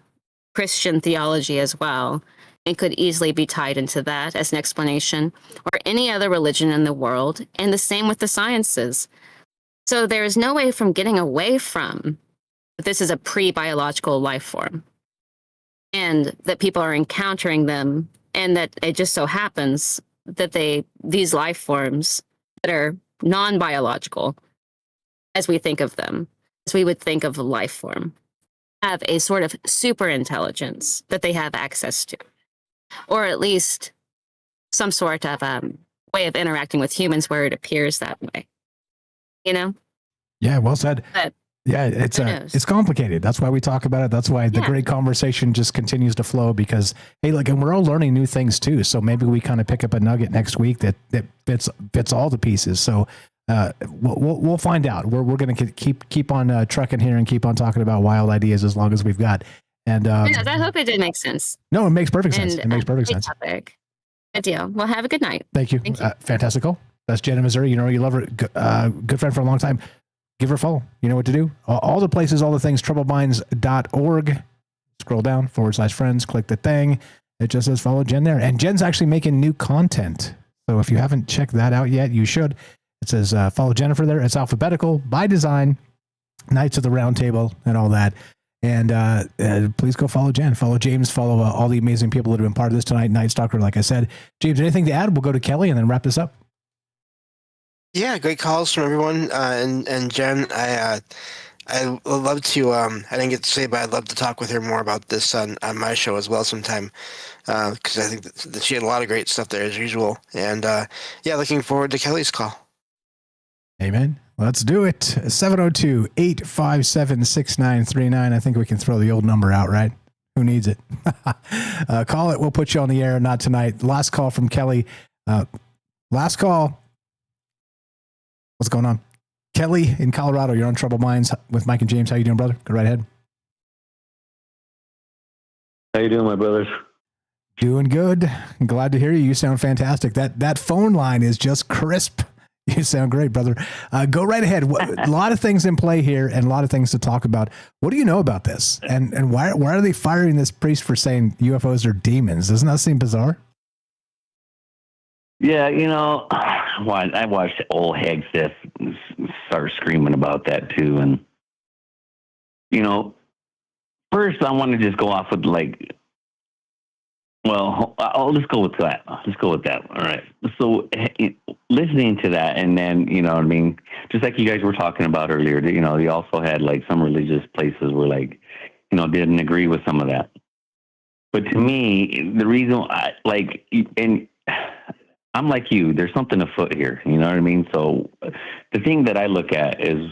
Christian theology as well, and could easily be tied into that as an explanation, or any other religion in the world, and the same with the sciences. So there is no way from getting away from that this is a pre-biological life form, and that people are encountering them, and that it just so happens that these life forms that are non-biological, as we think of them, as we would think of a life form, have a sort of super intelligence that they have access to, or at least some sort of way of interacting with humans where it appears that way. Yeah, well said. But yeah, it's complicated. That's why we talk about it. That's why the great conversation just continues to flow, because hey, and we're all learning new things too. So maybe we kind of pick up a nugget next week that fits all the pieces. So we'll find out. We're going to keep on trucking here and keep on talking about wild ideas as long as we've got. And I hope it did make sense. No, it makes perfect sense. It makes perfect sense. Topic. Good deal. Well, have a good night. Thank you. Fantastical. That's Jen in Missouri. You love her. Good friend for a long time. Give her a follow. You know what to do. All the places, all the things, troubledminds.org. Scroll down, /friends, click the thing. It just says follow Jen there. And Jen's actually making new content. So if you haven't checked that out yet, you should. It says follow Jennifer there. It's alphabetical by design, Knights of the Round Table and all that. And please go follow Jen, follow James, follow all the amazing people that have been part of this tonight. Night Stalker, like I said. James, anything to add? We'll go to Kelly and then wrap this up. Yeah, great calls from everyone. And Jen, I would love to, I didn't get to say, but I'd love to talk with her more about this on my show as well sometime. Because I think that she had a lot of great stuff there as usual. And looking forward to Kelly's call. Amen. Let's do it. 702-857-6939. I think we can throw the old number out, right? Who needs it? Call it. We'll put you on the air. Not tonight. Last call from Kelly. Last call. What's going on? Kelly in Colorado. You're on Troubled Minds with Mike and James. How you doing, brother? Go right ahead. How you doing, my brothers? Doing good. I'm glad to hear you. You sound fantastic. That phone line is just crisp. You sound great, brother. Go right ahead. A lot of things in play here and a lot of things to talk about. What do you know about this? And why are they firing this priest for saying UFOs are demons? Doesn't that seem bizarre? Yeah, I watched old Hegstead start screaming about that too. And, first I want to just go off with I'll just go with that. All right. So listening to that, and then, just like you guys were talking about earlier, they also had some religious places where didn't agree with some of that. But to me, the reason I'm like you, there's something afoot here. You know what I mean? So the thing that I look at is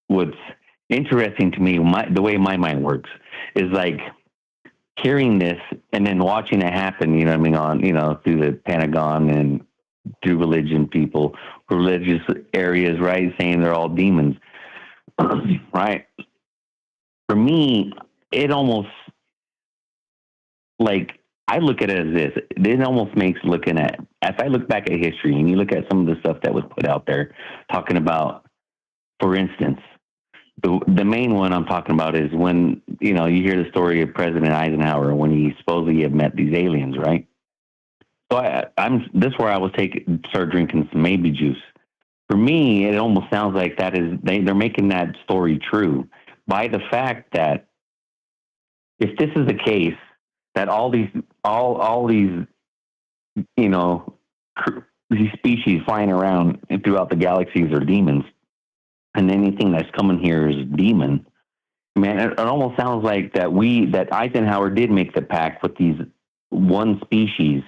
what's interesting to me, the way my mind works is hearing this and then watching it happen, through the Pentagon and through religious areas, right? Saying they're all demons, right? For me, it almost I look at it as this. It almost makes looking at, if I look back at history and you look at some of the stuff that was put out there talking about, for instance, the main one I'm talking about is when, you hear the story of President Eisenhower when he supposedly had met these aliens, right? So this is where I was start drinking some maybe juice. For me, it almost sounds like that is, they're making that story true by the fact that if this is the case, that all these these species flying around throughout the galaxies are demons, and anything that's coming here is demon. Man, it almost sounds like that Eisenhower did make the pact with these one species,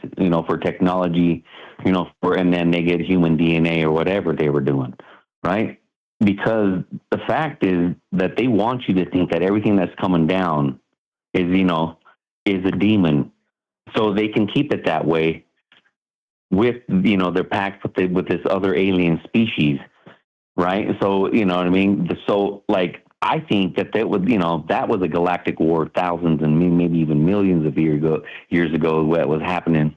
for technology, and then they get human DNA or whatever they were doing, right? Because the fact is that they want you to think that everything that's coming down is a demon, so they can keep it that way with their pact with this other alien species, right? So what I mean. So like I think that was a galactic war, thousands and maybe even millions of years ago what was happening.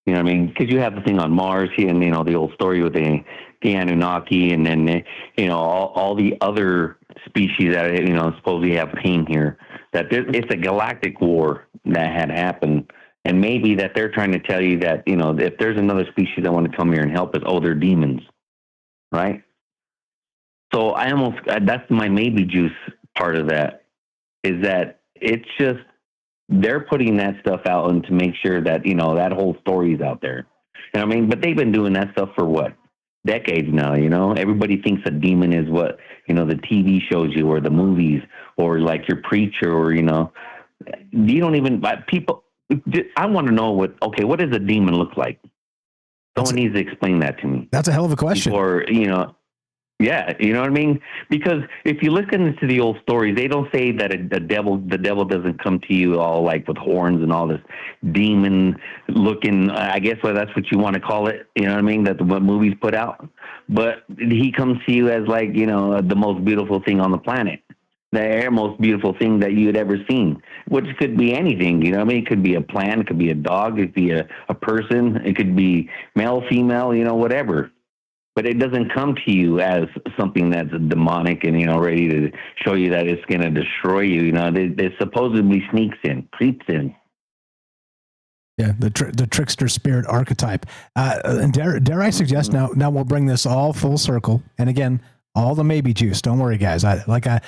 You know what I mean? Because you have the thing on Mars and the old story with the Anunnaki, and then all the other species that supposedly have came here. That it's a galactic war that had happened, and maybe that they're trying to tell you that if there's another species that want to come here and help us, they're demons, right? So that's my maybe juice part of that, is that it's just they're putting that stuff out and to make sure that that whole story is out there. I mean, but they've been doing that stuff for what, decades now. Everybody thinks a demon is what the TV shows you or the movies or like your preacher or you don't even people. I want to know what does a demon look like? Someone needs to explain that to me. That's a hell of a question. Or yeah, you know what I mean? Because if you look into the old stories, they don't say that the devil doesn't come to you all like with horns and all this demon looking, I guess that's what you want to call it. You know what I mean? That what movies put out. But he comes to you as like, the most beautiful thing on the planet. The most beautiful thing that you had ever seen, which could be anything. You know what I mean? It could be a plant, it could be a dog, it could be a person, it could be male, female, whatever. But it doesn't come to you as something that's demonic and, ready to show you that it's going to destroy you. It supposedly sneaks in, creeps in. Yeah, the trickster spirit archetype. And dare I suggest now we'll bring this all full circle. And again, all the maybe juice. Don't worry, guys. Like I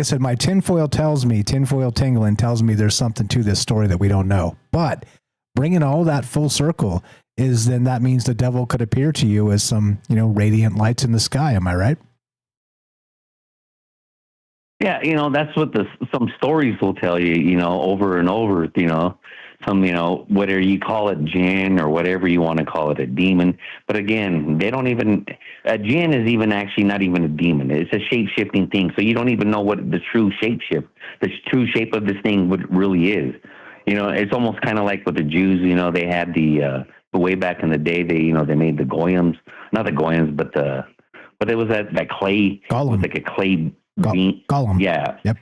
said, my tinfoil tingling tells me there's something to this story that we don't know. But bringing all that full circle is then that means the devil could appear to you as some, radiant lights in the sky. Am I right? Yeah. That's what some stories will tell you, over and over, some, whether you call it jinn or whatever you want to call it, a demon. But again, a jinn is even actually not even a demon. It's a shape-shifting thing. So you don't even know what the true the true shape of this thing really is. It's almost kind of like with the Jews, they had the way back in the day, they made the goyams, not the goyams, but it was that clay, golem. It was like a clay bean. Golem. Yeah. Yep.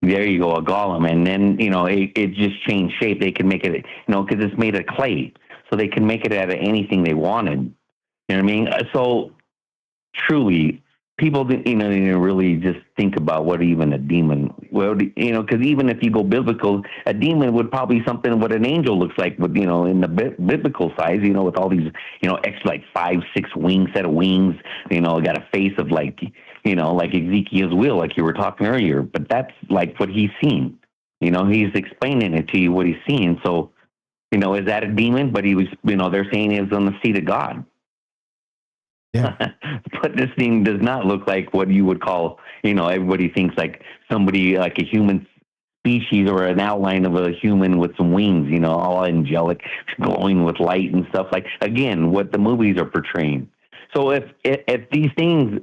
There you go, a golem. And then, it just changed shape. They can make it, because it's made of clay. So they can make it out of anything they wanted. You know what I mean? So truly, people, really just think about what even a demon, because even if you go biblical, a demon would probably something what an angel looks like with, in the biblical size, with all these, extra like 5-6 set of wings, got a face of like, like Ezekiel's wheel, like you were talking earlier, but that's like what he's seen. He's explaining it to you, what he's seeing. So, is that a demon? But he was, they're saying he was on the seat of God. Yeah. But this thing does not look like what you would call, everybody thinks like somebody like a human species or an outline of a human with some wings, all angelic, glowing with light and stuff like, again, what the movies are portraying. So if these things,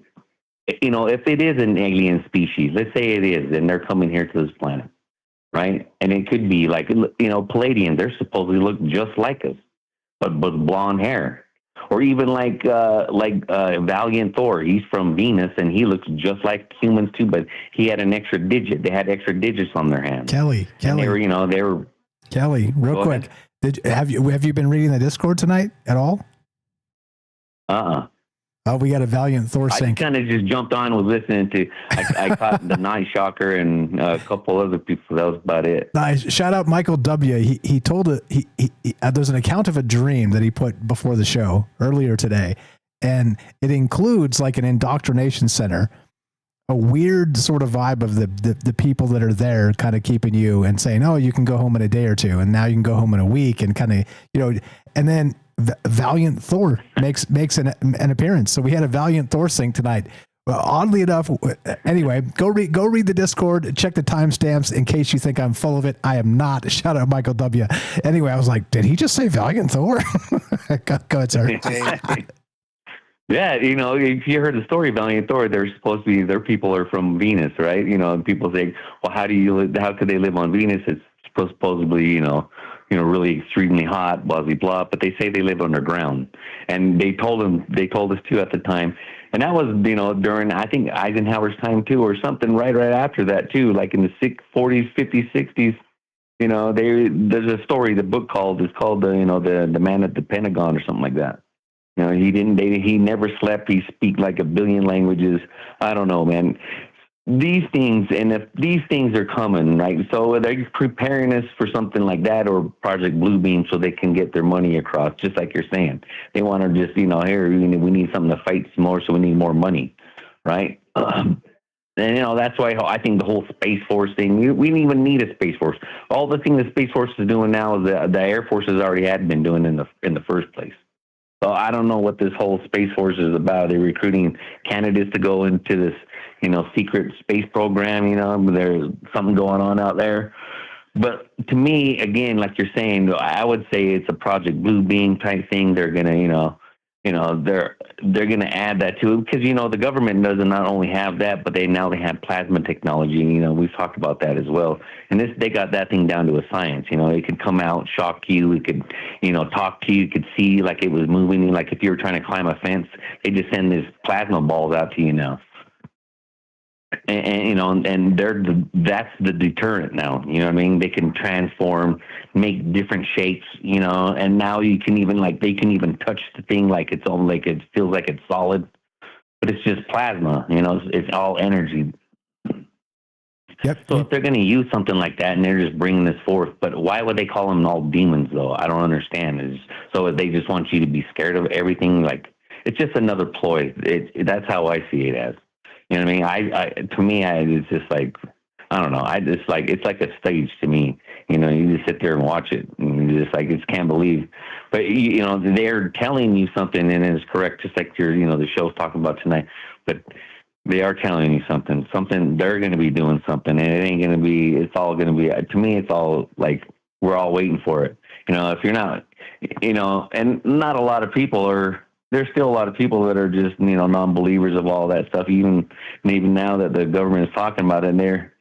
if it is an alien species, let's say it is, and they're coming here to this planet, right? And it could be like, Palladians, they're supposedly look just like us, but with blonde hair. Or even like Valiant Thor, he's from Venus and he looks just like humans too, but he had an extra digit. They had extra digits on their hands. Kelly, and they were Kelly. Real quick, have you been reading the Discord tonight at all? Oh, we got a Valiant Thor sync. I kind of just jumped on, was listening to. I caught the Night Shocker and a couple other people. That was about it. Nice. Shout out Michael W. He told he there's an account of a dream that he put before the show earlier today, and it includes like an indoctrination center, a weird sort of vibe of the people that are there, kind of keeping you and saying, oh, you can go home in a day or two, and now you can go home in a week, and kind of and then Valiant Thor makes an appearance. So we had a Valiant Thor sync tonight. Well, oddly enough, anyway, go read the Discord, check the timestamps in case you think I'm full of it. I am not. Shout out Michael W. Anyway, I was like, did he just say Valiant Thor? Go ahead, sir. Yeah, if you heard the story of Valiant Thor, they're supposed to be, their people are from Venus, right? And people say, well, how could they live on Venus? It's supposedly, really extremely hot, blah, blah, blah. But they say they live underground. And they told us too at the time. And that was, during, I think, Eisenhower's time too, or something right after that too, like in the 40s, 50s, 60s. There's a story, the book is called the Man at the Pentagon or something like that. He never slept. He speak like a billion languages. I don't know, man. These things, and if these things are coming, right? So they're preparing us for something like that, or Project Bluebeam, so they can get their money across, just like you're saying. They want to just, here, we need something to fight some more, so we need more money, right? And, that's why I think the whole Space Force thing, we didn't even need a Space Force. All the thing the Space Force is doing now is the Air Force has already had been doing in the first place. So I don't know what this whole Space Force is about. They're recruiting candidates to go into this, secret space program. There's something going on out there. But to me, again, like you're saying, I would say it's a Project Bluebeam type thing. They're gonna, they're gonna add that to it because the government doesn't not only have that, but they have plasma technology. We've talked about that as well. And they got that thing down to a science. It could come out, shock you. It could, talk to you. You could see like it was moving. Like if you were trying to climb a fence, they just send these plasma balls out to you now. And that's the deterrent now. They can transform, make different shapes, and now you can even they can touch the thing like it's all like it feels like it's solid, but it's just plasma. It's all energy. Yep. So if they're going to use something like that and they're just bringing this forth, but why would they call them all demons though? I don't understand. So they just want you to be scared of everything. Like it's just another ploy. That's how I see it as. You know what I mean? To me, it's just like, I don't know. It's like a stage to me. You just sit there and watch it, and you just just can't believe. But they're telling you something, and it's correct, just like the show's talking about tonight. But they are telling you something. They're going to be doing something, and it ain't going to be. It's all going to be. To me, it's all like we're all waiting for it. If you're not, and not a lot of people are. There's still a lot of people that are just, non-believers of all that stuff, even maybe now that the government is talking about it, and they're,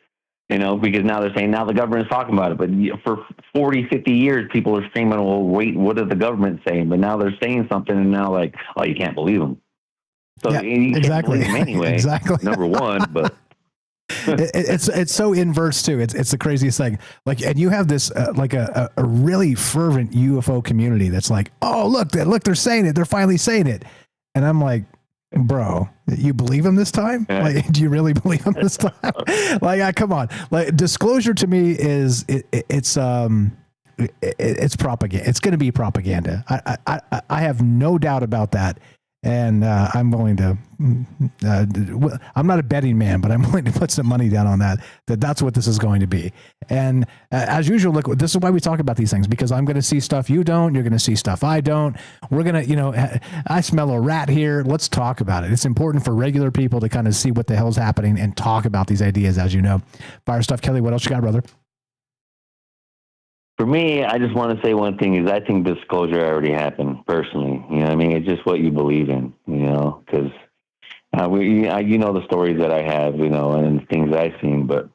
because now they're saying now the government is talking about it. But for 40, 50 years, people are screaming, well, wait, what is the government saying? But now they're saying something, and now you can't believe them. So yeah, you exactly. can't believe them anyway, exactly. Number one, but... it's so inverse too. It's the craziest thing. And you have this a really fervent UFO community that's like, oh look, they're saying it. They're finally saying it, and I'm like, bro, you believe him this time? Do you really believe him this time? Come on. Disclosure to me is it's propaganda. It's going to be propaganda. I have no doubt about that. And I'm willing to, I'm not a betting man, but I'm willing to put some money down on that's what this is going to be. And as usual, look, this is why we talk about these things, because I'm going to see stuff you don't, you're going to see stuff I don't. We're going to, I smell a rat here. Let's talk about it. It's important for regular people to kind of see what the hell's happening and talk about these ideas, as you know. Fire stuff. Kelly, what else you got, brother? For me, I just want to say one thing is I think disclosure already happened personally. It's just what you believe in, because the stories that I have, and things I've seen, but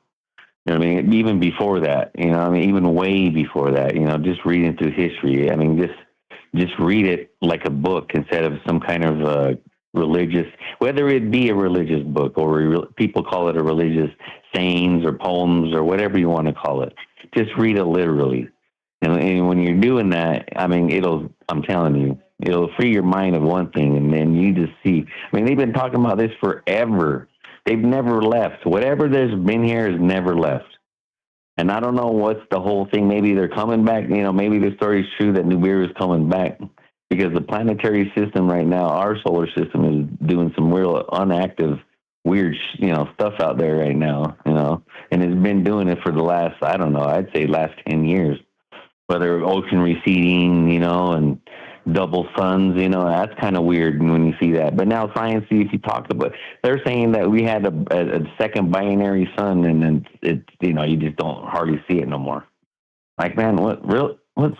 even before that, even way before that, just reading through history. Just read it like a book instead of some kind of religious, whether it be a religious book or people call it a religious sayings or poems or whatever you want to call it. Just read it literally. And when you're doing that, I'm telling you, it'll free your mind of one thing. And then you just see, they've been talking about this forever. They've never left. Whatever there's been here has never left. And I don't know what's the whole thing. Maybe they're coming back. Maybe the story's true that Nibiru is coming back, because the planetary system right now, our solar system, is doing some real unactive, weird, stuff out there right now, and it's been doing it for the last, I'd say last 10 years, whether ocean receding, and double suns. You know, that's kind of weird when you see that. But now science, if you talk about, they're saying that we had a second binary sun, and then you just don't hardly see it no more. Like, man, what real? What's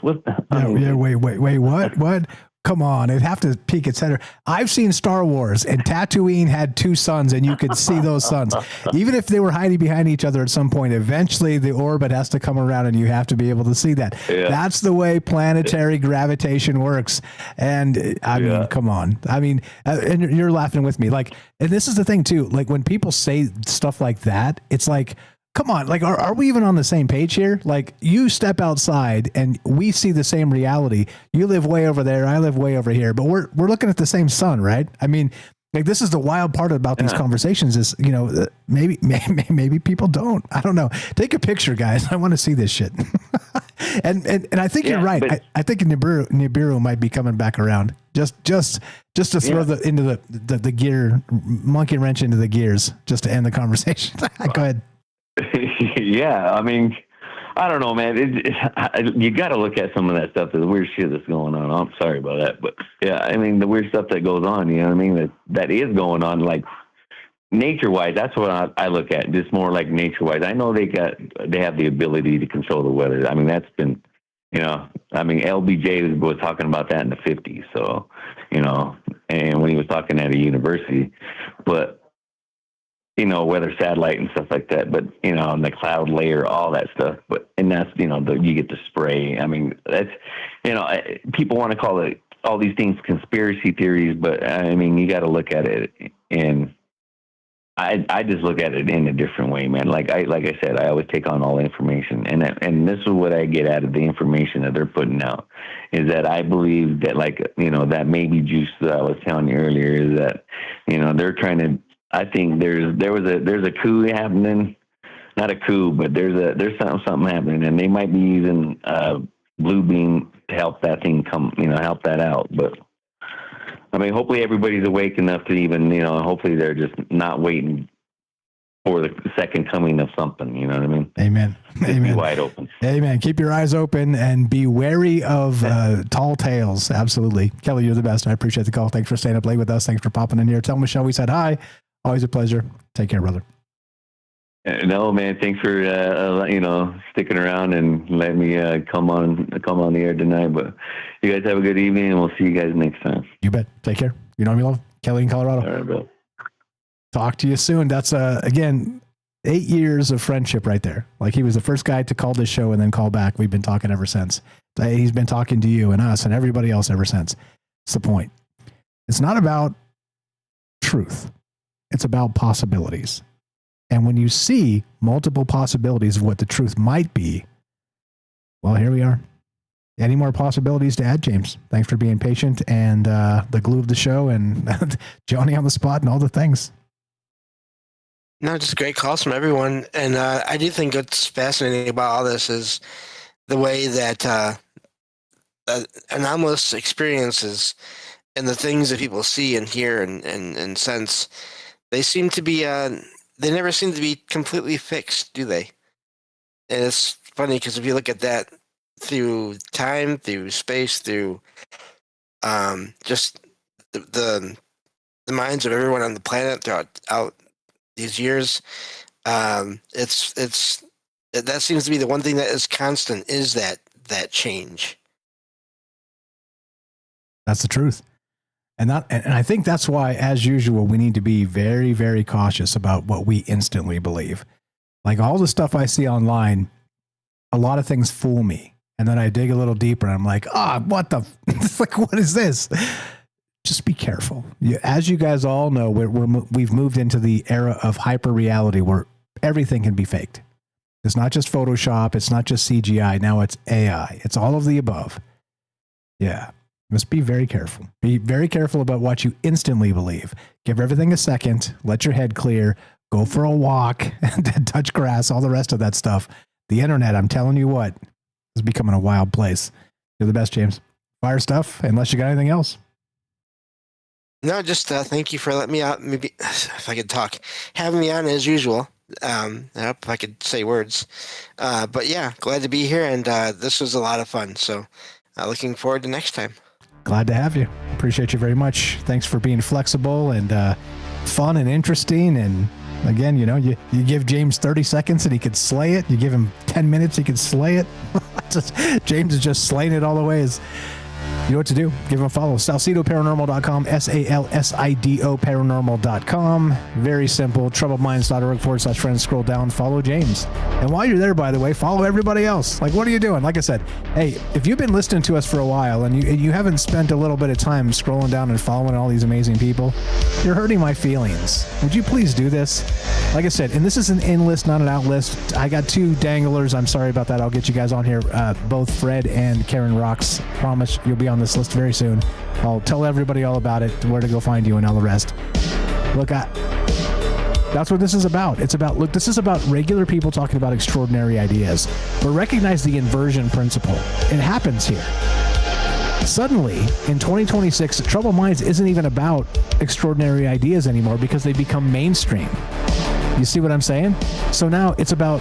Yeah, wait, what? Come on, it'd have to peek its head. I've seen Star Wars, and Tatooine had two suns, and you could see those suns. Even if they were hiding behind each other at some point, eventually the orbit has to come around, and you have to be able to see that. Yeah. That's the way planetary gravitation works. And I mean, come on. I mean, and you're laughing with me. Like, and this is the thing too. Like when people say stuff like that, it's like, come on, like, are we even on the same page here? Like, you step outside and we see the same reality. You live way over there, I live way over here, but we're looking at the same sun, right? I mean, like, this is the wild part about these conversations is, you know, maybe people don't. I don't know. Take a picture, guys. I want to see this shit. and I think you're right. I think Nibiru might be coming back around. Just to throw into the gear, monkey wrench into the gears, just to end the conversation. Go ahead. Yeah, I mean, I don't know, man. You got to look at some of that stuff, the weird shit that's going on. I'm sorry about that, but yeah, I mean, the weird stuff that goes on, you know what I mean? That is going on, like nature-wise. That's what I look at, just more like nature-wise. I know they have the ability to control the weather. I mean, that's been, you know, I mean, LBJ was talking about that in the 50s, so, you know, and when he was talking at a university, but you know, weather satellite and stuff like that, but, you know, and the cloud layer, all that stuff. But, and that's, you know, you get the spray. I mean, that's, you know, people want to call it all these things conspiracy theories, but I mean, you got to look at it, and I just look at it in a different way, man. Like I said, I always take on all the information, and this is what I get out of the information that they're putting out, is that I believe that, like, you know, that maybe juice that I was telling you earlier is that, you know, they're trying to, I think there's a coup happening, not a coup, but there's something happening, and they might be using blue beam to help that thing help that out. But I mean, hopefully everybody's awake enough to even, you know, hopefully they're just not waiting for the second coming of something. You know what I mean? Amen. Amen. Be wide open. Amen. Keep your eyes open and be wary of tall tales. Absolutely. Kelly, you're the best. I appreciate the call. Thanks for staying up late with us. Thanks for popping in here. Tell Michelle we said hi. Always a pleasure. Take care, brother. No, man. Thanks for you know, sticking around and letting me come on the air tonight. But you guys have a good evening, and we'll see you guys next time. You bet. Take care. You know me, love. Kelly in Colorado. All right, bro. Talk to you soon. That's again 8 years of friendship right there. Like, he was the first guy to call this show and then call back. We've been talking ever since. He's been talking to you and us and everybody else ever since. It's the point. It's not about truth. It's about possibilities. And when you see multiple possibilities of what the truth might be, well, here we are. Any more possibilities to add, James? Thanks for being patient and the glue of the show and Johnny on the spot and all the things. No, just great calls from everyone. And I do think what's fascinating about all this is the way that anomalous experiences and the things that people see and hear and sense, they seem to be, they never seem to be completely fixed, do they? And it's funny because if you look at that through time, through space, through just the minds of everyone on the planet throughout these years, that seems to be the one thing that is constant, is that change. That's the truth. And I think that's why, as usual, we need to be very, very cautious about what we instantly believe. Like, all the stuff I see online, a lot of things fool me. And then I dig a little deeper and I'm like, what the, it's like, what is this? Just be careful. As you guys all know, we've moved into the era of hyper reality where everything can be faked. It's not just Photoshop. It's not just CGI. Now it's AI. It's all of the above. Yeah. Must be very careful. Be very careful about what you instantly believe. Give everything a second. Let your head clear. Go for a walk. Touch grass. All the rest of that stuff. The internet, I'm telling you what, is becoming a wild place. You're the best, James. Fire stuff, unless you got anything else. No, just thank you for letting me out. Maybe if I could talk, having me on as usual. If I could say words. But yeah, glad to be here. And this was a lot of fun. So looking forward to next time. Glad to have you. Appreciate you very much. Thanks for being flexible and fun and interesting. And again, you know, you give James 30 seconds and he could slay it. You give him 10 minutes, he could slay it. James is just slaying it all the ways. You know what to do. Give him a follow. SalsidoParanormal.com, SALSIDO Paranormal.com. Very simple. TroubledMinds.org/friends. Scroll down. Follow James. And while you're there, by the way, follow everybody else. Like, what are you doing? Like I said, hey, if you've been listening to us for a while and you haven't spent a little bit of time scrolling down and following all these amazing people, you're hurting my feelings. Would you please do this? Like I said, and this is an in list, not an out list. I got 2 danglers. I'm sorry about that. I'll get you guys on here. Both Fred and Karen Rocks. Promise you'll be on this list very soon. I'll tell everybody all about it, where to go find you and all the rest. Look, that's what this is about. This is about regular people talking about extraordinary ideas. But recognize the inversion principle. It happens here. Suddenly, in 2026, Troubled Minds isn't even about extraordinary ideas anymore because they become mainstream. You see what I'm saying? So now it's about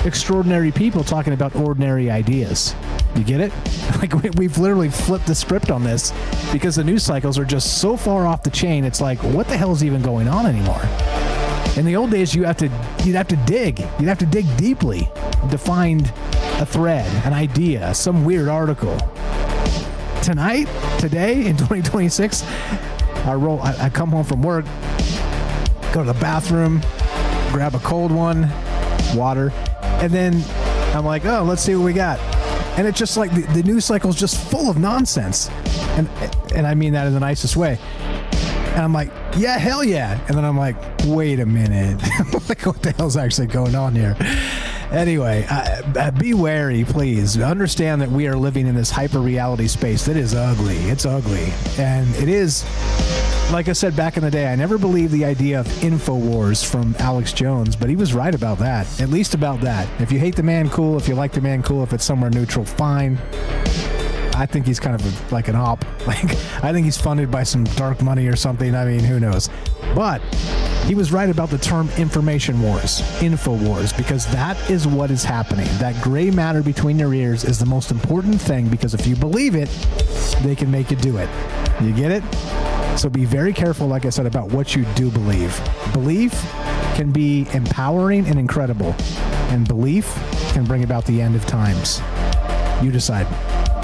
extraordinary people talking about ordinary ideas. You get it? Like, we've literally flipped the script on this because the news cycles are just so far off the chain. It's like, what the hell is even going on anymore? In the old days, you'd have to dig. You'd have to dig deeply to find a thread, an idea, some weird article. Today, in 2026, I come home from work, go to the bathroom, grab a cold one, water, and then I'm like, oh, let's see what we got. And it's just like the news cycle is just full of nonsense. And I mean that in the nicest way. And I'm like, yeah, hell yeah. And then I'm like, wait a minute. Like, what the hell's actually going on here? Anyway, be wary, please. Understand that we are living in this hyper reality space that is ugly. It's ugly. And it is, like I said back in the day, I never believed the idea of InfoWars from Alex Jones, but he was right about that. At least about that. If you hate the man, cool. If you like the man, cool. If it's somewhere neutral, fine. I think he's kind of like an op. Like, I think he's funded by some dark money or something. I mean, who knows? But he was right about the term information wars, InfoWars, because that is what is happening. That gray matter between your ears is the most important thing, because if you believe it, they can make you do it. You get it? So be very careful, like I said, about what you do believe. Belief can be empowering and incredible, and belief can bring about the end of times. You decide.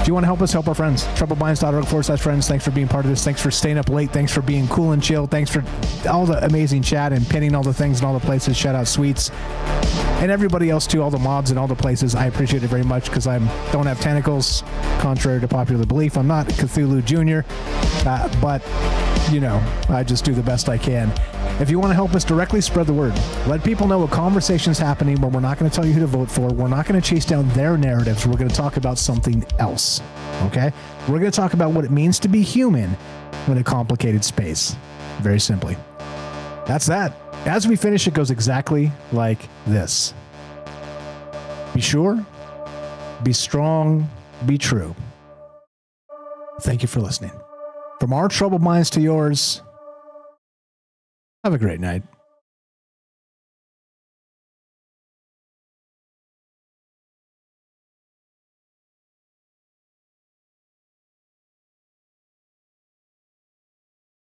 If you want to help us, help our friends. TroubledMinds.org/friends. Thanks for being part of this. Thanks for staying up late. Thanks for being cool and chill. Thanks for all the amazing chat and pinning all the things in all the places. Shout out Sweets. And everybody else too, all the mods and all the places. I appreciate it very much because I don't have tentacles, contrary to popular belief. I'm not Cthulhu Jr., but, you know, I just do the best I can. If you want to help us directly, spread the word. Let people know a conversation's happening, but we're not going to tell you who to vote for. We're not going to chase down their narratives. We're going to talk about something else, okay? We're going to talk about what it means to be human in a complicated space. Very simply. That's that. As we finish, it goes exactly like this. Be sure, be strong, be true. Thank you for listening. From our troubled minds to yours, have a great night.